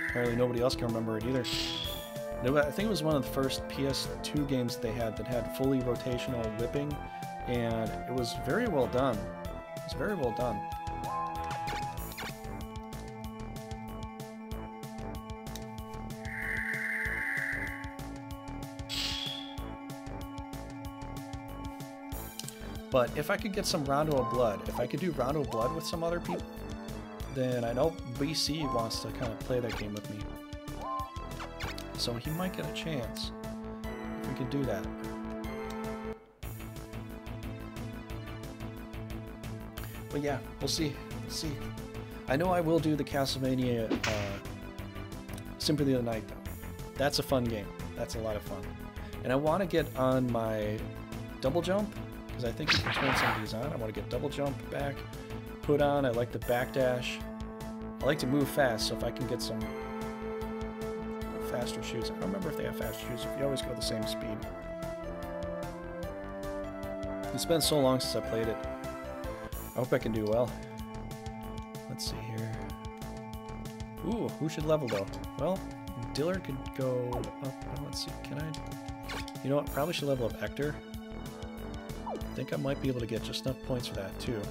Apparently nobody else can remember it either. I think it was one of the first PS2 games they had that had fully rotational whipping, and it was very well done. It was very well done. But if I could get some Rondo of Blood, if I could do Rondo of Blood with some other people, then I know BC wants to kind of play that game with me. So he might get a chance if we could do that. But yeah, we'll see. We'll see. I know I will do the Castlevania Symphony of the Night, though. That's a fun game. That's a lot of fun. And I want to get on my double jump, because I think you can turn some of these on. I want to get double jump back, put on. I like the backdash. I like to move fast, so if I can get some faster shoes. I don't remember if they have faster shoes, if you always go the same speed. It's been so long since I played it. I hope I can do well. Let's see here. Ooh, who should level though? Well, Dillard could go up. Let's see, can I? You know what, probably should level up Hector. I think I might be able to get just enough points for that too.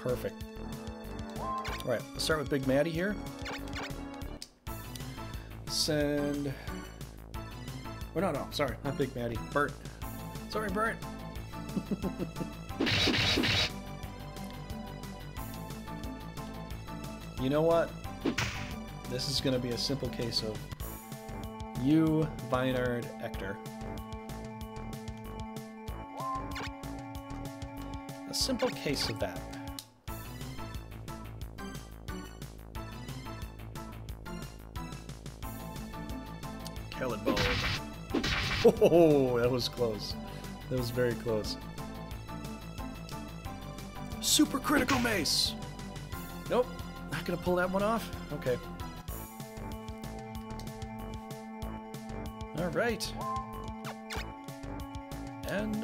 Perfect. Alright, let's start with Big Matty here. Send Or no, sorry, not Big Matty. Bert. Sorry, Bert. You know what? This is going to be a simple case of you, Vaynard, Ector. A simple case of that. Kellet bulb. Oh, that was close. That was very close. Super critical mace. Nope, not gonna pull that one off. Okay. All right. And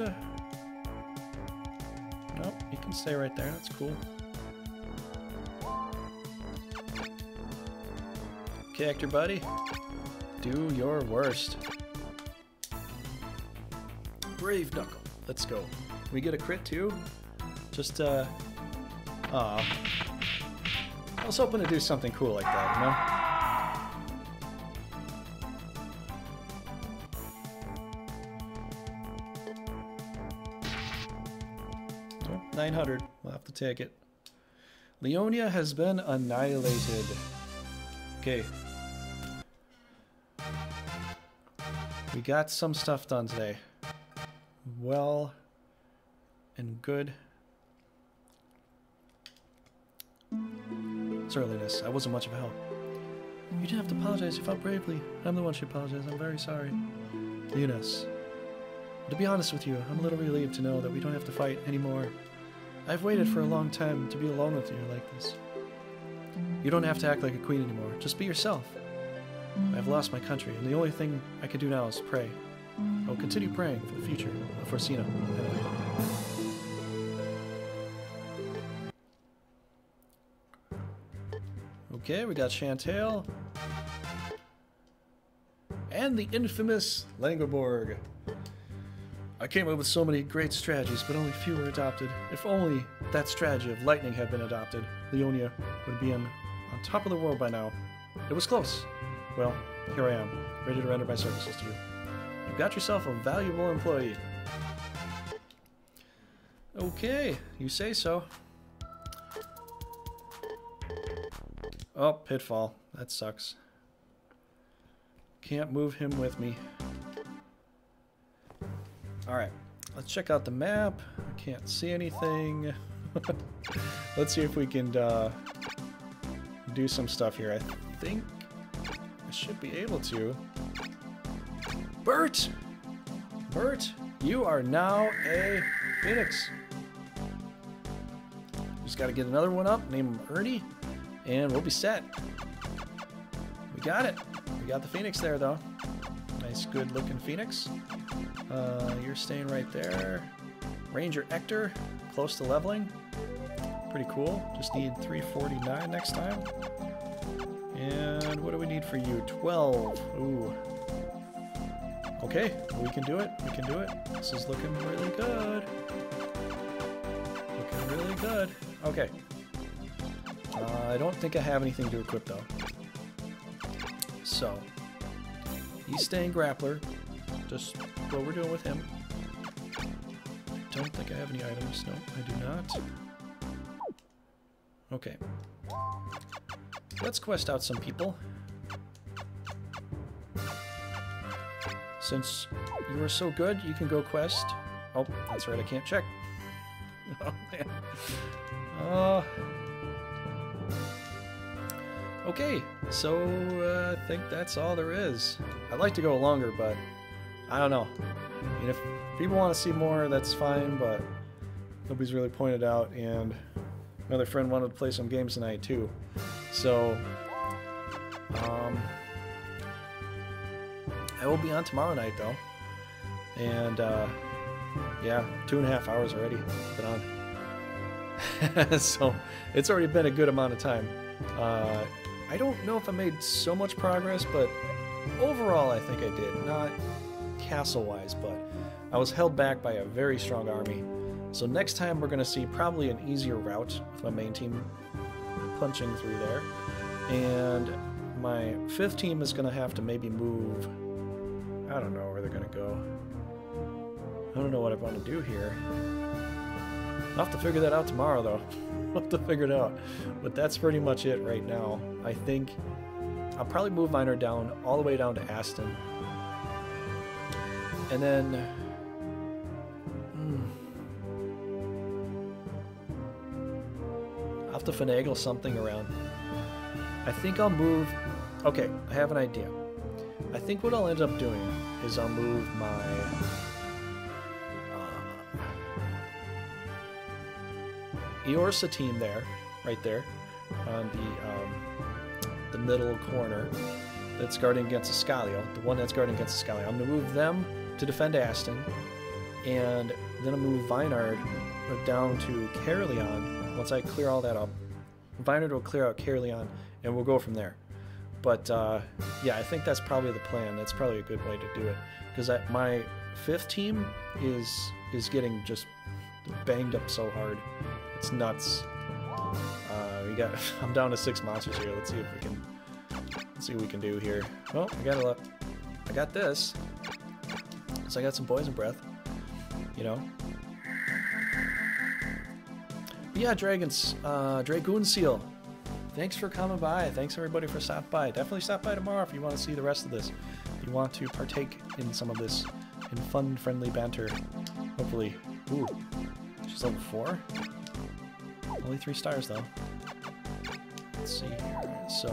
nope, you can stay right there. That's cool. Okay, Ector buddy. Do your worst. Brave Knuckle. Let's go. We get a crit too? Just, I was hoping to do something cool like that, you know? Oh, 900. We'll have to take it. Leonia has been annihilated. Okay. We got some stuff done today. Well and good. Surliness. I wasn't much of a help. You didn't have to apologize. You fought bravely. I'm the one who apologized. I'm very sorry. Leonis. To be honest with you, I'm a little relieved to know that we don't have to fight anymore. I've waited for a long time to be alone with you like this. You don't have to act like a queen anymore. Just be yourself. I've lost my country, and the only thing I can do now is pray. I will continue praying for the future of Forsino. Okay, we got Chantal. And the infamous Langerborg. I came up with so many great strategies, but only few were adopted. If only that strategy of lightning had been adopted, Leonia would be on top of the world by now. It was close. Well, here I am, ready to render my services to you. You've got yourself a valuable employee. Okay, you say so. Oh, pitfall. That sucks. Can't move him with me. Alright, let's check out the map. I can't see anything. Let's see if we can do some stuff here. I think I should be able to. Bert! Bert, you are now a phoenix. Just gotta get another one up, name him Ernie, and we'll be set. We got it. We got the phoenix there, though. Nice, good looking phoenix. You're staying right there. Ranger Ector, close to leveling. Pretty cool. Just need 349 next time. And what do we need for you? 12. Ooh. Okay, we can do it. We can do it. This is looking really good. Looking really good. Okay. I don't think I have anything to equip, though. So, he's staying grappler. Just what we're doing with him. I don't think I have any items. No, I do not. Okay. Let's quest out some people. Since you are so good, you can go quest. Oh, that's right, I can't check. Oh, man. Okay, so I think that's all there is. I'd like to go longer, but I don't know. I mean, if people want to see more, that's fine, but nobody's really pointed out, and another friend wanted to play some games tonight, too. So, I will be on tomorrow night, though. And, yeah, 2.5 hours already been on. So, it's already been a good amount of time. I don't know if I made so much progress, but overall I think I did. Not castle-wise, but I was held back by a very strong army. So next time we're going to see probably an easier route with my main team punching through there. And my 5th team is going to have to maybe move, I I don't know where they're gonna go. I don't know what I want to do here. I'll have to figure that out tomorrow, though. I'll have to figure it out. But that's pretty much it right now. I think I'll probably move Vaynard down, all the way down to Aston. And then... I'll have to finagle something around. I think I'll move... Okay, I have an idea. I think what I'll end up doing is I'll move my... Eorsa team there, right there, on the middle corner that's guarding against Escalio, the one that's guarding against Escalio. I'm going to move them to defend Aston, and then I'll move Vaynard down to Caerleon. Once I clear all that up, Vaynard will clear out Caerleon, and we'll go from there. But, yeah, I think that's probably the plan. That's probably a good way to do it, because my 5th team is getting just banged up so hard. It's nuts. I'm down to 6 monsters here. Let's see what we can do here. Well, I got this. So I got some poison breath. You know. But yeah, Dragonseal. Thanks for coming by. Thanks everybody for stopping by. Definitely stop by tomorrow if you want to see the rest of this. If you want to partake in some of this in fun, friendly banter. Hopefully. Ooh. She's level 4? Only 3 stars though. Let's see here. So,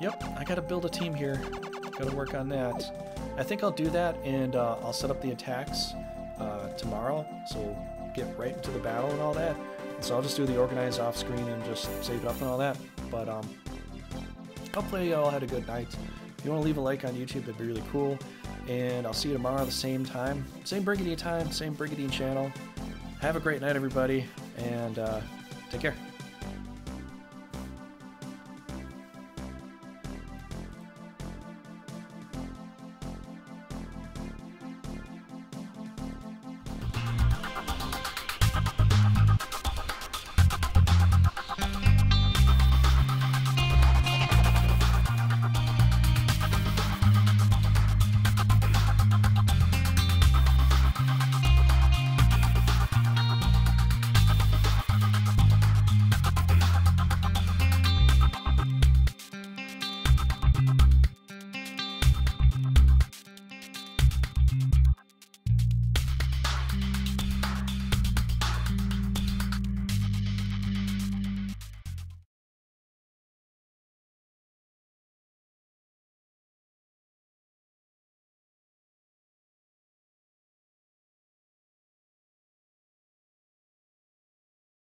yep, I gotta build a team here. Gotta work on that. I think I'll do that, and I'll set up the attacks tomorrow. So we'll get right into the battle and all that. So I'll just do the organized off screen and just save it up and all that. But hopefully you all had a good night. If you want to leave a like on YouTube, that'd be really cool. And I'll see you tomorrow at the same time. Same Brigandine time, same Brigandine channel. Have a great night, everybody, and take care.